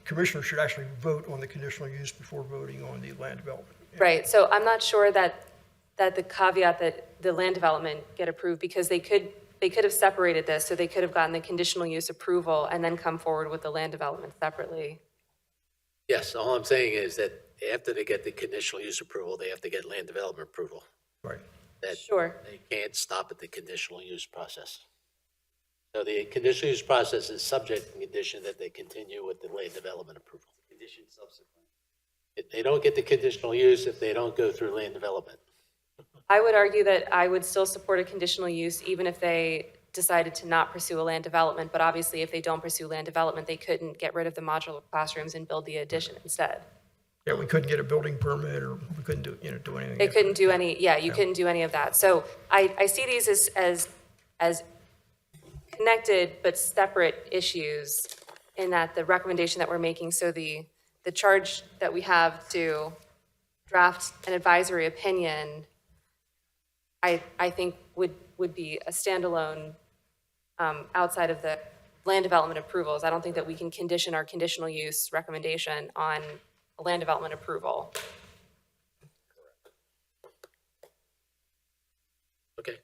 commissioner should actually vote on the conditional use before voting on the land development. Right, so I'm not sure that the caveat that the land development get approved, because they could have separated this, so they could have gotten the conditional use approval and then come forward with the land development separately. Yes, all I'm saying is that after they get the conditional use approval, they have to get land development approval. Right. Sure. They can't stop at the conditional use process. So the conditional use process is subject to condition that they continue with the land development approval. Condition subsequent. They don't get the conditional use if they don't go through land development. I would argue that I would still support a conditional use even if they decided to not pursue a land development, but obviously if they don't pursue land development, they couldn't get rid of the modular classrooms and build the addition instead. Yeah, we couldn't get a building permit, or we couldn't do anything. They couldn't do any, couldn't do any of that. So I see these as connected but separate issues in that the recommendation that we're making, so the charge that we have to draft an advisory opinion, I think would be a standalone outside of the land development approvals. I don't think that we can condition our conditional use recommendation on a land development approval. Okay.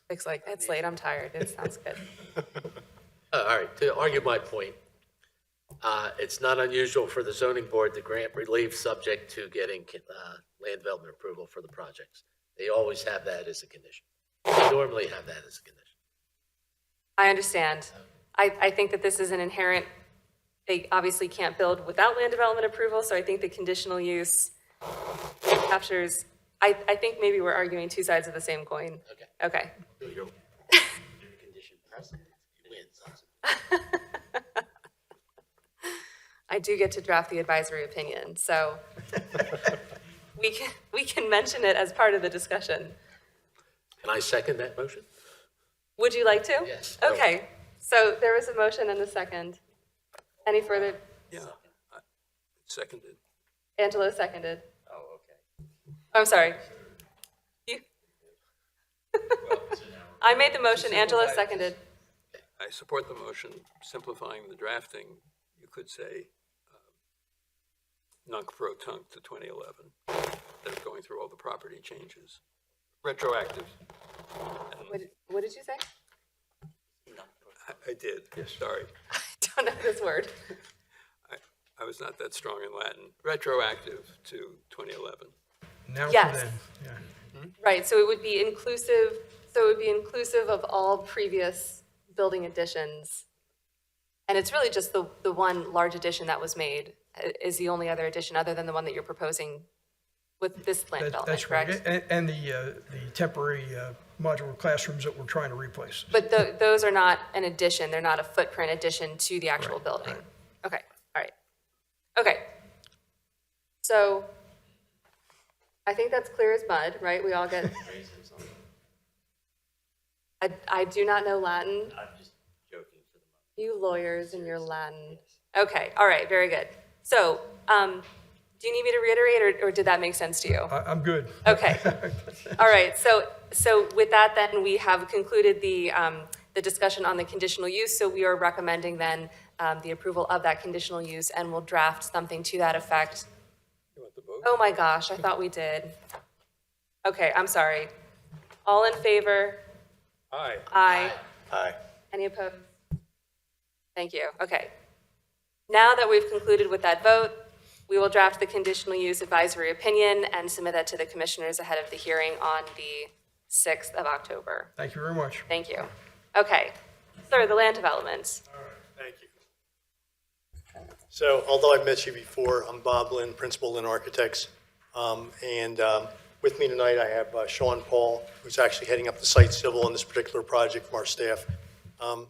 It's like, it's late, I'm tired, it sounds good. All right, to argue my point, it's not unusual for the zoning board to grant relief subject to getting land development approval for the projects. They always have that as a condition. They normally have that as a condition. I understand. I think that this is an inherent, they obviously can't build without land development approval, so I think the conditional use captures, I think maybe we're arguing two sides of the same coin. Okay. Your condition precedent wins. I do get to draft the advisory opinion, so we can mention it as part of the discussion. Can I second that motion? Would you like to? Yes. Okay, so there was a motion and a second. Any further? Yeah, seconded. Angelo seconded. Oh, okay. I'm sorry. You? I made the motion, Angelo seconded. I support the motion simplifying the drafting. You could say nunc-pro-tunc to 2011, instead of going through all the property changes. Retroactive. What did you say? I did, sorry. I don't know this word. I was not that strong in Latin. Retroactive to 2011. Now for Yes. them, yeah. Right, so it would be inclusive of all previous building additions. And it's really just the one large addition that was made is the only other addition other than the one that you're proposing with this land development, That's right. correct? And the temporary modular classrooms that we're trying to replace. But those are not an addition, they're not a footprint addition to the actual building? Okay, all right. Okay. So I think that's clear as mud, right? We all get. I do not know Latin. I'm just joking for the moment. You lawyers and your Latin. Okay, all right, very good. So, do you need me to reiterate, or did that make sense to you? I'm good. Okay. All right, so with that then, we have concluded the discussion on the conditional use, so we are recommending then the approval of that conditional use, and we'll draft something to that effect. You want the vote? Oh my gosh, I thought we did. Okay, I'm sorry. All in favor? Aye. Aye. Aye. Any opposed? Thank you. Okay. Now that we've concluded with that vote, we will draft the conditional use advisory opinion and submit that to the commissioners ahead of the hearing on the 6th of October. Thank you very much. Thank you. Okay. Sir, the land development. All right, thank you. So although I've met you before, I'm Bob Lynn, Principal Lynn Architects. With me tonight, I have Sean Paul, who's actually heading up the site civil on this particular project from our staff. And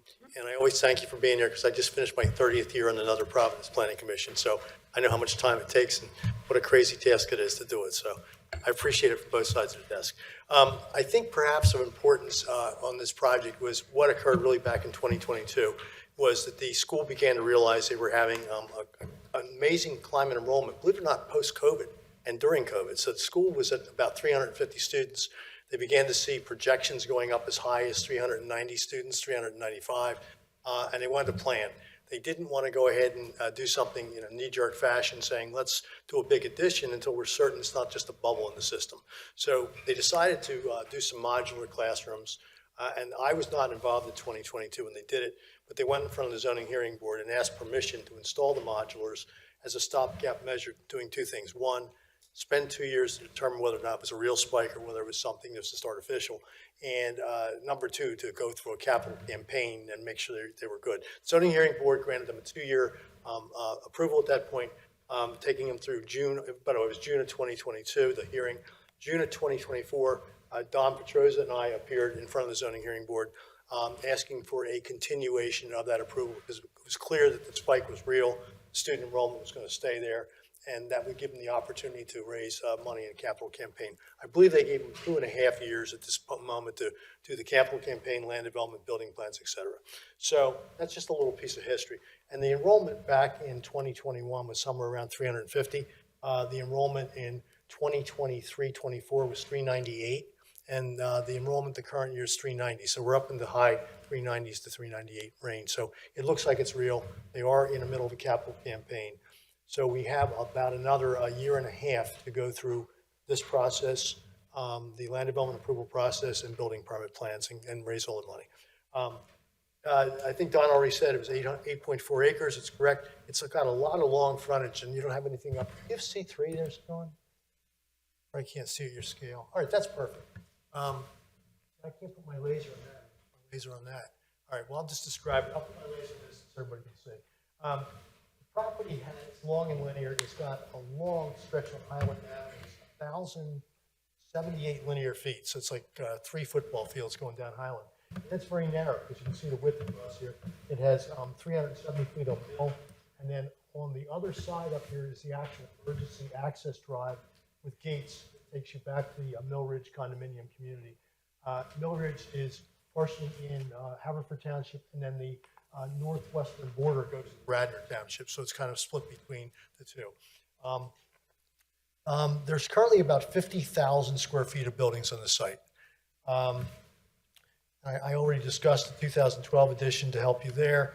I always thank you for being here because I just finished my 30th year on another Providence Planning Commission. So I know how much time it takes and what a crazy task it is to do it. So I appreciate it from both sides of the desk. I think perhaps of importance on this project was what occurred really back in 2022 was that the school began to realize they were having an amazing climb in enrollment, believe it or not, post-COVID and during COVID. So the school was at about 350 students. They began to see projections going up as high as 390 students, 395, and they wanted to plan. They didn't want to go ahead and do something in a knee-jerk fashion saying, let's do a big addition until we're certain it's not just a bubble in the system. So they decided to do some modular classrooms, and I was not involved in 2022 when they did it, but they went in front of the zoning hearing board and asked permission to install the modulars as a stopgap measure, doing two things. One, spend 2 years to determine whether or not it was a real spike or whether it was something that was just artificial. And number two, to go through a capital campaign and make sure they were good. Zoning hearing board granted them a 2-year approval at that point, taking them through June, but it was June of 2022, the hearing. June of 2024, Don Petroza and I appeared in front of the zoning hearing board asking for a continuation of that approval because it was clear that the spike was real, student enrollment was going to stay there, and that would give them the opportunity to raise money in a capital campaign. I believe they gave them 2.5 years at this moment to do the capital campaign, land development, building plans, et cetera. So that's just a little piece of history. And the enrollment back in 2021 was somewhere around 350. The enrollment in 2023-24 was 398. And the enrollment the current year is 390. So we're up in the high 390s to 398 range. So it looks like it's real. They are in the middle of a capital campaign. So we have about another 1.5 years to go through this process, the land development approval process and building permit plans and raise all the money. I think Don already said it was 8.4 acres. It's correct. It's got a lot of long frontage and you don't have anything up. You have C3 there, Don? I can't see your scale. All right, that's perfect. I can't put my laser on that. All right, well, I'll just describe it. I'll put my laser on this so everybody can see. The property has long and linear. It's got a long stretch of Highland Avenue. It's 1,078 linear feet. So it's like 3 football fields going down Highland. That's very narrow because you can see the width across here. It has 370 feet of mill. And then on the other side up here is the actual emergency access drive with gates that takes you back to the Mill Ridge condominium community. Mill Ridge is partially in Haverford Township, and then the northwestern border goes to Radnor Township, so it's kind of split between the two. There's currently about 50,000 square feet of buildings on the site. I already discussed the 2012 edition to help you there.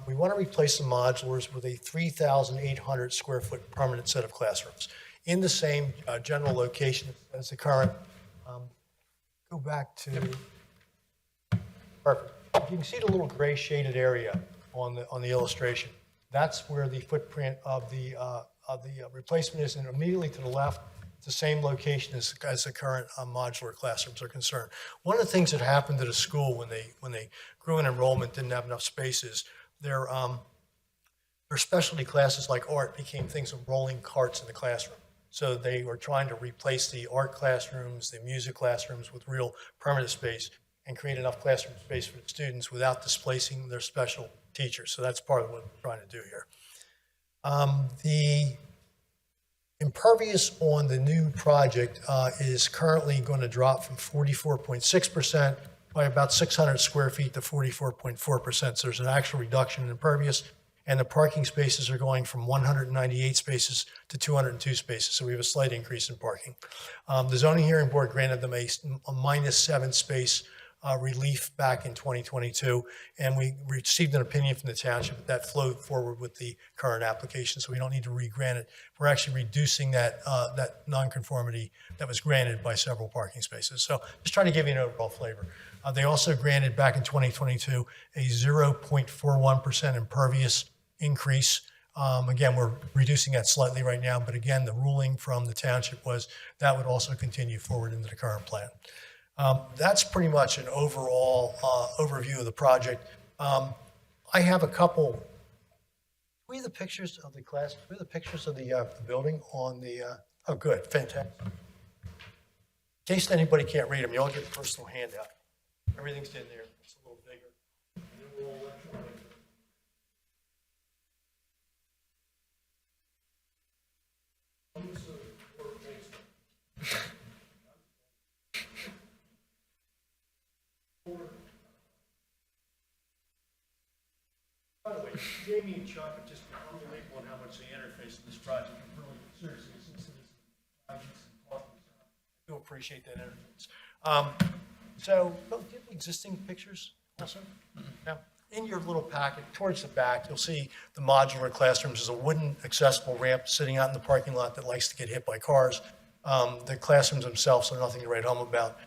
We want to replace the modulars with a 3,800 square foot permanent set of classrooms in the same general location as the current. Go back to, perfect. You can see the little gray shaded area on the illustration. That's where the footprint of the replacement is, and immediately to the left, it's the same location as the current modular classrooms are concerned. One of the things that happened to the school when they grew in enrollment, didn't have enough spaces, their specialty classes like art became things of rolling carts in the classroom. So they were trying to replace the art classrooms, the music classrooms with real permanent space and create enough classroom space for the students without displacing their special teachers. So that's part of what we're trying to do here. The impervious on the new project is currently going to drop from 44.6% by about 600 square feet to 44.4%. So there's an actual reduction in impervious, and the parking spaces are going from 198 spaces to 202 spaces. So we have a slight increase in parking. The zoning hearing board granted them a -7 space relief back in 2022, and we received an opinion from the township that flowed forward with the current application, so we don't need to re-grant it. We're actually reducing that nonconformity that was granted by several parking spaces. So just trying to give you an overall flavor. They also granted back in 2022 a 0.41% impervious increase. Again, we're reducing that slightly right now, but again, the ruling from the township was that would also continue forward into the current plan. That's pretty much an overall overview of the project. I have a couple. Do we have the pictures of the class? Do we have the pictures of the building on the? Oh, good, fantastic. In case anybody can't read them, you all get a personal handout. Everything's in there. It's a little bigger. And then we'll all By the way, Jamie and Chuck have just been unbelievable in how much they interface in this project. I'm really seriously, since it is guidance and talking, I do appreciate that interface. So, do you have existing pictures also? No. In your little packet, towards the back, you'll see the modular classrooms. There's a wooden accessible ramp sitting out in the parking lot that likes to get hit by cars. The classrooms themselves are nothing to write home about.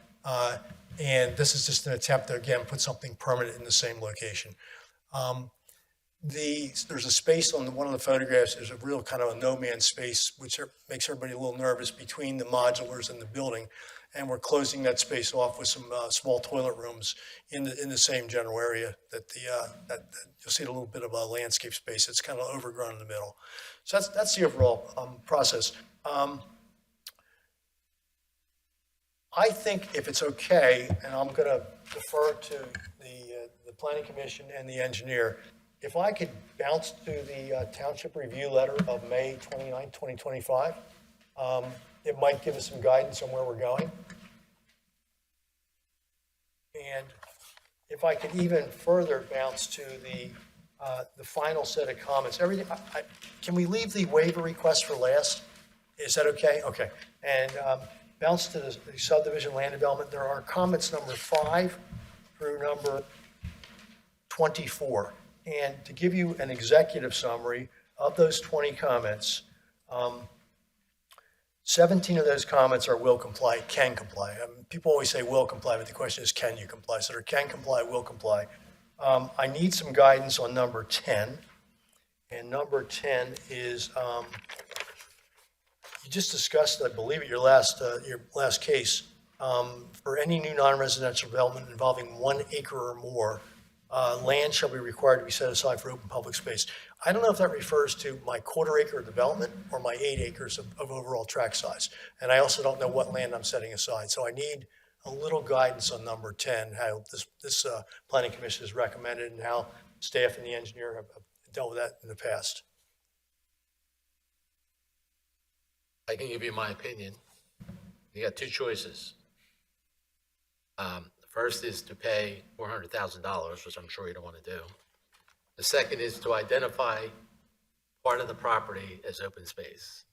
And this is just an attempt to, again, put something permanent in the same location. There's a space on one of the photographs. There's a real kind of a no-man's space, which makes everybody a little nervous between the modulars and the building. And we're closing that space off with some small toilet rooms in the same general area that you'll see a little bit of a landscape space that's kind of overgrown in the middle. So that's the overall process. I think if it's okay, and I'm going to defer to the Planning Commission and the engineer, if I could bounce to the Township Review Letter of May 29, 2025, it might give us some guidance on where we're going. And if I could even further bounce to the final set of comments, everything. Can we leave the waiver request for last? Is that okay? Okay. And bounce to the subdivision land development. There are comments number 5 through number 24. And to give you an executive summary of those 20 comments, 17 of those comments are will comply, can comply. People always say will comply, but the question is, can you comply? So there can comply, will comply. I need some guidance on number 10. And number 10 is, you just discussed, I believe, at your last case, for any new non-residential development involving 1 acre or more, land shall be required to be set aside for open public space. I don't know if that refers to my quarter-acre development or my 8 acres of overall tract size. And I also don't know what land I'm setting aside. So I need a little guidance on number 10, how this Planning Commission has recommended and how staff and the engineer have dealt with that in the past. I can give you my opinion. You got 2 choices. The first is to pay $400,000, which I'm sure you don't want to do. The second is to identify part of the property as open space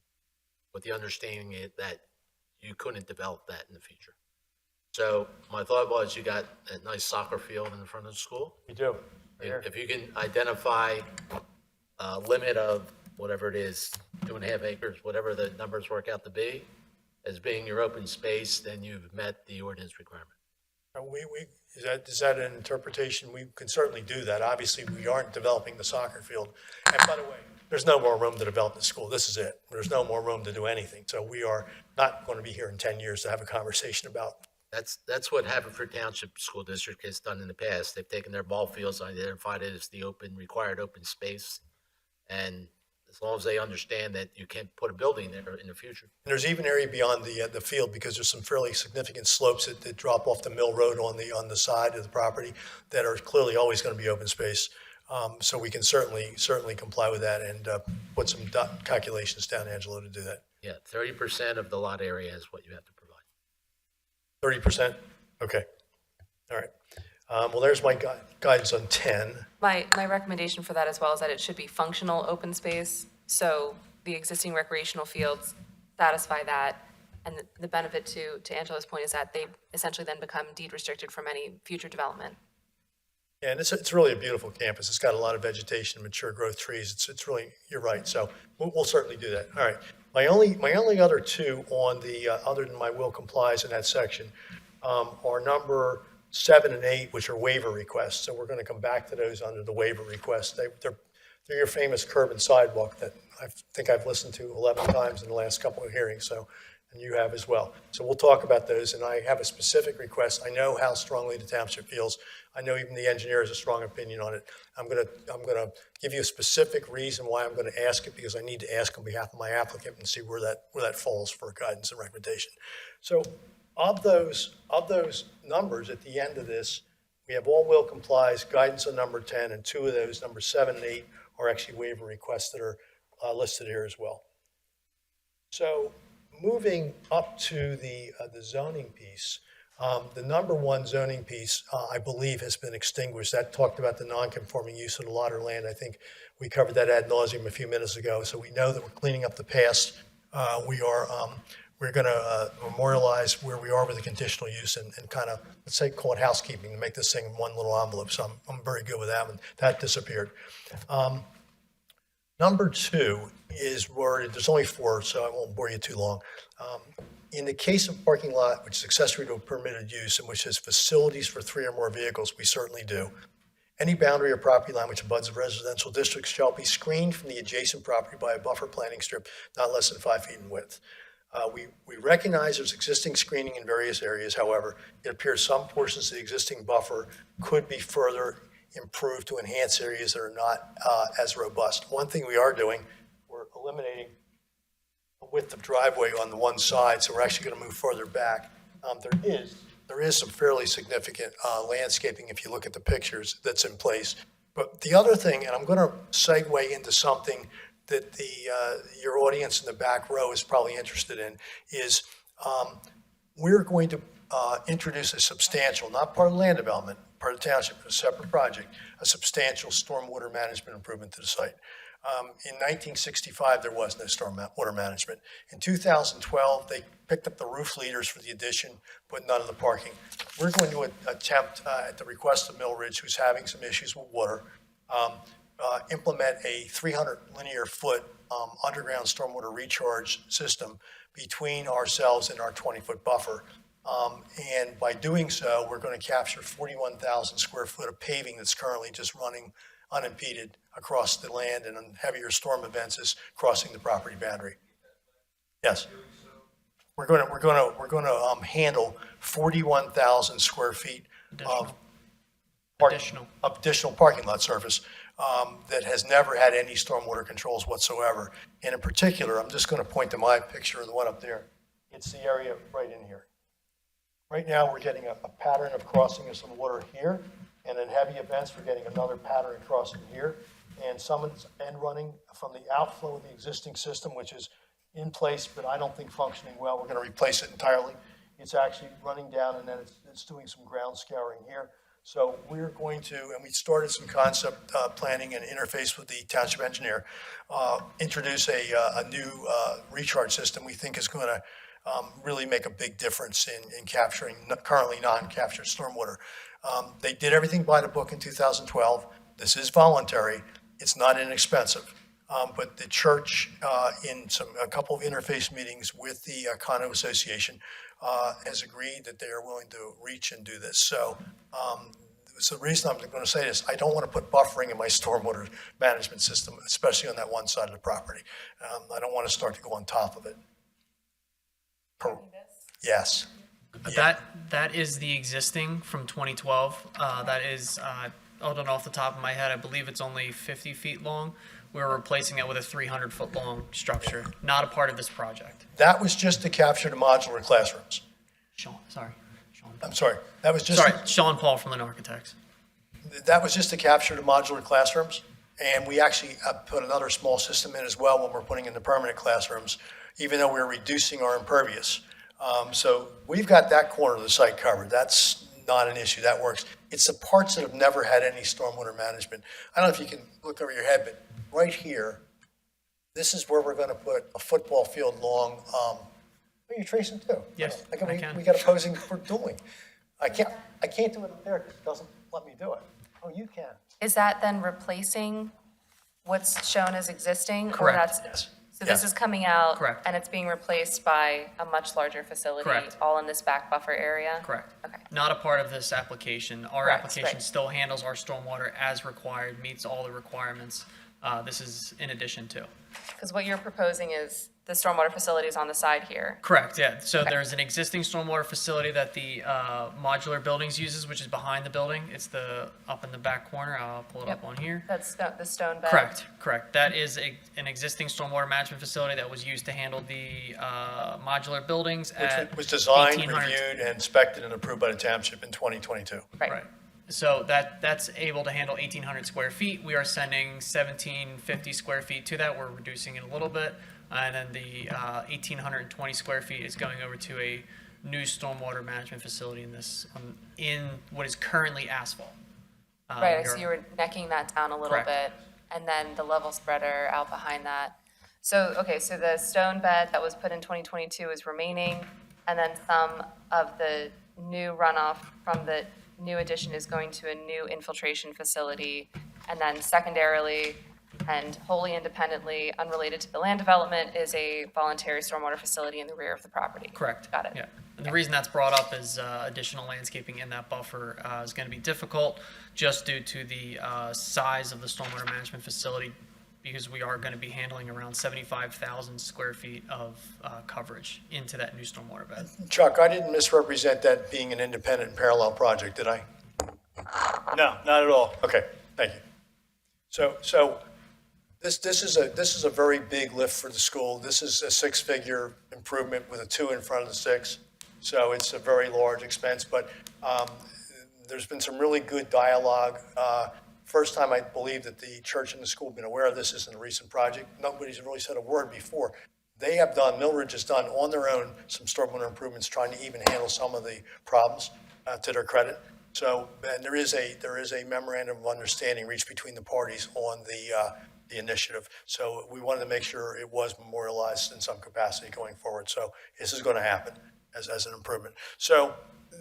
with the understanding that you couldn't develop that in the future. So my thought was you got a nice soccer field in the front of the school. We do. If you can identify a limit of whatever it is, 2.5 acres, whatever the numbers work out to be, as being your open space, then you've met the ordinance requirement. Is that an interpretation? We can certainly do that. Obviously, we aren't developing the soccer field. And by the way, there's no more room to develop the school. This is it. There's no more room to do anything. So we are not going to be here in 10 years to have a conversation about. That's what Haverford Township School District has done in the past. They've taken their ball fields, identified it as the required open space. And as long as they understand that you can't put a building there in the future. And there's even area beyond the field because there's some fairly significant slopes that drop off the Mill Road on the side of the property that are clearly always going to be open space. So we can certainly comply with that and put some calculations down, Angelo, to do that. Yeah, 30% of the lot area is what you have to provide. 30%? Okay. All right. Well, there's my guidance on 10. My recommendation for that as well is that it should be functional open space. So the existing recreational fields satisfy that. And the benefit to Angelo's point is that they essentially then become deed restricted from any future development. Yeah, and it's really a beautiful campus. It's got a lot of vegetation, mature growth trees. It's really, you're right. So we'll certainly do that. All right. My only other two on the, other than my will complies in that section, are number 7 and 8, which are waiver requests. So we're going to come back to those under the waiver requests. They're your famous curb and sidewalk that I think I've listened to 11 times in the last couple of hearings. So, and you have as well. So we'll talk about those. And I have a specific request. I know how strongly the township feels. I know even the engineer has a strong opinion on it. I'm going to give you a specific reason why I'm going to ask it, because I need to ask on behalf of my applicant and see where that falls for guidance and recommendation. So of those numbers at the end of this, we have all will complies, guidance on number 10, and 2 of those, number 7 and 8, are actually waiver requests that are listed here as well. So moving up to the zoning piece, the number 1 zoning piece, I believe, has been extinguished. That talked about the non-conforming use of the lot or land. I think we covered that ad nauseum a few minutes ago. So we know that we're cleaning up the past. We're going to memorialize where we are with the conditional use and kind of, let's say, call it housekeeping to make this thing in one little envelope. So I'm very good with that one. That disappeared. Number 2 is worded, there's only 4, so I won't bore you too long. In the case of parking lot, which is accessory to a permitted use and which has facilities for 3 or more vehicles, we certainly do. Any boundary or property line which abuts a residential district shall be screened from the adjacent property by a buffer planting strip not less than 5 feet in width. We recognize there's existing screening in various areas. However, it appears some portions of the existing buffer could be further improved to enhance areas that are not as robust. One thing we are doing, we're eliminating the width of driveway on the one side, so we're actually going to move further back. There is some fairly significant landscaping if you look at the pictures that's in place. But the other thing, and I'm going to segue into something that your audience in the back row is probably interested in, is we're going to introduce a substantial, not part of the land development, part of the township, a separate project, a substantial stormwater management improvement to the site. In 1965, there was no stormwater management. In 2012, they picked up the roof leaders for the addition, but none of the parking. We're going to attempt, at the request of Mill Ridge, who's having some issues with water, implement a 300 linear foot underground stormwater recharge system between ourselves and our 20-foot buffer. And by doing so, we're going to capture 41,000 square foot of paving that's currently just running unimpeded across the land, and on heavier storm events is crossing the property boundary. Yes. We're going to handle 41,000 square feet of additional parking lot surface that has never had any stormwater controls whatsoever. And in particular, I'm just going to point to my picture, the one up there. It's the area right in here. Right now, we're getting a pattern of crossing of some water here, and in heavy events, we're getting another pattern of crossing here. And some of it's end running from the outflow of the existing system, which is in place, but I don't think functioning well. We're going to replace it entirely. It's actually running down, and then it's doing some ground scouring here. So we're going to, and we started some concept planning and interface with the township engineer, introduce a new recharge system we think is going to really make a big difference in capturing currently non-captured stormwater. They did everything by the book in 2012. This is voluntary. It's not inexpensive. But the church, in a couple of interface meetings with the condo association, has agreed that they are willing to reach and do this. So the reason I'm going to say this, I don't want to put buffering in my stormwater management system, especially on that one side of the property. I don't want to start to go on top of it. Yes. That is the existing from 2012. That is, I don't know off the top of my head, I believe it's only 50 feet long. We're replacing it with a 300-foot long structure, not a part of this project. That was just to capture the modular classrooms. Sean, sorry. I'm sorry. That was just. Sorry, Sean Paul from the Architects. That was just to capture the modular classrooms. And we actually put another small system in as well when we're putting in the permanent classrooms, even though we're reducing our impervious. So we've got that corner of the site covered. That's not an issue. That works. It's the parts that have never had any stormwater management. I don't know if you can look over your head, but right here, this is where we're going to put a football field long. Are you tracing too? Yes, I can. We got opposing for dueling. I can't do it up there because it doesn't let me do it. Oh, you can. Is that then replacing what's shown as existing? or Correct. that's- Yes. So this is coming out? Correct. And it's being replaced by a much larger facility? Correct. All in this back buffer area? Correct. Okay. Not a part of this application. Our Correct, application right. still handles our stormwater as required, meets all the requirements. This is in addition to. Because what you're proposing is the stormwater facility is on the side here. Correct, yeah. So Okay. there's an existing stormwater facility that the modular buildings uses, which is behind the building. It's up in the back corner. I'll pull it up on here. That's the stone bed? Correct. That is an existing stormwater management facility that was used to handle the modular buildings at Which was designed, 1800. reviewed, and inspected and approved by the township in 2022. Right. So that's able to handle 1,800 square feet. We are sending 1,750 square feet to that. We're reducing it a little bit. And then the 1,820 square feet is going over to a new stormwater management facility in what is currently asphalt. Right, we so are- you were necking that down a little Correct. bit, and then the level spreader out behind that. So, okay, so the stone bed that was put in 2022 is remaining, and then some of the new runoff from the new addition is going to a new infiltration facility, and then secondarily, and wholly independently, unrelated to the land development, is a voluntary stormwater facility in the rear of the property. Correct. Got it. Yeah. And the reason that's brought up is additional landscaping in that buffer is going to be difficult just due to the size of the stormwater management facility, because we are going to be handling around 75,000 square feet of coverage into that new stormwater bed. Chuck, I didn't misrepresent that being an independent and parallel project, did I? No, not at all. Okay, thank you. So this is a very big lift for the school. This is a six-figure improvement with a 2 in front of the 6. So it's a very large expense, but there's been some really good dialogue. First time I believe that the church and the school have been aware of this. This isn't a recent project. Nobody's really said a word before. They have done, Millridge has done on their own some stormwater improvements, trying to even handle some of the problems to their credit. So, and there is a memorandum of understanding reached between the parties on the initiative. So we wanted to make sure it was memorialized in some capacity going forward. So this is going to happen as an improvement. So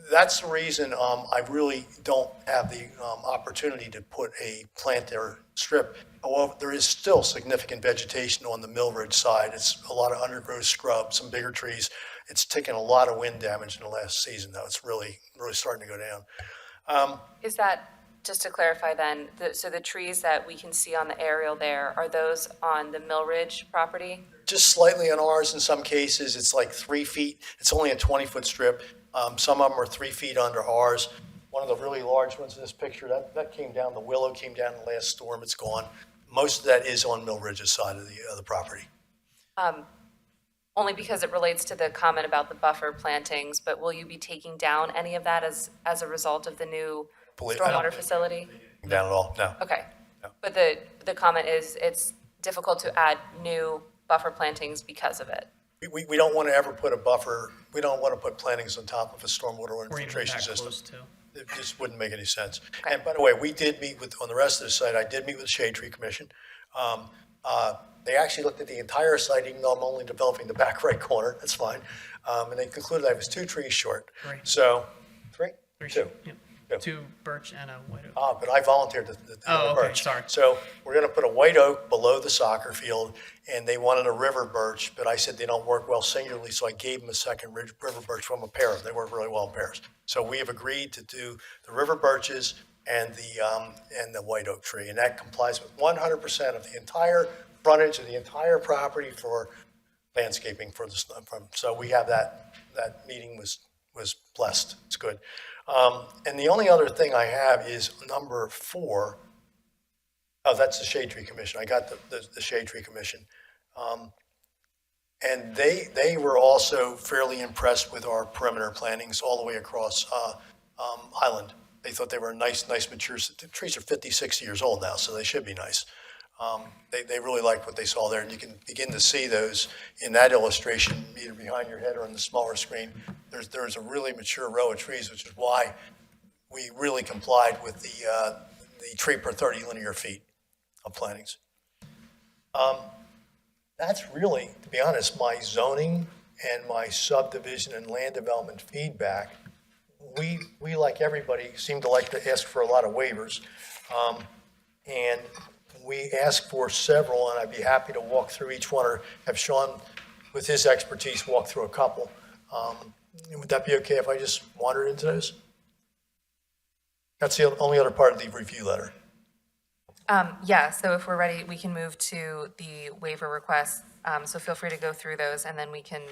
that's the reason I really don't have the opportunity to put a plant there strip. However, there is still significant vegetation on the Millridge side. It's a lot of undergrowth scrub, some bigger trees. It's taken a lot of wind damage in the last season, though. It's really starting to go down. Is that, just to clarify then, so the trees that we can see on the aerial there, are those on the Millridge property? Just slightly on ours in some cases. It's like 3 feet. It's only a 20-foot strip. Some of them are 3 feet under ours. One of the really large ones in this picture, that came down, the willow came down in the last storm. It's gone. Most of that is on Millridge's side of the property. Only because it relates to the comment about the buffer plantings, but will you be taking down any of that as a result of the new stormwater facility? Down at all, no. Okay. But the comment is it's difficult to add new buffer plantings because of it. We don't want to ever put a buffer, we don't want to put plantings on top of a stormwater Or even infiltration that system. close to. It just wouldn't make any sense. And by the way, we did meet with, on the rest of the site, I did meet with the Shade Tree Commission. They actually looked at the entire site, even though I'm only developing the back right corner, that's fine. And they concluded I was 2 trees short. Three. So, 3? 2. Yep. Yep. 2 birch and a white oak. But I volunteered the Oh, okay, birch. sorry. So we're gonna put a white oak below the soccer field, and they wanted a river birch, but I said they don't work well singularly, so I gave them a second river birch from a pair of them. They work really well in pairs. So we have agreed to do the river birches and the white oak tree, and that complies with 100% of the entire frontage of the entire property for landscaping for the, so we have that meeting was blessed. It's good. And the only other thing I have is number 4. Oh, that's the Shade Tree Commission. I got the Shade Tree Commission. And they were also fairly impressed with our perimeter plantings all the way across Highland. They thought they were nice, mature, the trees are 50, 60 years old now, so they should be nice. They really liked what they saw there, and you can begin to see those in that illustration, either behind your head or on the smaller screen. There's a really mature row of trees, which is why we really complied with the tree per 30 linear feet of plantings. That's really, to be honest, my zoning and my subdivision and land development feedback. We like everybody, seem to like to ask for a lot of waivers. And we asked for several, and I'd be happy to walk through each one, or have Sean, with his expertise, walk through a couple. Would that be okay if I just wandered into those? That's the only other part of the review letter. Yeah, so if we're ready, we can move to the waiver request. So feel free to go through those, and then we can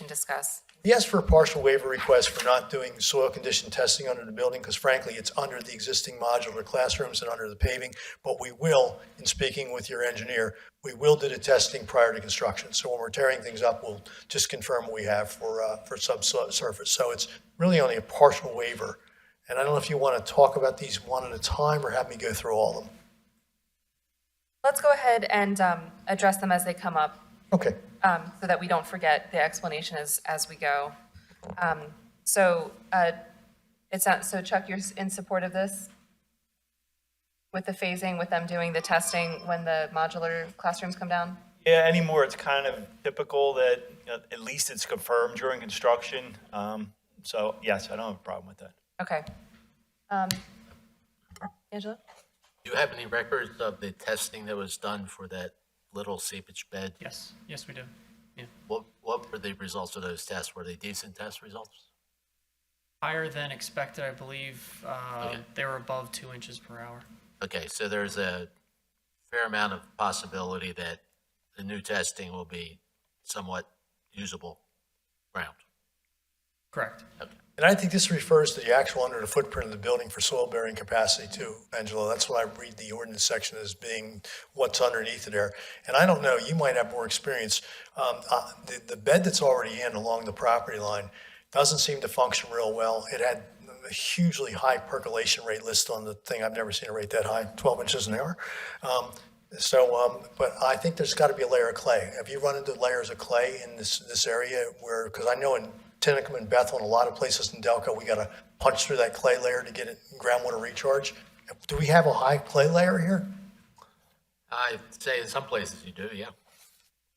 discuss. He asked for a partial waiver request for not doing soil condition testing under the building, because frankly, it's under the existing modular classrooms and under the paving. But we will, in speaking with your engineer, we will do the testing prior to construction. So when we're tearing things up, we'll just confirm what we have for subsurface. So it's really only a partial waiver. And I don't know if you want to talk about these one at a time or have me go through all of them. Let's go ahead and address them as they come up. Okay. So that we don't forget the explanation as we go. So Chuck, you're in support of this? With the phasing, with them doing the testing when the modular classrooms come down? Yeah, anymore, it's kind of typical that at least it's confirmed during construction. So yes, I don't have a problem with that. Okay. Angela? Do you have any records of the testing that was done for that little seepage bed? Yes, we do. Yeah. What were the results of those tests? Were they decent test results? Higher than expected, I believe. Okay. They were above 2 inches per hour. Okay, so there's a fair amount of possibility that the new testing will be somewhat usable ground. Correct. Okay. And I think this refers to the actual under the footprint of the building for soil bearing capacity too, Angela. That's what I read the ordinance section as being what's underneath it there. And I don't know, you might have more experience. The bed that's already in along the property line doesn't seem to function real well. It had a hugely high percolation rate listed on the thing. I've never seen a rate that high, 12 inches an hour. But I think there's got to be a layer of clay. Have you run into layers of clay in this area where, because I know in Tinicum and Bethel and a lot of places in Delco, we got to punch through that clay layer to get it in groundwater recharge. Do we have a high clay layer here? I'd say in some places you do, yeah.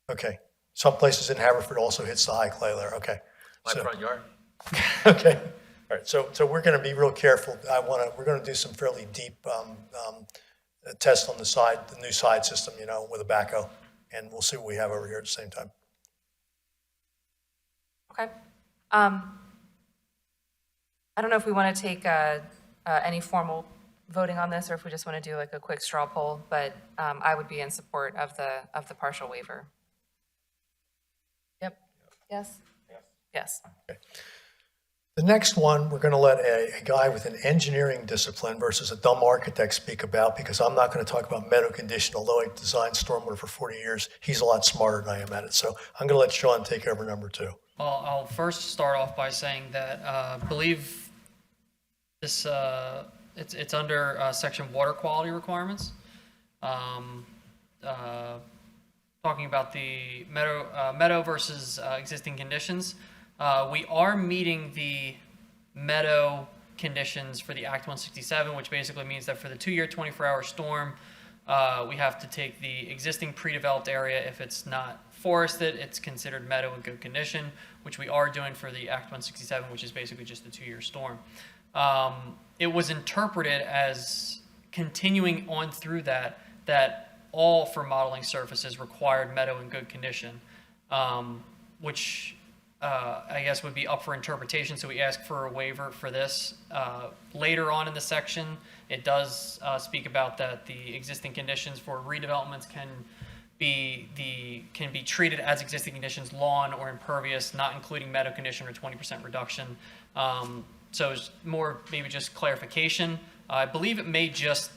Okay. Some places in Haverford also hits the high clay layer. Okay. My front yard. Okay. All right. So we're going to be real careful. We're going to do some fairly deep tests on the side, the new side system, with a backhoe, and we'll see what we have over here at the same time. Okay. I don't know if we want to take any formal voting on this, or if we just want to do like a quick straw poll, but I would be in support of the partial waiver. Yep. Yes? Yes. Okay. The next one, we're going to let a guy with an engineering discipline versus a dumb architect speak about, because I'm not going to talk about meadow condition, although I designed stormwater for 40 years. He's a lot smarter than I am at it. So I'm going to let Sean take over number 2. Well, I'll first start off by saying that I believe this it's under section water quality requirements. Talking about the meadow versus existing conditions. We are meeting the meadow conditions for the Act 167, which basically means that for the 2-year, 24-hour storm, We have to take the existing pre-developed area. If it's not forested, it's considered meadow in good condition, which we are doing for the Act 167, which is basically just a 2-year storm. It was interpreted as continuing on through that all for modeling surfaces required meadow in good condition, which I guess would be up for interpretation. So we ask for a waiver for this. Later on in the section, it does speak about that the existing conditions for redevelopments can be treated as existing conditions, lawn or impervious, not including meadow condition or 20% reduction. So it's more maybe just clarification. I believe it may just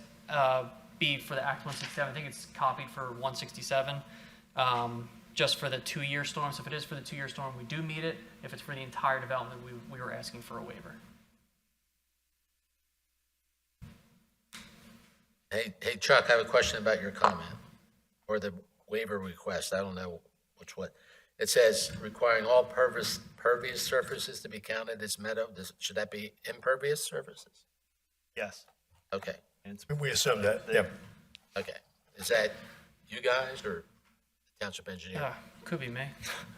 be for the Act 167. I think it's copied for 167, just for the 2-year storm. So if it is for the 2-year storm, we do meet it. If it's for the entire development, we were asking for a waiver. Hey, Chuck, I have a question about your comment, or the waiver request. I don't know which one. It says requiring all pervious surfaces to be counted as meadow. Should that be impervious surfaces? Yes. Okay. We assume that, yeah. Okay. Is that you guys or the township engineer? Could be me.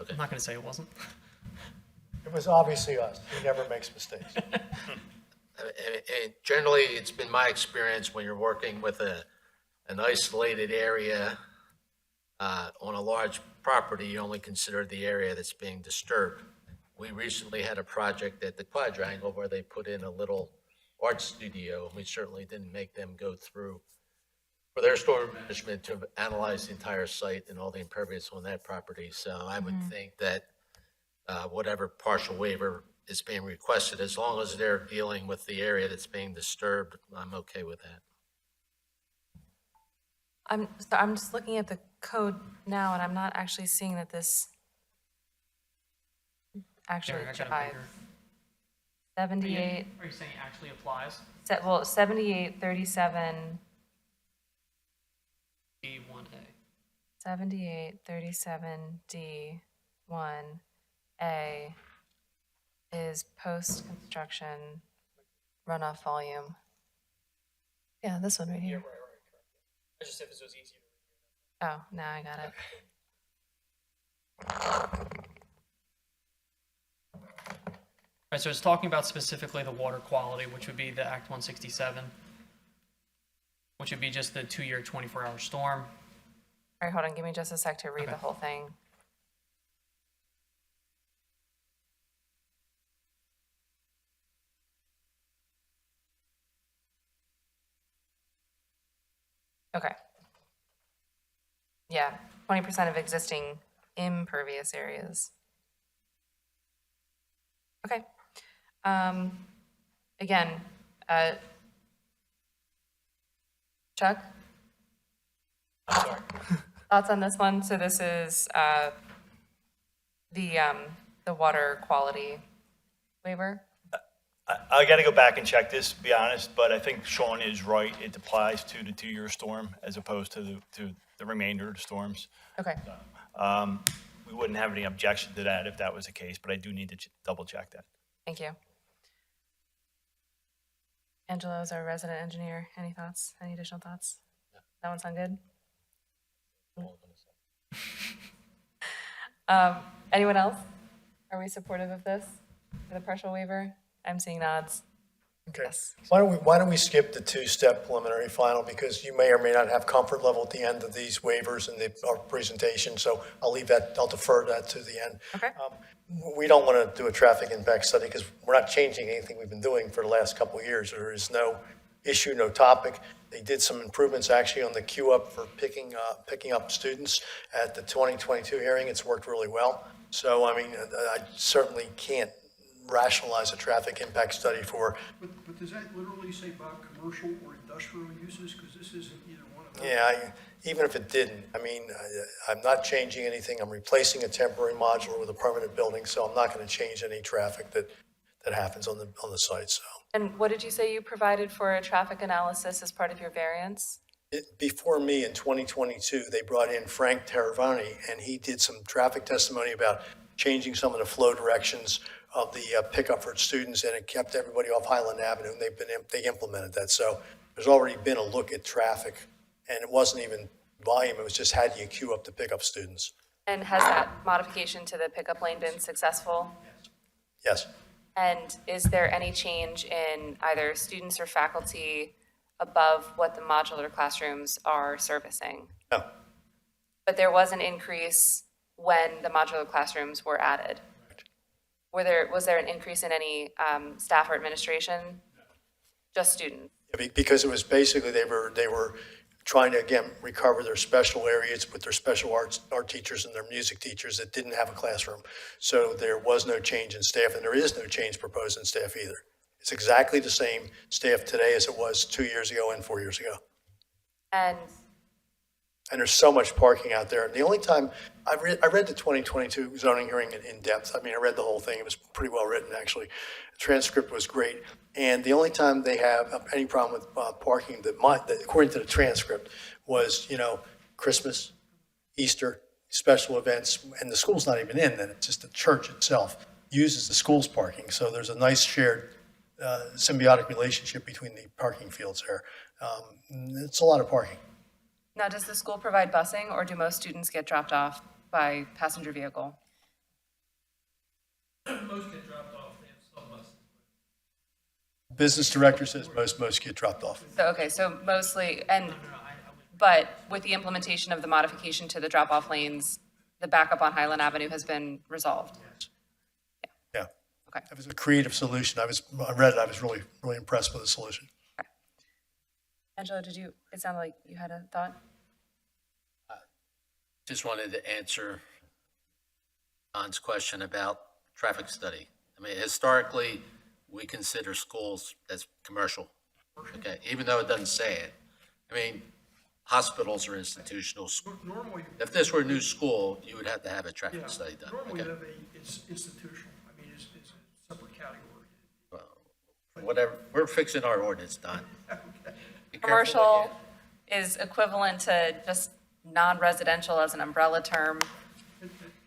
Okay. I'm not going to say it wasn't. It was obviously us. He never makes mistakes. And generally, it's been my experience when you're working with an isolated area on a large property, you only consider the area that's being disturbed. We recently had a project at the Quadrangle where they put in a little art studio, and we certainly didn't make them go through for their storm management to analyze the entire site and all the impervious on that property. So I would think that whatever partial waiver is being requested, as long as they're dealing with the area that's being disturbed, I'm okay with that. I'm just looking at the code now, and I'm not actually seeing that this actually Derek, I got a jives. bigger- 78, Are you saying it actually applies? well, 7837, B1A. 7837D1A is post-construction runoff volume. Yeah, this one right here. I just said this was easy. Oh, now I got it. Right, so it's talking about specifically the water quality, which would be the Act 167, which would be just the 2-year, 24-hour storm. All right, hold on, give me just a sec to read the whole thing. Okay. Yeah, 20% of existing impervious areas. Okay. Again, Chuck? I'm sorry. Thoughts on this one? So this is the water quality waiver? I got to go back and check this, to be honest, but I think Sean is right. It applies to the 2-year storm as opposed to the remainder of the storms. Okay. We wouldn't have any objection to that if that was the case, but I do need to double check that. Thank you. Angelo is our resident engineer. Any thoughts? Any additional thoughts? That one sound good? Anyone else? Are we supportive of this for the partial waiver? I'm seeing nods. Okay. Yes. Why don't we skip the 2-step preliminary final, because you may or may not have comfort level at the end of these waivers and our presentation, so I'll defer that to the end. Okay. We don't want to do a traffic impact study because we're not changing anything we've been doing for the last couple of years. There is no issue, no topic. They did some improvements actually on the queue up for picking up students at the 2022 hearing. It's worked really well. So, I mean, I certainly can't rationalize a traffic impact study for. But does that literally say about commercial or industrial uses? Because this isn't either one of them. Yeah, even if it didn't, I mean, I'm not changing anything. I'm replacing a temporary modular with a permanent building, so I'm not going to change any traffic that happens on the site. So. And what did you say you provided for a traffic analysis as part of your variance? Before me in 2022, they brought in Frank Taravani, and he did some traffic testimony about changing some of the flow directions of the pickup for students, and it kept everybody off Highland Avenue, and they implemented that. So there's already been a look at traffic and it wasn't even volume, it was just had you queue up to pick up students. And has that modification to the pickup lane been successful? Yes. And is there any change in either students or faculty above what the modular classrooms are servicing? No. But there was an increase when the modular classrooms were added. Was there an increase in any staff or administration? Just students? Because it was basically, they were trying to, again, recover their special areas with their special art teachers and their music teachers that didn't have a classroom. So there was no change in staff, and there is no change proposed in staff either. It's exactly the same staff today as it was 2 years ago and 4 years ago. And there's so much parking out there. And the only time, I read the 2022 zoning hearing in depth. I mean, I read the whole thing. It was pretty well written, actually. The transcript was great. And the only time they have any problem with parking, according to the transcript, was, Christmas, Easter, special events, and the school's not even in then. It's just the church itself uses the school's parking. So there's a nice shared symbiotic relationship between the parking fields there. It's a lot of parking. now, does the school provide busing, or do most students get dropped off by passenger vehicle? Most get dropped off, they have some buses. Business director says most get dropped off. So, okay, so mostly, but with the implementation of the modification to the drop-off lanes, the backup on Highland Avenue has been resolved? Yeah. Okay. It was a creative solution. I read it. I was really, really impressed with the solution. Angela, it sounded like you had a thought? Just wanted to answer Don's question about traffic study. I mean, historically, we consider schools as commercial, okay, even though it doesn't say it. I mean, hospitals are institutional. Normally, If this were a new school, you would have to have a traffic study done. normally Okay. it's institutional. I mean, it's a separate category. Whatever, we're fixing our ordinance, Don. Be careful what Commercial is equivalent to just non-residential as an umbrella term.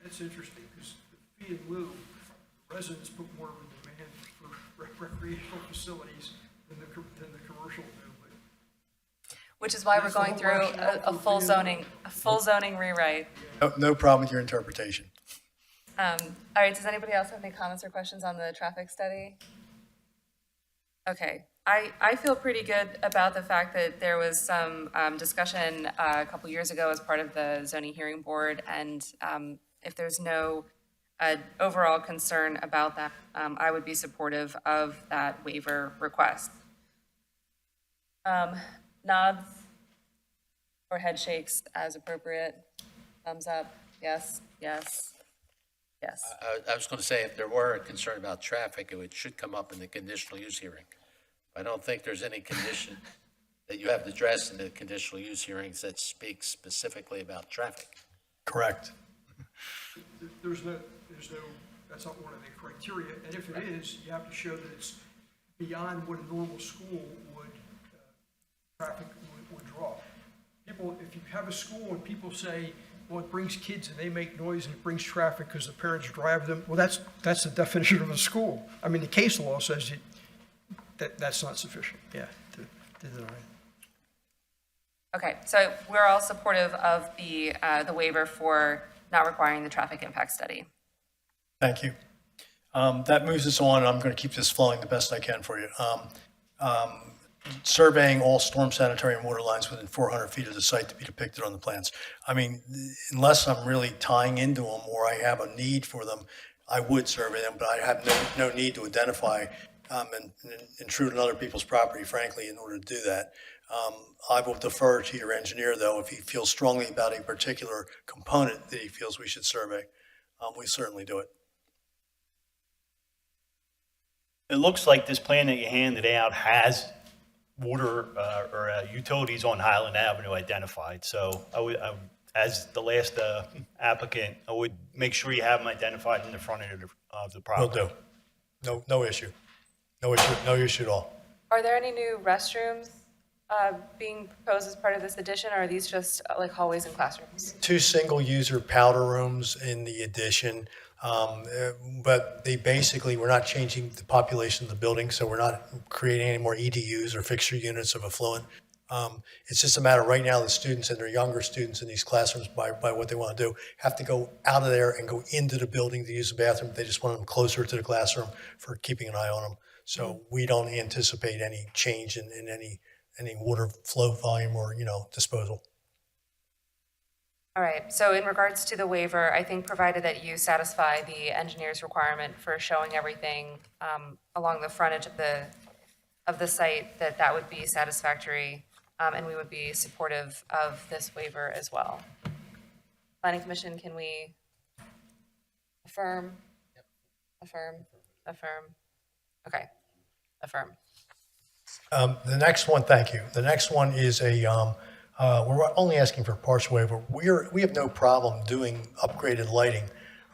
It's interesting because the fee in lieu, residents put more of a demand for recreational facilities than the commercial do. Which is why we're That's the going whole through rationale a for full fee in zoning, a full zoning rewrite. No problem with your interpretation. All right, does anybody else have any comments or questions on the traffic study? Okay, I feel pretty good about the fact that there was some discussion a couple years ago as part of the zoning hearing board, and if there's no overall concern about that, I would be supportive of that waiver request. Nods or head shakes as appropriate. Thumbs up, yes, yes, yes. I was going to say, if there were a concern about traffic, it should come up in the conditional use hearing. I don't think there's any condition that you have to address in the conditional use hearings that speaks specifically about traffic. Correct. There's no, that's not one of the criteria. And if it is, you have to show that it's beyond what a normal school would, traffic would draw. People, if you have a school and people say, well, it brings kids and they make noise and it brings traffic because the parents drive them, well, that's the definition of a school. I mean, the case law says that's not sufficient, to deny it. Okay, so we're all supportive of the waiver for not requiring the traffic impact study. Thank you. That moves us on. I'm going to keep this flowing the best I can for you. Surveying all storm sanitary and water lines within 400 feet of the site to be depicted on the plans. I mean, unless I'm really tying into them or I have a need for them, I would survey them, but I have no need to identify and intrude on other people's property, frankly, in order to do that. I will defer to your engineer, though, if he feels strongly about a particular component that he feels we should survey. We certainly do it. It looks like this plan that you handed out has water or utilities on Highland Avenue identified. So I would, as the last applicant, I would make sure you have them identified in the front of the property. Will do. No issue. No issue at all. Are there any new restrooms being proposed as part of this addition, or are these just like hallways and classrooms? 2 single-user powder rooms in the addition, but we're not changing the population of the building, so we're not creating any more EDUs or fixture units of affluent. It's just a matter right now, the students and their younger students in these classrooms, by what they want to do, have to go out of there and go into the building to use the bathroom. They just want them closer to the classroom for keeping an eye on them. So we don't anticipate any change in any water flow volume or, disposal. All right, so in regards to the waiver, I think provided that you satisfy the engineer's requirement for showing everything along the frontage of the site, that would be satisfactory, and we would be supportive of this waiver as well. Planning Commission, can we affirm? Affirm? Affirm? Okay, affirm. The next one, thank you. The next one is we're only asking for a partial waiver. We have no problem doing upgraded lighting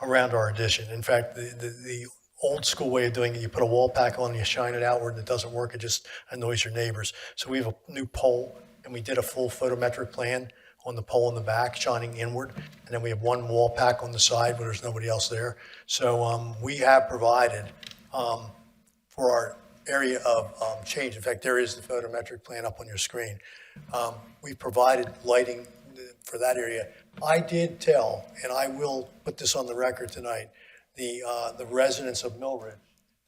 around our addition. In fact, the old school way of doing it, you put a wall pack on, you shine it outward, and it doesn't work. It just annoys your neighbors. So we have a new pole, and we did a full photometric plan on the pole in the back, shining inward. And then we have one wall pack on the side where there's nobody else there. So we have provided for our area of change. In fact, there is the photometric plan up on your screen. We provided lighting for that area. I did tell, and I will put this on the record tonight, the residents of Mill Ridge,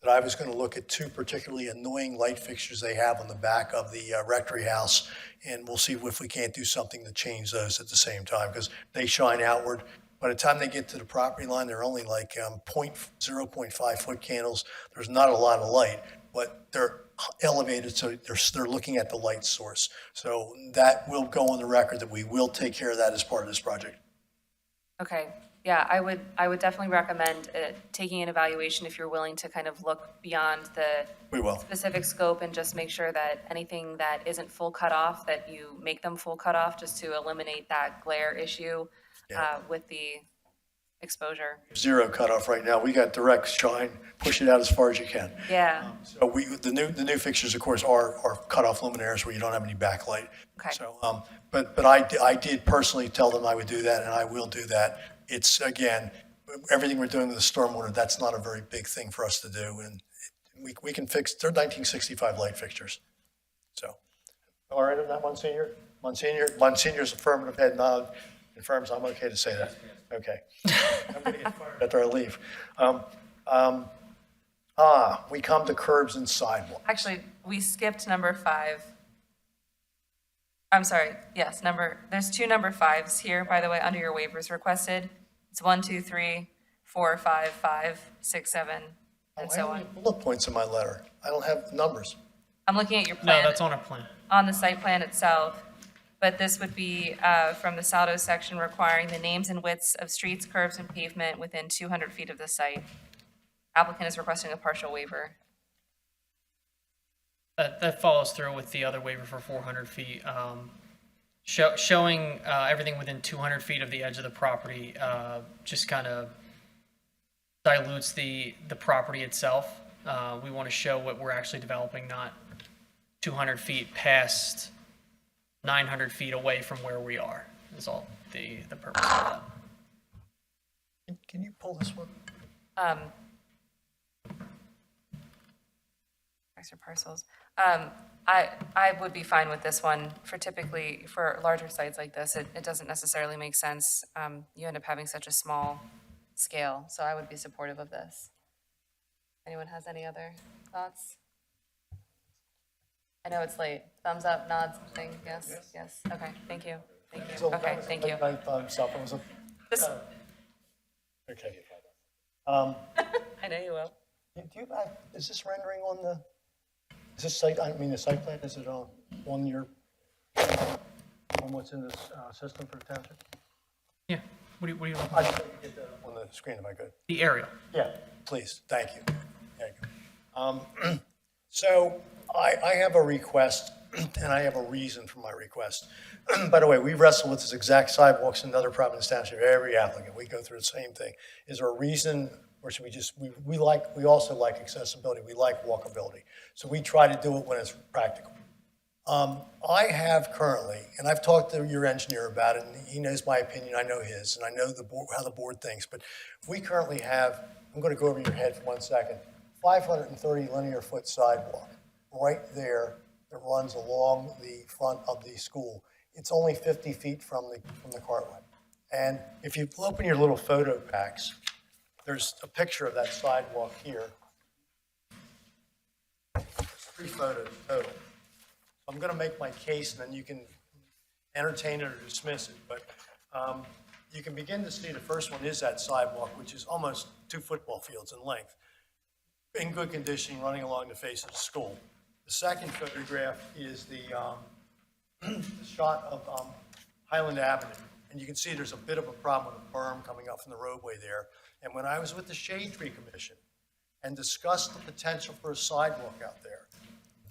that I was going to look at two particularly annoying light fixtures they have on the back of the rectory house, and we'll see if we can't do something to change those at the same time, because they shine outward. By the time they get to the property line, they're only like 0.5 foot candles. There's not a lot of light, but they're elevated, so they're looking at the light source. So that will go on the record that we will take care of that as part of this project. Okay, yeah, I would definitely recommend taking an evaluation if you're willing to kind of look beyond the specific scope and just make sure that anything that isn't full cutoff, that you make them full cutoff, just to eliminate that glare issue with the exposure. Zero cutoff right now. We got direct shine. Push it out as far as you can. Yeah. So the new fixtures, of course, are cutoff luminaires where you don't have any backlight. Okay. So, but I did personally tell them I would do that, and I will do that. It's, again, everything we're doing with the stormwater, that's not a very big thing for us to do, and we can fix. They're 1965 light fixtures. So, all right on that, Monsignor. Monsignor's affirmative head nod confirms I'm okay to say that. Okay. I'm going to get fired after I leave. We come to curbs and sidewalks. Actually, we skipped number 5. I'm sorry, yes, there's 2 number 5s here, by the way, under your waivers requested. It's 1, 2, 3, 4, 5, 5, 6, 7, and so on. I have bullet points in my letter. I don't have numbers. I'm looking at your plan. No, that's on our plan. On the site plan itself, but this would be from the Saldo section requiring the names and widths of streets, curbs, and pavement within 200 feet of the site. Applicant is requesting a partial waiver. That follows through with the other waiver for 400 feet. Showing everything within 200 feet of the edge of the property just kind of dilutes the property itself. We want to show what we're actually developing, not 200 feet past 900 feet away from where we are, is all the purpose of that. Can you pull this one? Extra parcels. I would be fine with this one for larger sites like this. It doesn't necessarily make sense. You end up having such a small scale, so I would be supportive of this. Anyone has any other thoughts? I know it's late. Thumbs up, nods, thing. Yes. Okay, thank you. Okay, thank you. Okay. I know you will. Is this rendering on the? Is this site? The site plan. Is it on your? On what's in this system for the township? Yeah. What do you I just want to get that up on the screen if I could. The aerial. Yeah, please. Thank you. So I have a request, and I have a reason for my request. By the way, we wrestle with this exact sidewalks in other Providence Township. Every applicant, we go through the same thing. Is there a reason, or should we just, we also like accessibility. We like walkability. So we try to do it when it's practical. I have currently, and I've talked to your engineer about it, and he knows my opinion, I know his, and I know how the board thinks, but we currently have, I'm going to go over your head for 1 second, 530 linear foot sidewalk right there that runs along the front of the school. It's only 50 feet from the cartway. And if you open your little photo packs, there's a picture of that sidewalk here. 3 photos total. I'm going to make my case, and then you can entertain it or dismiss it. But you can begin to see the first one is that sidewalk, which is almost 2 football fields in length, in good condition, running along the face of the school. The second photograph is the shot of Highland Avenue. And you can see there's a bit of a problem with a berm coming up from the roadway there. And when I was with the Shade Tree Commission and discussed the potential for a sidewalk out there,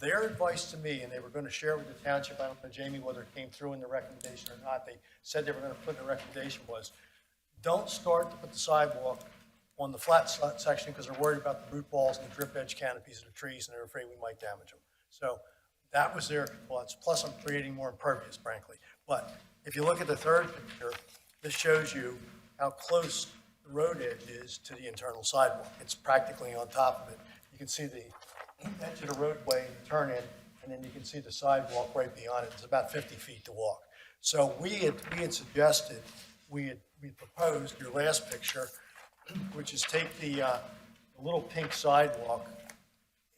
their advice to me, and they were going to share it with the township, I don't know, Jamie, whether it came through in the recommendation or not, they said they were going to put in the recommendation was, don't start to put the sidewalk on the flat section because they're worried about the root balls and the drip edge canopies of the trees, and they're afraid we might damage them. So that was their thoughts. Plus, I'm creating more impervious, frankly. But if you look at the third picture, this shows you how close the road edge is to the internal sidewalk. It's practically on top of it. You can see the edge of the roadway and turn in, and then you can see the sidewalk right beyond it. It's about 50 feet to walk. So we had suggested, we proposed your last picture, which is take the little pink sidewalk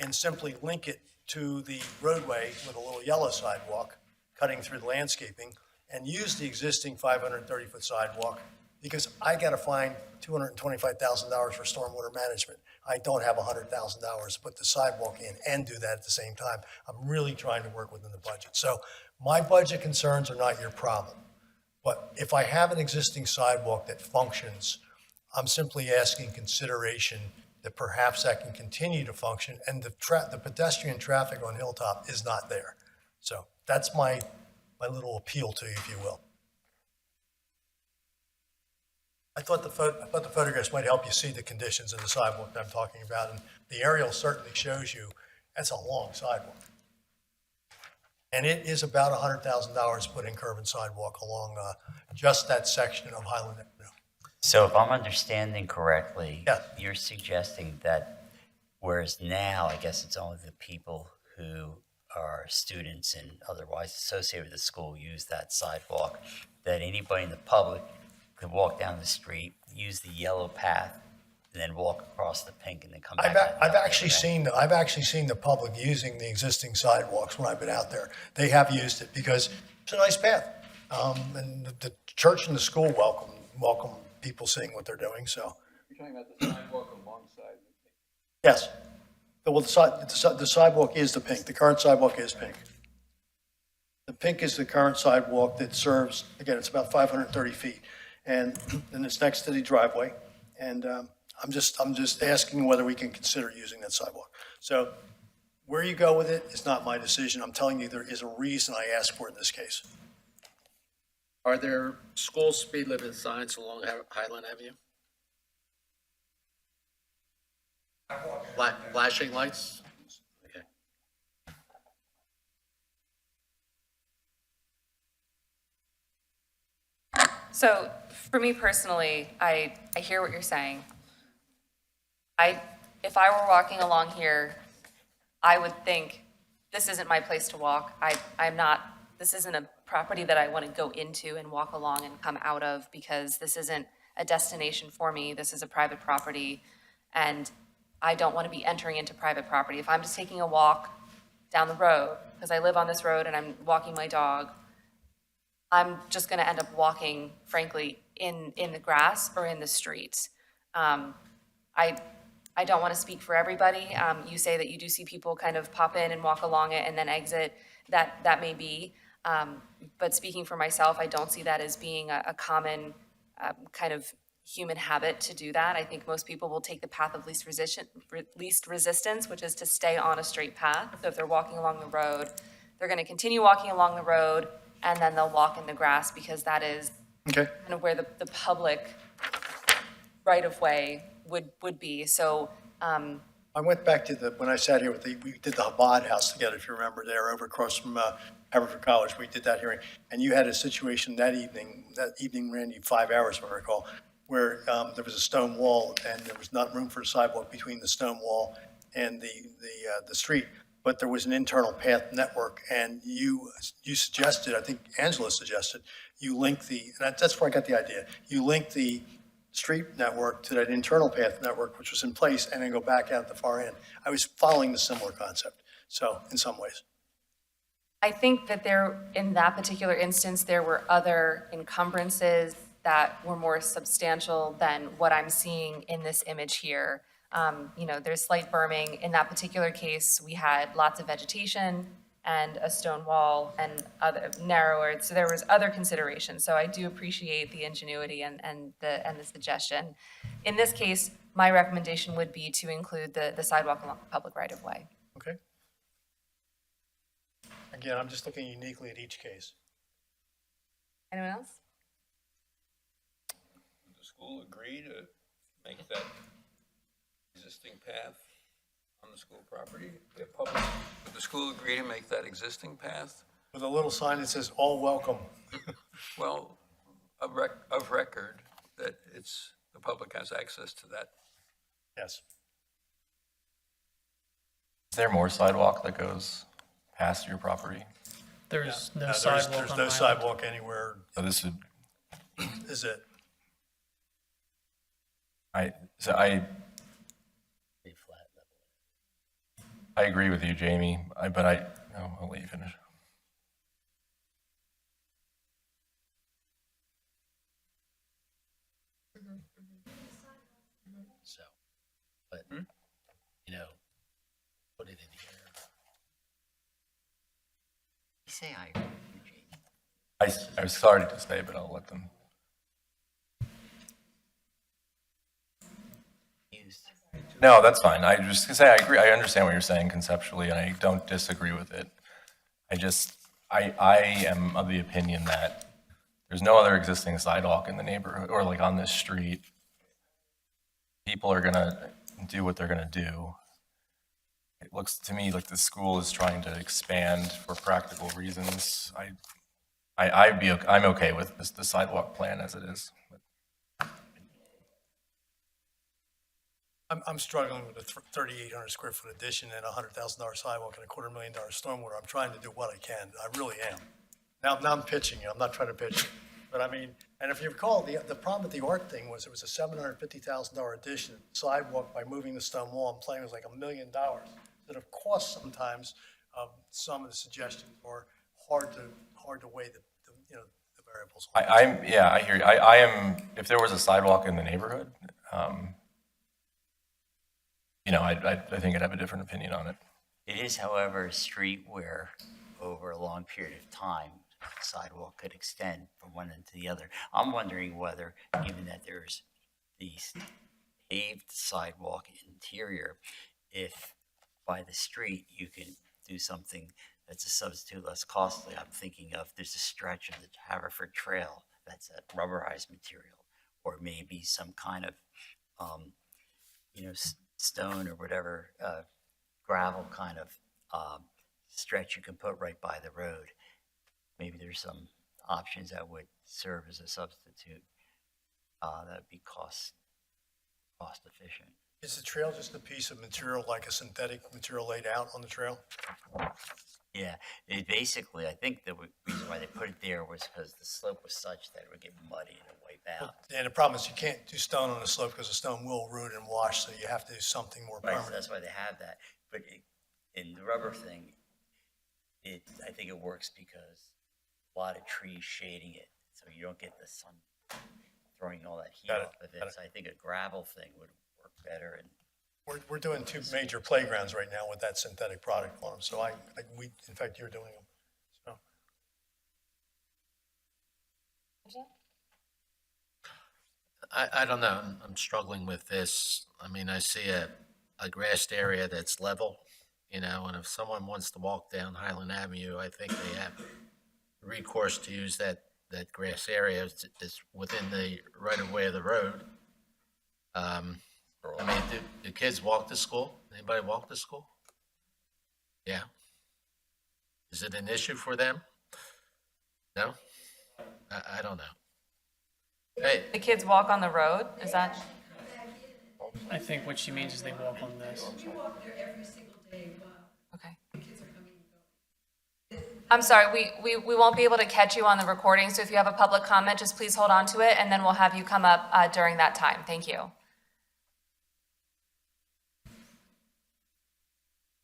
and simply link it to the roadway with a little yellow sidewalk cutting through the landscaping, and use the existing 530-foot sidewalk, because I got to find $225,000 for stormwater management. I don't have $100,000 to put the sidewalk in and do that at the same time. I'm really trying to work within the budget. So my budget concerns are not your problem. But if I have an existing sidewalk that functions, I'm simply asking consideration that perhaps that can continue to function, and the pedestrian traffic on Hilltop is not there. So that's my little appeal to you, if you will. I thought the photographs might help you see the conditions of the sidewalk that I'm talking about, and the aerial certainly shows you that's a long sidewalk. And it is about $100,000 to put in curb and sidewalk along just that section of Highland Avenue. So if I'm understanding correctly, Yeah. you're suggesting that whereas now, I guess it's only the people who are students and otherwise associated with the school use that sidewalk, that anybody in the public could walk down the street, use the yellow path, and then walk across the pink and then come back. I've actually seen the public using the existing sidewalks when I've been out there. They have used it because it's a nice path. And the church and the school welcome people seeing what they're doing, so. You're talking about the sidewalk alongside? Yes. Well, the sidewalk is the pink. The current sidewalk is pink. The pink is the current sidewalk that serves, again, it's about 530 feet. And then it's next to the driveway. And I'm just asking whether we can consider using that sidewalk. So where you go with it is not my decision. I'm telling you, there is a reason I asked for it in this case. Are there school speed limit signs along Highland Avenue? Flashing lights? Okay. So for me personally, I hear what you're saying. If I were walking along here, I would think, this isn't my place to walk. This isn't a property that I want to go into and walk along and come out of, because this isn't a destination for me. This is a private property, and I don't want to be entering into private property. If I'm just taking a walk down the road, because I live on this road and I'm walking my dog, I'm just going to end up walking, frankly, in the grass or in the streets. I don't want to speak for everybody. You say that you do see people kind of pop in and walk along it and then exit. That may be. But speaking for myself, I don't see that as being a common kind of human habit to do that. I think most people will take the path of least resistance, which is to stay on a straight path. So if they're walking along the road, they're going to continue walking along the road, and then they'll walk in the grass, because that is kind of where the public right-of-way would be. So I went back to when I sat here we did the Chabad house together, if you remember, there over across from Haverford College. We did that hearing, and you had a situation that evening ran you 5 hours, if I recall, where there was a stone wall and there was not room for a sidewalk between the stone wall and the street. but there was an internal path network, and you suggested, I think Angela suggested, you link that's where I got the idea. You link the street network to that internal path network, which was in place, and then go back out the far end. I was following the similar concept, so in some ways. I think that in that particular instance, there were other encumbrances that were more substantial than what I'm seeing in this image here. There's slight berming. In that particular case, we had lots of vegetation and a stone wall and other narrower, so there was other considerations. So I do appreciate the ingenuity and the suggestion. In this case, my recommendation would be to include the sidewalk along the public right-of-way. Okay. Again, I'm just looking uniquely at each case. Anyone else? Would the school agree to make that existing path on the school property public? Would the school agree to make that existing path? With a little sign that says, "All welcome." Well, of record, that the public has access to that. Yes. Is there more sidewalk that goes past your property? There's no There's sidewalk on no the sidewalk anywhere. So this would, Is it? I agree with you, Jamie, but I'll let you finish. So, but, put it in here. You say I agree with you, Jamie. I was sorry to say, but I'll let them. No, that's fine. I just gonna say I agree. I understand what you're saying conceptually, and I don't disagree with it. I am of the opinion that there's no other existing sidewalk in the neighborhood or like on this street. People are gonna do what they're gonna do. It looks to me like the school is trying to expand for practical reasons. I'm okay with the sidewalk plan as it is. I'm struggling with a 3,800 square foot addition and a $100,000 sidewalk and a $250,000 stormwater. I'm trying to do what I can. I really am. Now I'm pitching you. I'm not trying to pitch you. But I mean, and if you recall, the problem with the art thing was it was a $750,000 addition, sidewalk by moving the stone wall and playing was like $1 million. That of course sometimes some of the suggestions are hard to weigh the variables. I hear you. I am, if there was a sidewalk in the neighborhood, I think I'd have a different opinion on it. It is, however, a street where over a long period of time, the sidewalk could extend from one end to the other. I'm wondering whether, given that there's the paved sidewalk interior, if by the street you can do something that's a substitute less costly. I'm thinking of, there's a stretch of the Haverford Trail that's a rubberized material, or maybe some kind of, stone or whatever, gravel kind of stretch you can put right by the road. Maybe there's some options that would serve as a substitute that would be cost efficient. Is the trail just a piece of material, like a synthetic material laid out on the trail? Yeah, it basically, I think the reason why they put it there was because the slope was such that it would get muddy and wipe out. And the problem is you can't do stone on the slope because the stone will root and wash, so you have to do something more Right, so permanent. that's why they have that. But in the rubber thing, I think it works because a lot of trees shading it, so you don't get the sun throwing all that heat Got it, off of it. got it. So I think a gravel thing would work better. And We're doing two major playgrounds right now with that synthetic product on them, so in fact, you're doing them, so. I don't know. I'm struggling with this. I mean, I see a grassed area that's level, and if someone wants to walk down Highland Avenue, I think they have recourse to use that grass area. It's within the right of way of the road. I mean, do kids walk to school? Anybody walk to school? Yeah. Is it an issue for them? No? I don't know. Hey, The kids walk on the road, is that? I think what she means is they walk on this. Okay. I'm sorry, we won't be able to catch you on the recording, so if you have a public comment, just please hold on to it, and then we'll have you come up during that time. Thank you.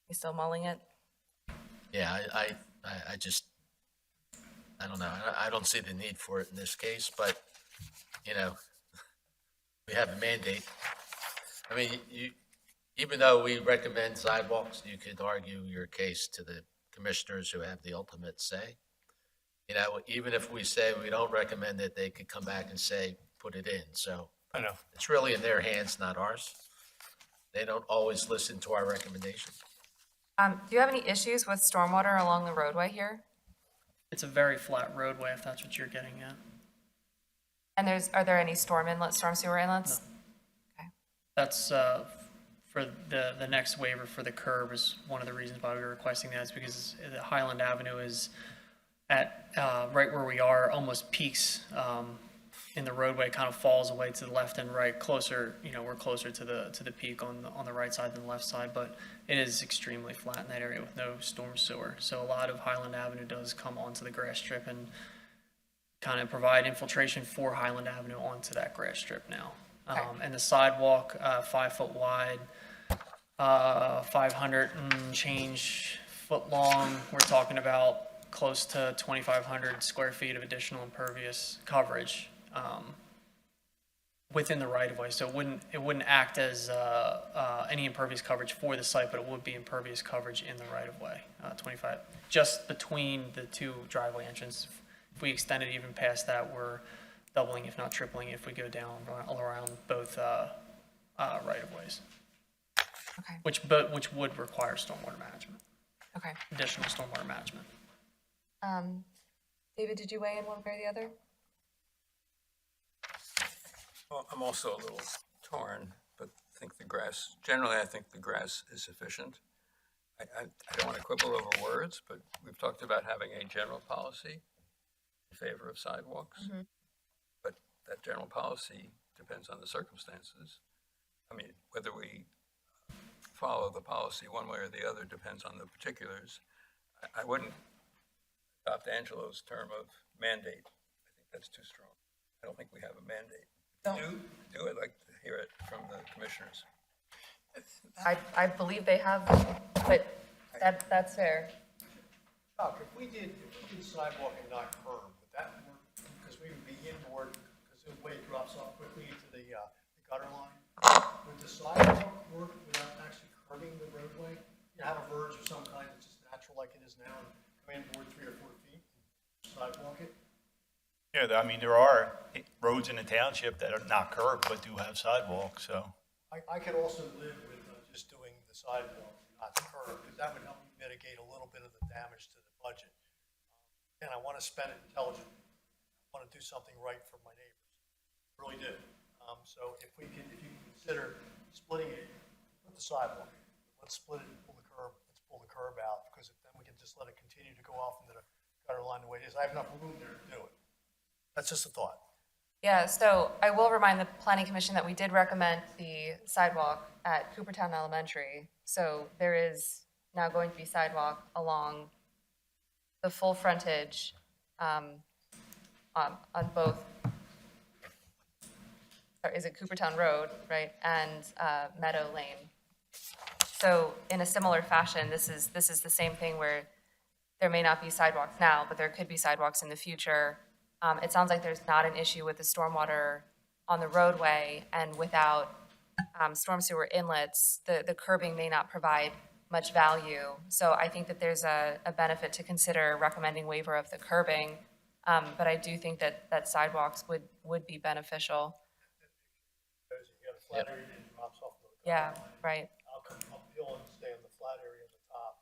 You still mulling it? Yeah, I just, I don't know. I don't see the need for it in this case, but, you know, we have a mandate. I mean, even though we recommend sidewalks, you could argue your case to the commissioners who have the ultimate say. You know, even if we say we don't recommend it, they could come back and say, put it in. So I know. it's really in their hands, not ours. They don't always listen to our recommendation. Do you have any issues with stormwater along the roadway here? It's a very flat roadway, if that's what you're getting at. And are there any storm sewer inlets? That's, for the next waiver for the curb is one of the reasons why we were requesting that, is because the Highland Avenue is at, right where we are, almost peaks, in the roadway, kind of falls away to the left and right, closer, you know, we're closer to the peak on the right side than the left side, but it is extremely flat in that area with no storm sewer. So a lot of Highland Avenue does come onto the grass strip and kind of provide infiltration for Highland Avenue onto that grass strip now. And the sidewalk, 5 foot wide, 500 and change foot long. We're talking about close to 2,500 square feet of additional impervious coverage within the right of way. So it wouldn't act as any impervious coverage for the site, but it would be impervious coverage in the right of way. 25 just between the two driveway entrances. If we extend it even past that, we're doubling, if not tripling, if we go down around both right of ways. Okay. Which would require stormwater management. Okay. Additional stormwater management. David, did you weigh in one way or the other? Well, I'm also a little torn, but generally I think the grass is sufficient. I don't want to quibble over words, but we've talked about having a general policy in favor of sidewalks. Mm-hmm. But that general policy depends on the circumstances. I mean, whether we follow the policy one way or the other depends on the particulars. I wouldn't adopt Angelo's term of mandate. I think that's too strong. I don't think we have a mandate. Do I'd like to hear it from the commissioners. I believe they have, but that's fair. Doc, if we did sidewalk and not curb, would that work? Because we would be inboard, because the way it drops off quickly into the gutter line. Would the sidewalk work without actually curbing the roadway? You have a verge of some kind that's just natural like it is now, and come inboard 3 or 4 feet, and sidewalk it? Yeah, I mean, there are roads in the township that are not curbed, but do have sidewalks, so. I could also live with just doing the sidewalk, not the curb, because that would help me mitigate a little bit of the damage to the budget. And I want to spend it intelligently. I want to do something right for my neighbors. I really do. So if you can consider splitting it, put the sidewalk. Let's split it and pull the curb. Let's pull the curb out, because then we can just let it continue to go off into the gutter line the way it is. I have enough room there to do it. That's just a thought. Yeah, so I will remind the Planning Commission that we did recommend the sidewalk at Coopertown Elementary. So there is now going to be sidewalk along the full frontage on both, or is it Coopertown Road, right, and Meadow Lane. So in a similar fashion, this is the same thing where there may not be sidewalks now, but there could be sidewalks in the future. It sounds like there's not an issue with the stormwater on the roadway, and without storm sewer inlets, the curbing may not provide much value. So I think that there's a benefit to consider recommending waiver of the curbing, but I do think that sidewalks would be beneficial. You have a flat area that drops off the gutter Yeah, line. right. I'll come uphill and stay on the flat area at the top.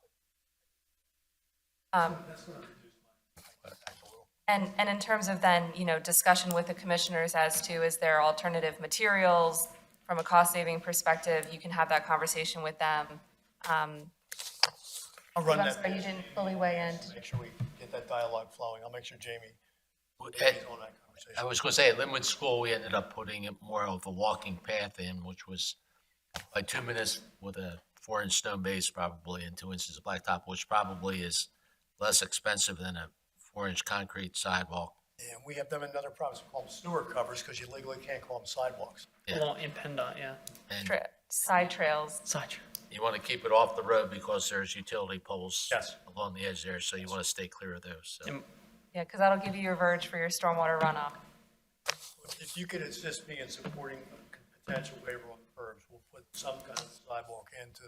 That's going to reduce my impact a little. And in terms of then, discussion with the commissioners as to, is there alternative materials from a cost-saving perspective, you can have that conversation with them. I'll run Steve, I'm that. sorry, you didn't fully weigh in. Make sure we get that dialogue flowing. I'll make sure Jamie is on that conversation. I was going to say, at Linwood School, we ended up putting more of a walking path in, which was like 2 minutes with a 4-inch stone base probably and 2 inches of blacktop, which probably is less expensive than a 4-inch concrete sidewalk. And we have them in other provinces, we call them sewer covers, because you legally can't call them sidewalks. Well, in PennDOT, yeah. And Side trails. you want to keep it off the road because there's utility poles Yes. along the edge there, so you want to stay clear of those. So. Yeah, because that'll give you your verge for your stormwater runoff. If you could assist me in supporting a potential waiver on the curbs, we'll put some kind of sidewalk into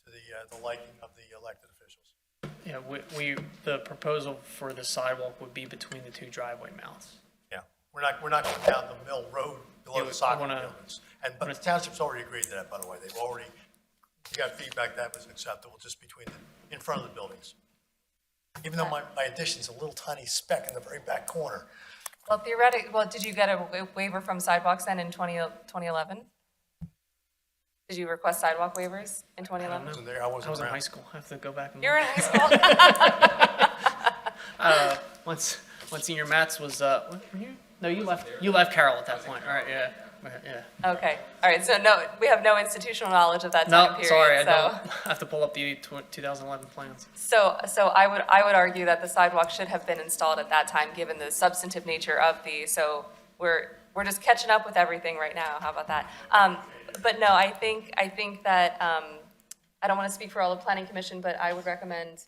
the liking of the elected officials. Yeah, the proposal for the sidewalk would be between the two driveway mouths. Yeah, we're not going down the Mill Road below the soccer buildings. But the township's already agreed to that, by the way. We got feedback that was acceptable, just in front of the buildings. Even though my addition's a little tiny speck in the very back corner. Well, theoretically, did you get a waiver from sidewalks then in 2011? Did you request sidewalk waivers in 2011? I wasn't there, I wasn't I was in around. high school. I have to go back and You were in high school? Once senior Matt's was, were you? No, you left Carroll at that point. All right, yeah. Okay, all right, so no, we have no institutional knowledge of that time No, period. sorry, I so. don't. I have to pull up the 2011 plans. So I would argue that the sidewalk should have been installed at that time, given the substantive nature of so we're just catching up with everything right now. How about that? But no, I think that, I don't want to speak for all the planning commission, but I would recommend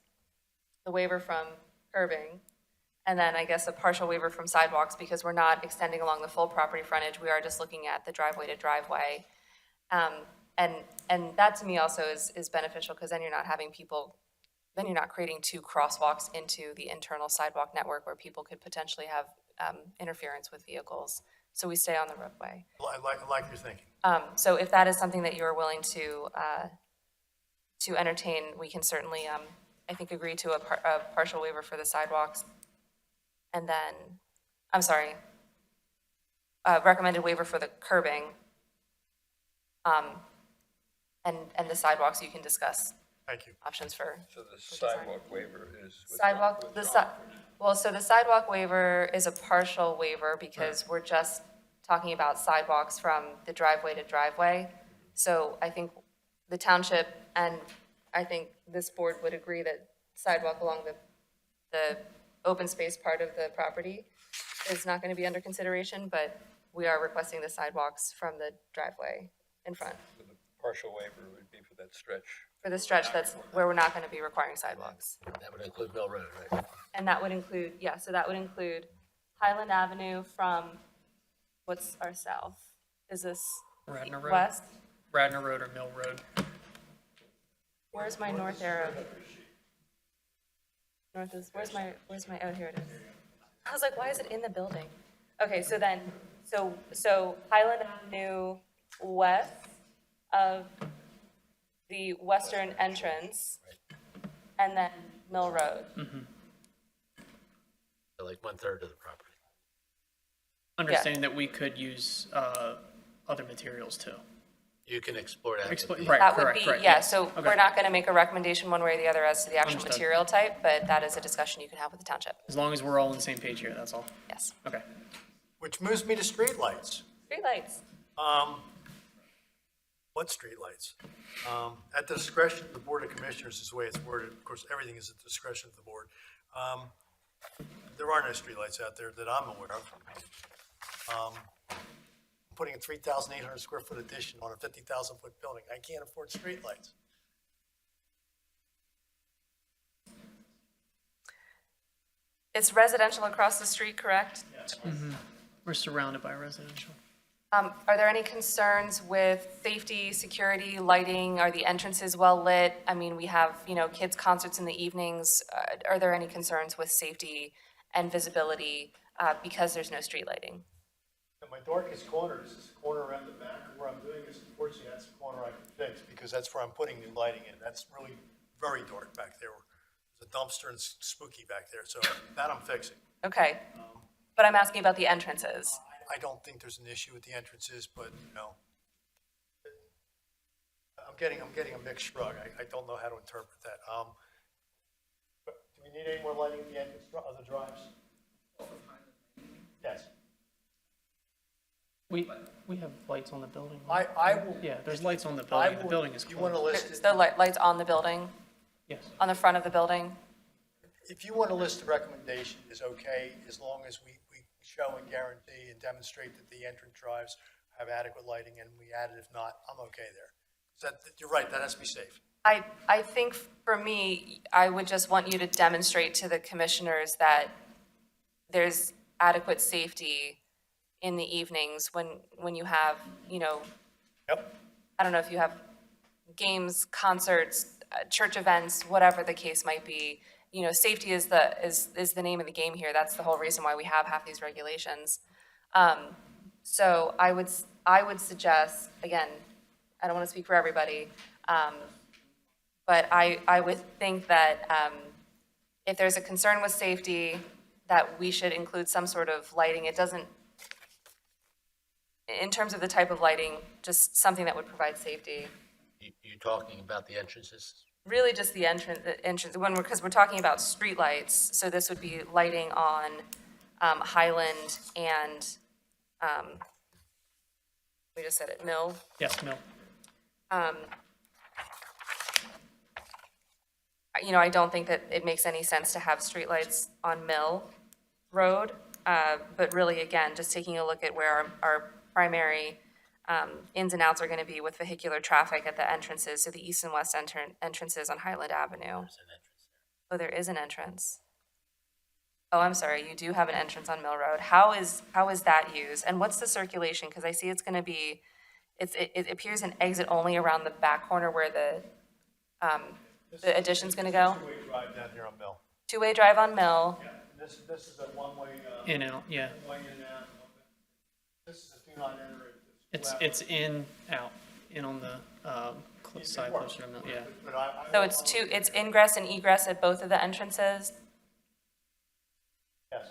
the waiver from curbing, and then I guess a partial waiver from sidewalks, because we're not extending along the full property frontage. We are just looking at the driveway to driveway. And that to me also is beneficial, because then you're not having people, then you're not creating two crosswalks into the internal sidewalk network where people could potentially have interference with vehicles. So we stay on the roadway. I like your thinking. So if that is something that you're willing to entertain, we can certainly, I think, agree to a partial waiver for the sidewalks. And then, recommended waiver for the curbing. And the sidewalks, you can discuss. Thank you. Options for. So the sidewalk waiver is. So the sidewalk waiver is a partial waiver, because we're just talking about sidewalks from the driveway to driveway. So I think the township, and I think this board would agree that sidewalk along the open space part of the property is not going to be under consideration, but we are requesting the sidewalks from the driveway in front. So the partial waiver would be for that stretch. For the stretch, that's where we're not going to be requiring sidewalks. That would include Mill Road, right? And that would include, so that would include Highland Avenue from, what's our south? Is this Radnor Road. west? Radnor Road or Mill Road. Where's my north arrow? North is, where's my, oh, here it is. I was like, why is it in the building? Okay, so then, so Highland Avenue west of the western entrance, and then Mill Road. So like 1/3 of the property. Understanding that we could use other materials too. You can explore that. Right, That would correct, be, right, yeah, yes. so Okay. we're not going to make a recommendation one way or the other as to the actual Understood. material type, but that is a discussion you can have with the township. As long as we're all on the same page here, that's all. Yes. Okay. Which moves me to streetlights. Streetlights. What streetlights? At the discretion of the Board of Commissioners is the way it's worded. Of course, everything is at the discretion of the board. There are no streetlights out there that I'm aware of. Putting a 3,800 square foot addition on a 50,000 foot building, I can't afford streetlights. It's residential across the street, correct? We're surrounded by residential. Are there any concerns with safety, security, lighting? Are the entrances well lit? I mean, we have, kids' concerts in the evenings. Are there any concerns with safety and visibility because there's no street lighting? And my darkest corner is this corner around the back where I'm doing this. Unfortunately, that's the corner I can fix because that's where I'm putting new lighting in. That's really very dark back there. There's a dumpster and it's spooky back there. So that I'm fixing. Okay, but I'm asking about the entrances. I don't think there's an issue with the entrances, but I'm getting a mixed shrug. I don't know how to interpret that. But do we need any more lighting at the entrance of the drives? Yes. We have lights on the building. I will. Yeah, there's lights on the building. The building is You want to closed. list The lights on the building, Yes. on the front of the building? if you want to list the recommendation is okay, as long as we show and guarantee and demonstrate that the entrance drives have adequate lighting and we add it. If not, I'm okay there. You're right, that has to be safe. I think for me, I would just want you to demonstrate to the commissioners that there's adequate safety in the evenings when you have, you know, Yep. I don't know if you have games, concerts, church events, whatever the case might be. You know, safety is the name of the game here. That's the whole reason why we have half these regulations. So I would suggest, again, I don't want to speak for everybody, but I would think that if there's a concern with safety, that we should include some sort of lighting. It doesn't, in terms of the type of lighting, just something that would provide safety. You talking about the entrances? Really just the entrance, because we're talking about streetlights, so this would be lighting on Highland and, we just said it, Mill. Yes, Mill. You know, I don't think that it makes any sense to have streetlights on Mill Road, but really, again, just taking a look at where our primary ins and outs are going to be with vehicular traffic at the entrances, so the east and west entrances on Highland Avenue. Oh, there is an entrance. Oh, I'm sorry, you do have an entrance on Mill Road. How is that used? And what's the circulation? Because I see it's going to be, it appears an exit only around the back corner where the addition's going to go. Two-way drive down here on Mill. Two-way drive on Mill. Yeah, this is a one-way. In and out, yeah. One way in and out. This is a do not enter. It's in, out, in on the side closer to Mill, yeah. So it's ingress and egress at both of the entrances, Yes.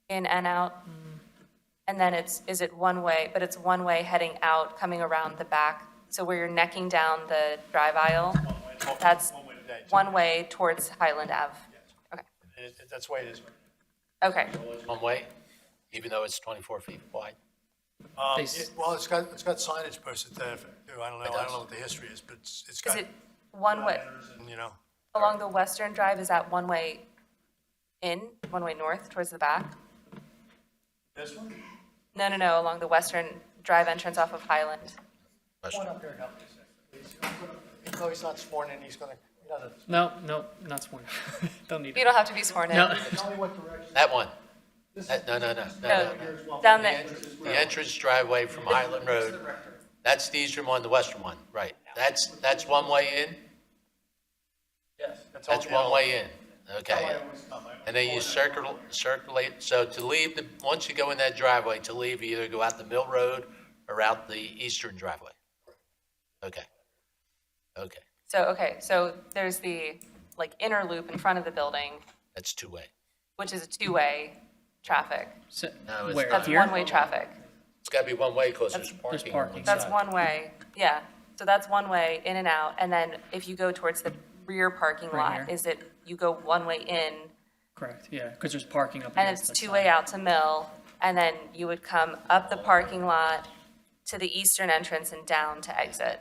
in and out? And then is it one way, but it's one way heading out, coming around the back? So where you're necking down the drive aisle, that's One way today. one way towards Highland Ave? Okay. And that's the way it is. Okay. One way, even though it's 24 feet wide? Well, it's got signage posted there too. I don't know what the history is, but it's Is got. it one way, You know. along the western drive, is that one way in, one way north towards the back? This one? No, along the western drive entrance off of Highland. Come on up here and help me a second, please. Even though he's not sworn in, he's gonna, he doesn't. No, not sworn. Don't need it. You don't have to be sworn in. No. Tell me what direction. That one. No. Down the, The entrance driveway from Highland Road, that's the eastern one, the western one, right. That's one way in? Yes. That's one way in, okay. And then you circulate, so to leave, once you go in that driveway, to leave, you either go out the Mill Road or out the eastern driveway. Okay. so there's the, like, inner loop in front of the building, That's two-way. which is a two-way traffic. So, No, it's where? not. That's Here? one-way traffic. It's gotta be one way because there's There's parking. parking. That's one way, yeah. So that's one way in and out. And then if you go towards the rear parking Right lot, here. is it, you go one way in, Correct, yeah, because there's parking up and against it's the two-way side. out to Mill, and then you would come up the parking lot to the eastern entrance and down to exit?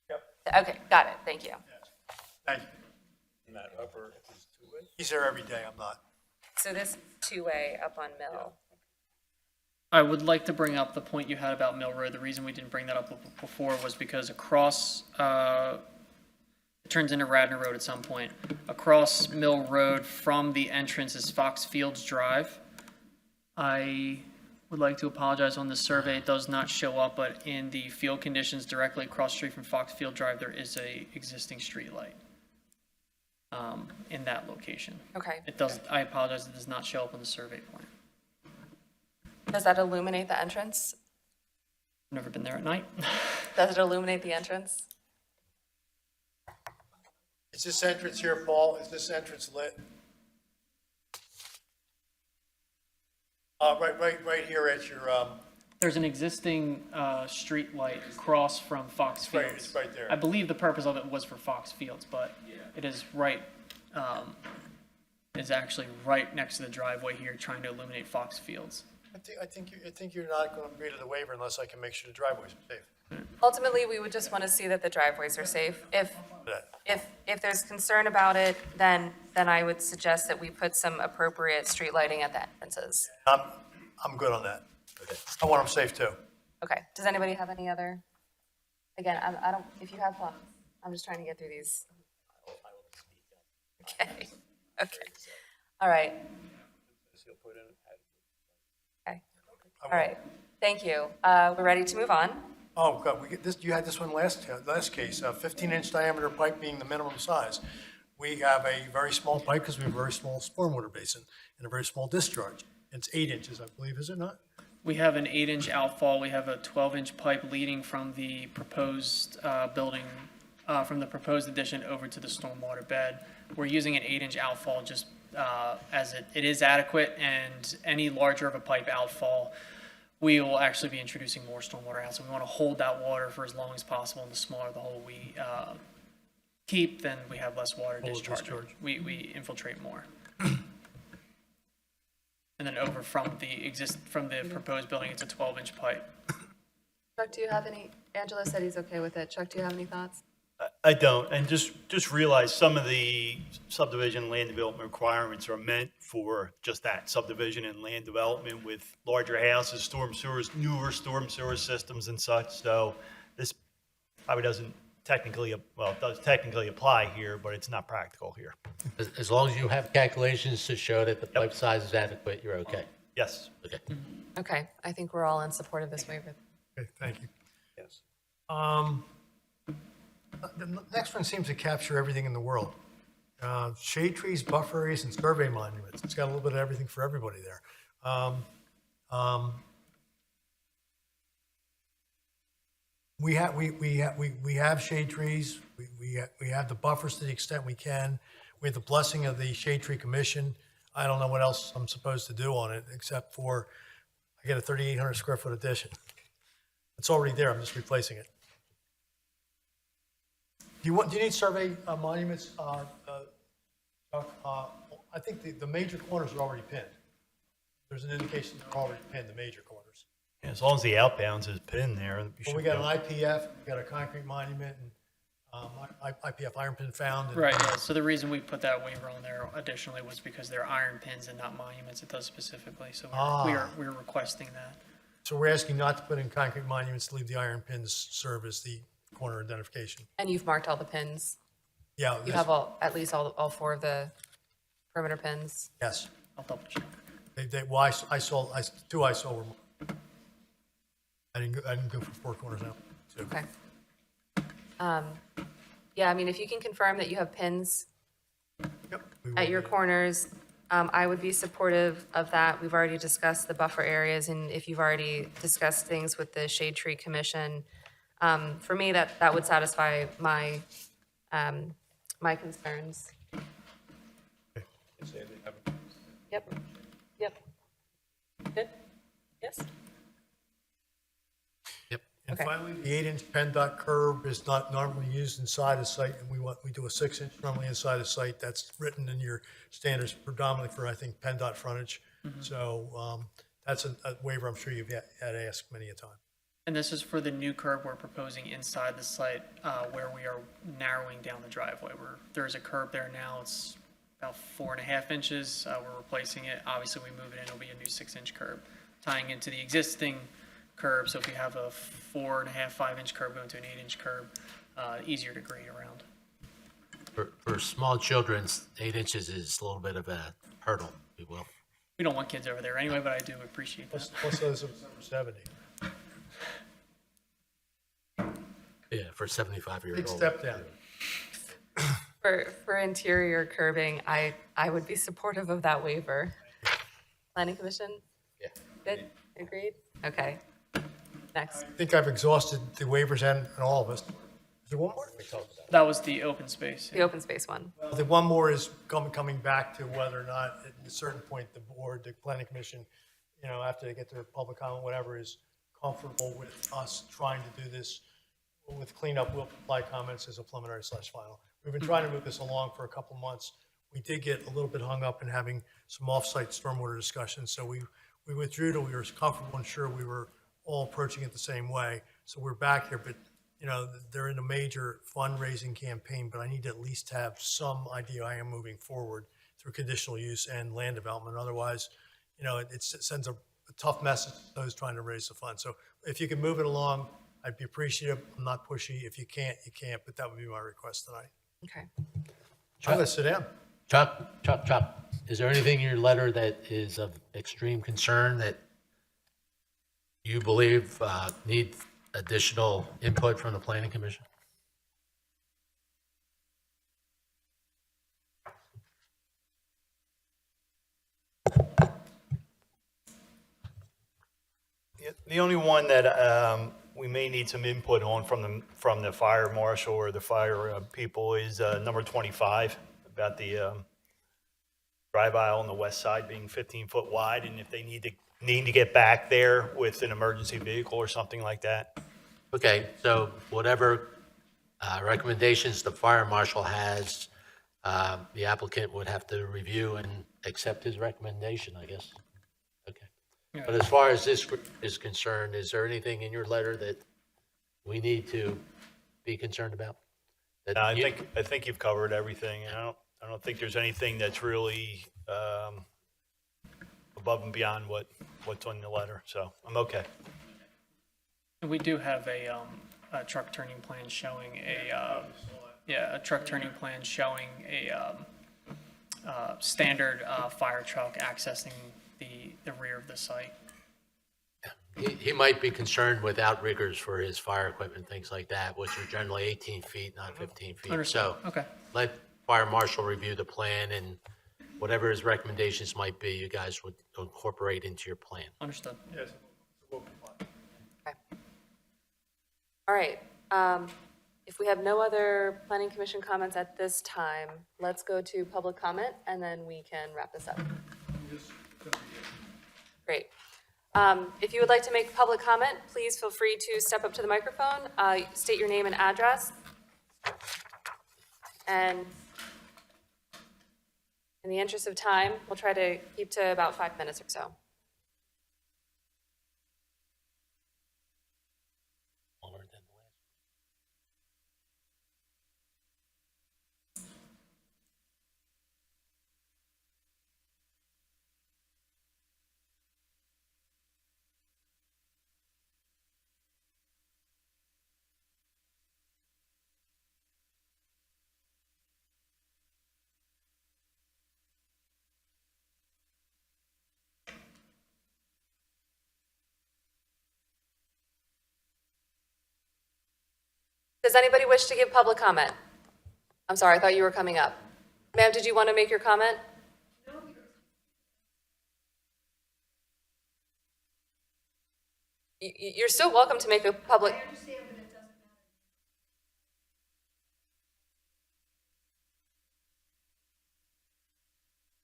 Yep. Okay, got it, thank you. Thank you. He's there every day, I'm not. So this two-way up on Mill. I would like to bring up the point you had about Mill Road. The reason we didn't bring that up before was because across, it turns into Radnor Road at some point. Across Mill Road from the entrance is Fox Fields Drive. I would like to apologize on this survey. It does not show up, but in the field conditions directly across the street from Fox Field Drive, there is a existing street light in that location. Okay. It does, I apologize, it does not show up on the survey plan. Does that illuminate the entrance? Never been there at night. Does it illuminate the entrance? Is this entrance here, Paul, is this entrance lit? Right here at your, There's an existing street light across from Fox It's right- Fields. it's right there. I believe the purpose of it was for Fox Fields, but it is right, is actually right next to the driveway here, trying to illuminate Fox Fields. I think you're not going to agree to the waiver unless I can make sure the driveways are safe. Ultimately, we would just want to see that the driveways are safe. If there's concern about it, then I would suggest that we put some appropriate street lighting at the entrances. I'm good on that. I want them safe too. Okay, does anybody have any other? Again, I don't, if you have thoughts, I'm just trying to get through these. Okay, all right. Okay, all right, thank you. We're ready to move on. Oh, God, you had this one last case, 15-inch diameter pipe being the minimum size. We have a very small pipe because we have a very small stormwater basin and a very small discharge. It's 8 inches, I believe, is it not? We have an 8-inch outfall. We have a 12-inch pipe leading from the proposed building, from the proposed addition over to the stormwater bed. We're using an 8-inch outfall just as it is adequate, and any larger of a pipe outfall, we will actually be introducing more stormwater out. So we want to hold that water for as long as possible, and the smaller the hole we keep, then we have less water discharge. We infiltrate more. And then over from the proposed building, it's a 12-inch pipe. Chuck, do you have any, Angela said he's okay with it. Chuck, do you have any thoughts? I don't, and just realize some of the subdivision land development requirements are meant for just that, subdivision and land development with larger houses, storm sewers, newer storm sewer systems and such, so this probably doesn't technically, well, it does technically apply here, but it's not practical here. As long as you have calculations to show that the pipe size is adequate, you're okay. Yes. Okay. Okay, I think we're all in support of this waiver. Okay, thank you. Yes. The next one seems to capture everything in the world. Shade trees, buffer areas, and survey monuments. It's got a little bit of everything for everybody there. We have shade trees. We have the buffers to the extent we can. We have the blessing of the Shade Tree Commission. I don't know what else I'm supposed to do on it except for I get a 3,800 square foot addition. It's already there. I'm just replacing it. Do you need survey monuments? I think the major corners are already pinned. There's an indication they're already pinned, the major corners. Yeah, as long as the outbounds is pinned there. Well, we got an IPF, we got a concrete monument, and IPF iron pin found. And, Right, yeah, so the reason we put that waiver on there additionally was because they're iron pins and not monuments. It does specifically, so we're requesting that. So we're asking not to put in concrete monuments, to leave the iron pins serve as the corner identification. And you've marked all the pins? Yeah. You have at least all 4 of the perimeter pins? Yes. I'll double check. Well, two I saw were marked. I didn't go for 4 corners now. So. Okay. Yeah, I mean, if you can confirm that you have pins at your corners, I would be supportive of that. We've already discussed the buffer areas, and if you've already discussed things with the Shade Tree Commission, for me, that would satisfy my my concerns. Yep. Good? Yes? And Okay. finally, the 8-inch PennDOT curb is not normally used inside a site, and we do a 6-inch normally inside a site. That's written in your standards predominantly for, I think, PennDOT frontage. So that's a waiver I'm sure you've had asked many a time. And this is for the new curb we're proposing inside the site, where we are narrowing down the driveway. There's a curb there now, it's about 4.5 inches. We're replacing it. Obviously, we move it in, it'll be a new 6-inch curb, tying into the existing curb. So if you have a 4.5, 5-inch curb going to an 8-inch curb, easier to grade around. For small children, 8 inches is a little bit of a hurdle, if you will. We don't want kids over there anyway, but I do appreciate that. Plus those of 70. Yeah, for a 75-year-old. Big step down. For interior curbing, I would be supportive of that waiver. Planning Commission? Yeah. Good? Agreed? Okay. Next. I think I've exhausted the waivers and all of us. Is there one more? That was the open space. The open space one. Well, the one more is coming back to whether or not at a certain point the board, the planning commission, after they get their public comment, whatever, is comfortable with us trying to do this with cleanup, will apply comments as a preliminary/final. We've been trying to move this along for a couple months. We did get a little bit hung up in having some off-site stormwater discussions, so we we withdrew till we were comfortable and sure we were all approaching it the same way. So we're back here, but they're in a major fundraising campaign, but I need to at least have some idea I am moving forward through conditional use and land development. Otherwise, it sends a tough message to those trying to raise the funds. So if you can move it along, I'd be appreciative. I'm not pushy. If you can't, you can't, but that would be my request tonight. Okay. I'm going to sit down. Chuck, is there anything in your letter that is of extreme concern that you believe need additional input from the planning commission? The only one that we may need some input on from the fire marshal or the fire people is number 25 about the drive aisle on the west side being 15 foot wide, and if they need to get back there with an emergency vehicle or something like that. Okay, so whatever recommendations the fire marshal has, the applicant would have to review and accept his recommendation, I guess. Okay. But as far as this is concerned, is there anything in your letter that we need to be concerned about? No, I think you've covered everything. I don't think there's anything that's really above and beyond what's on the letter. So I'm okay. We do have a truck turning plan showing a standard fire truck accessing the rear of the site. He might be concerned with outriggers for his fire equipment, things like that, which are generally 18 feet, not 15 feet. Understood. So Okay. let fire marshal review the plan, and whatever his recommendations might be, you guys would incorporate into your plan. Understood. Yes. All right. If we have no other planning commission comments at this time, let's go to public comment, and then we can wrap this up. Great. If you would like to make public comment, please feel free to step up to the microphone, state your name and address. And in the interest of time, we'll try to keep to about 5 minutes or so. Does anybody wish to give public comment? I'm sorry, I thought you were coming up. Ma'am, did you want to make your comment? You're still welcome to make a public. I understand, but it doesn't matter.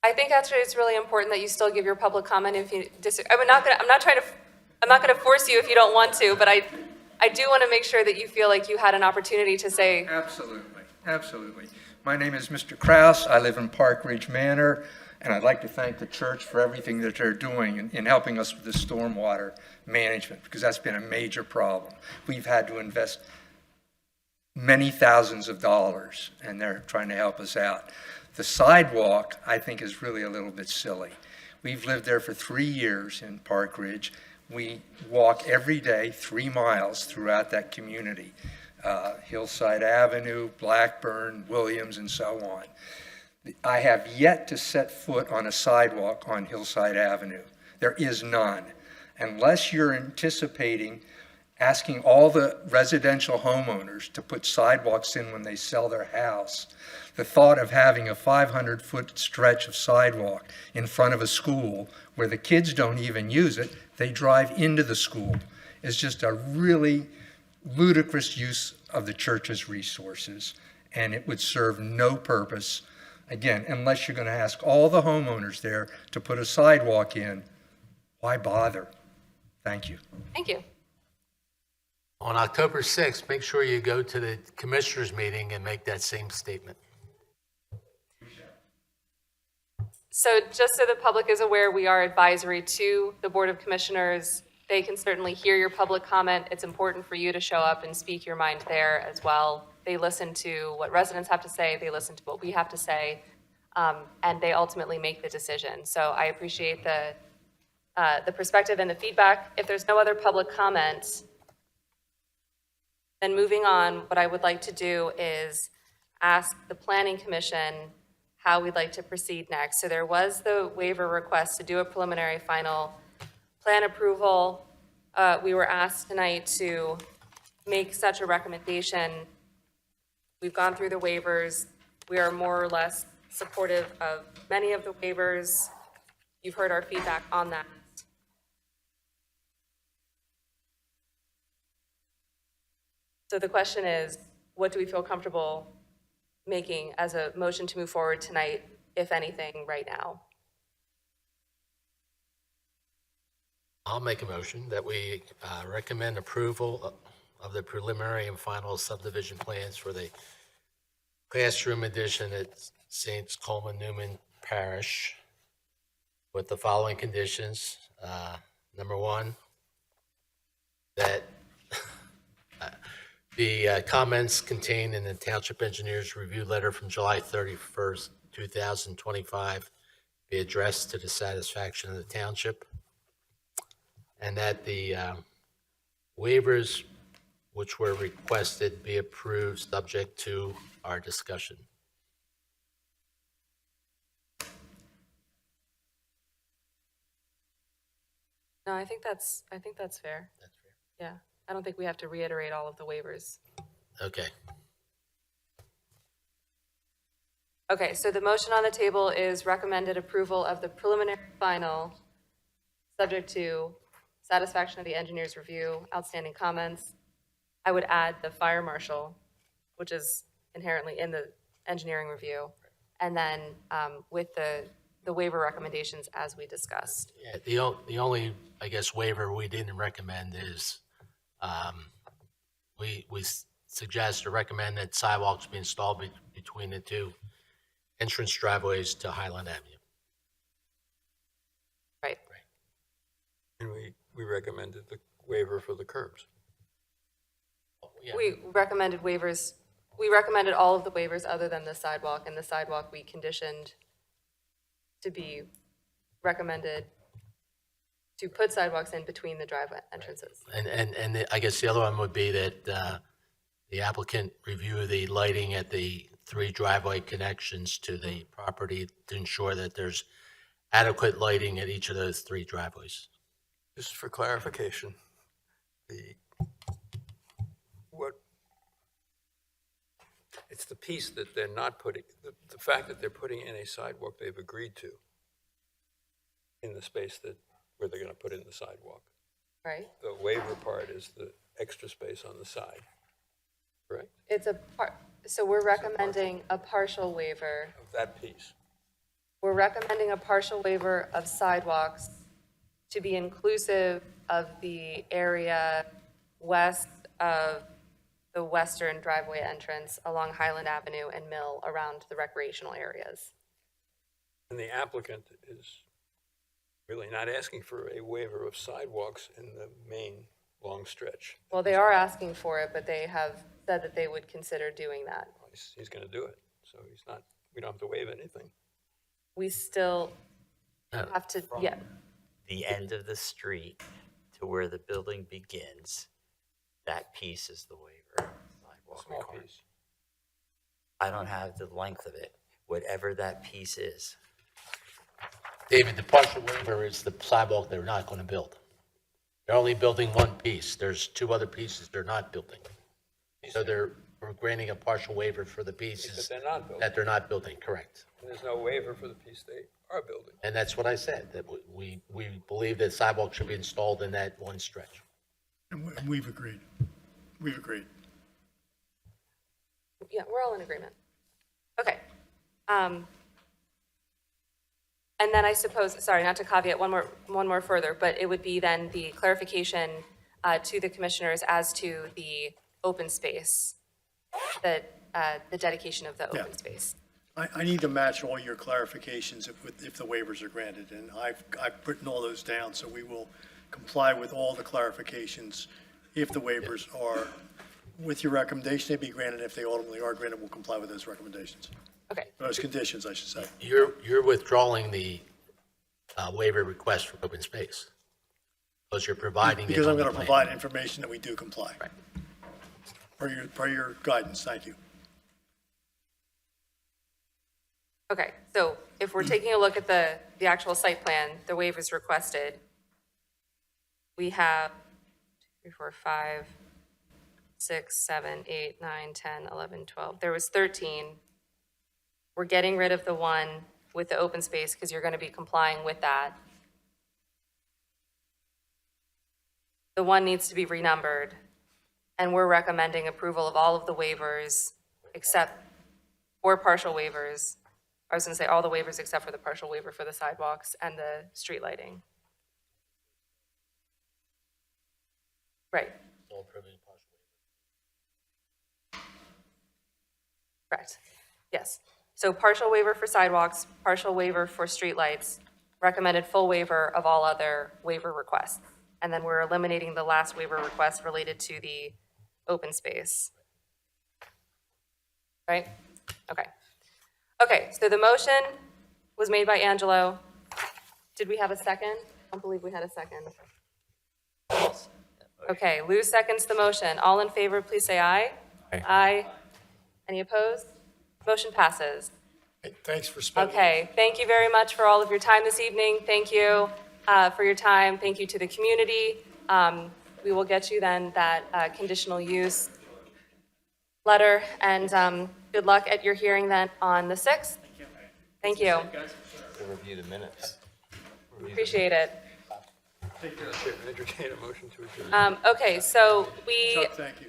I think actually it's really important that you still give your public comment if you disagree. I'm not going to force you if you don't want to, but I do want to make sure that you feel like you had an opportunity to say. Absolutely, absolutely. My name is Mr. Kraus. I live in Park Ridge Manor, and I'd like to thank the church for everything that they're doing in helping us with the stormwater management, because that's been a major problem. We've had to invest many thousands of dollars, and they're trying to help us out. The sidewalk, I think, is really a little bit silly. We've lived there for 3 years in Park Ridge. We walk every day 3 miles throughout that community, Hillside Avenue, Blackburn, Williams, and so on. I have yet to set foot on a sidewalk on Hillside Avenue. There is none. Unless you're anticipating asking all the residential homeowners to put sidewalks in when they sell their house, the thought of having a 500-foot stretch of sidewalk in front of a school where the kids don't even use it, they drive into the school, is just a really ludicrous use of the church's resources, and it would serve no purpose, again, unless you're going to ask all the homeowners there to put a sidewalk in. Why bother? Thank you. Thank you. On October 6th, make sure you go to the commissioners' meeting and make that same statement. So just so the public is aware, we are advisory to the Board of Commissioners. They can certainly hear your public comment. It's important for you to show up and speak your mind there as well. They listen to what residents have to say, they listen to what we have to say, and they ultimately make the decision. So I appreciate the perspective and the feedback. If there's no other public comment, then moving on, what I would like to do is ask the Planning Commission how we'd like to proceed next. So there was the waiver request to do a preliminary final plan approval. We were asked tonight to make such a recommendation. We've gone through the waivers. We are more or less supportive of many of the waivers. You've heard our feedback on that. So the question is, what do we feel comfortable making as a motion to move forward tonight, if anything, right now? I'll make a motion that we recommend approval of the preliminary and final subdivision plans for the classroom addition at St. Coleman Newman Parish with the following conditions. Number one, that the comments contained in the Township Engineer's Review Letter from July 31st, 2025 be addressed to the satisfaction of the Township, and that the waivers which were requested be approved subject to our discussion. No, I think that's fair. That's fair. Yeah, I don't think we have to reiterate all of the waivers. Okay. Okay, so the motion on the table is recommended approval of the preliminary final, subject to satisfaction of the engineer's review, outstanding comments. I would add the fire marshal, which is inherently in the engineering review, and then with the waiver recommendations as we discussed. Yeah, the only, I guess, waiver we didn't recommend is we suggest or recommend that sidewalks be installed between the two entrance driveways to Highland Avenue. Right. And we recommended the waiver for the curbs. We recommended waivers. We recommended all of the waivers other than the sidewalk, and the sidewalk we conditioned to be recommended to put sidewalks in between the driveway entrances. And I guess the other one would be that the applicant review the lighting at the three driveway connections to the property to ensure that there's adequate lighting at each of those three driveways. Just for clarification, it's the piece that they're not putting, the fact that they're putting in a sidewalk they've agreed to in the space where they're going to put in the sidewalk. Right. The waiver part is the extra space on the side, correct? It's a part, so we're recommending a partial waiver. Of that piece. We're recommending a partial waiver of sidewalks to be inclusive of the area west of the western driveway entrance along Highland Avenue and Mill around the recreational areas. And the applicant is really not asking for a waiver of sidewalks in the main long stretch. Well, they are asking for it, but they have said that they would consider doing that. He's going to do it, so we don't have to waive anything. We still have to, yeah. The end of the street to where the building begins, that piece is the waiver. Small piece. I don't have the length of it, whatever that piece is. David, the partial waiver is the sidewalk they're not going to build. They're only building one piece. There's two other pieces they're not building. So we're granting a partial waiver for the pieces that they're not building, correct. And there's no waiver for the piece they are building. And that's what I said, that we believe that sidewalk should be installed in that one stretch. And we've agreed. We've agreed. Yeah, we're all in agreement. Okay. And then I suppose, sorry, not to caveat one more further, but it would be then the clarification to the commissioners as to the open space, the dedication of the open space. I need to match all your clarifications if the waivers are granted, and I've written all those down, so we will comply with all the clarifications if the waivers are, with your recommendation, they be granted. If they ultimately are granted, we'll comply with those recommendations. Okay. Those conditions, I should say. You're withdrawing the waiver request for open space because you're providing it Because on I'm the going to plan. provide information that we do comply. Right. Per your guidance, thank you. Okay, so if we're taking a look at the actual site plan, the waivers requested, we have 2, 3, 4, 5, 6, 7, 8, 9, 10, 11, 12. There was 13. We're getting rid of the one with the open space because you're going to be complying with that. The one needs to be renumbered, and we're recommending approval of all of the waivers except for partial waivers. I was going to say all the waivers except for the partial waiver for the sidewalks and the street lighting. Right. Correct. Yes. So partial waiver for sidewalks, partial waiver for streetlights, recommended full waiver of all other waiver requests. And then we're eliminating the last waiver request related to the open space. Right? Okay. Okay, so the motion was made by Angelo. Did we have a second? I don't believe we had a second. Okay, Lou seconds the motion. All in favor, please say aye. Aye. Any opposed? Motion passes. Thanks for spending. Okay, thank you very much for all of your time this evening. Thank you for your time. Thank you to the community. We will get you then that conditional use letter, and good luck at your hearing then on the 6th. Thank you. We'll review the minutes. Appreciate it. Entertain a motion to adjourn. Okay, so we, Chuck, thank you.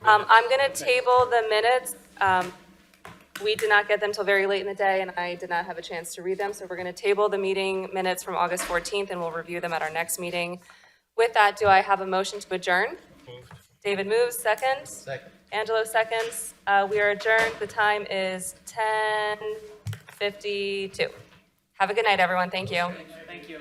I'm going to table the minutes. We did not get them till very late in the day, and I did not have a chance to read them, so we're going to table the meeting minutes from August 14th, and we'll review them at our next meeting. With that, do I have a motion to adjourn? David moves, second. Second. Angelo seconds. We are adjourned. The time is 10:52. Have a good night, everyone. Thank you. Thank you.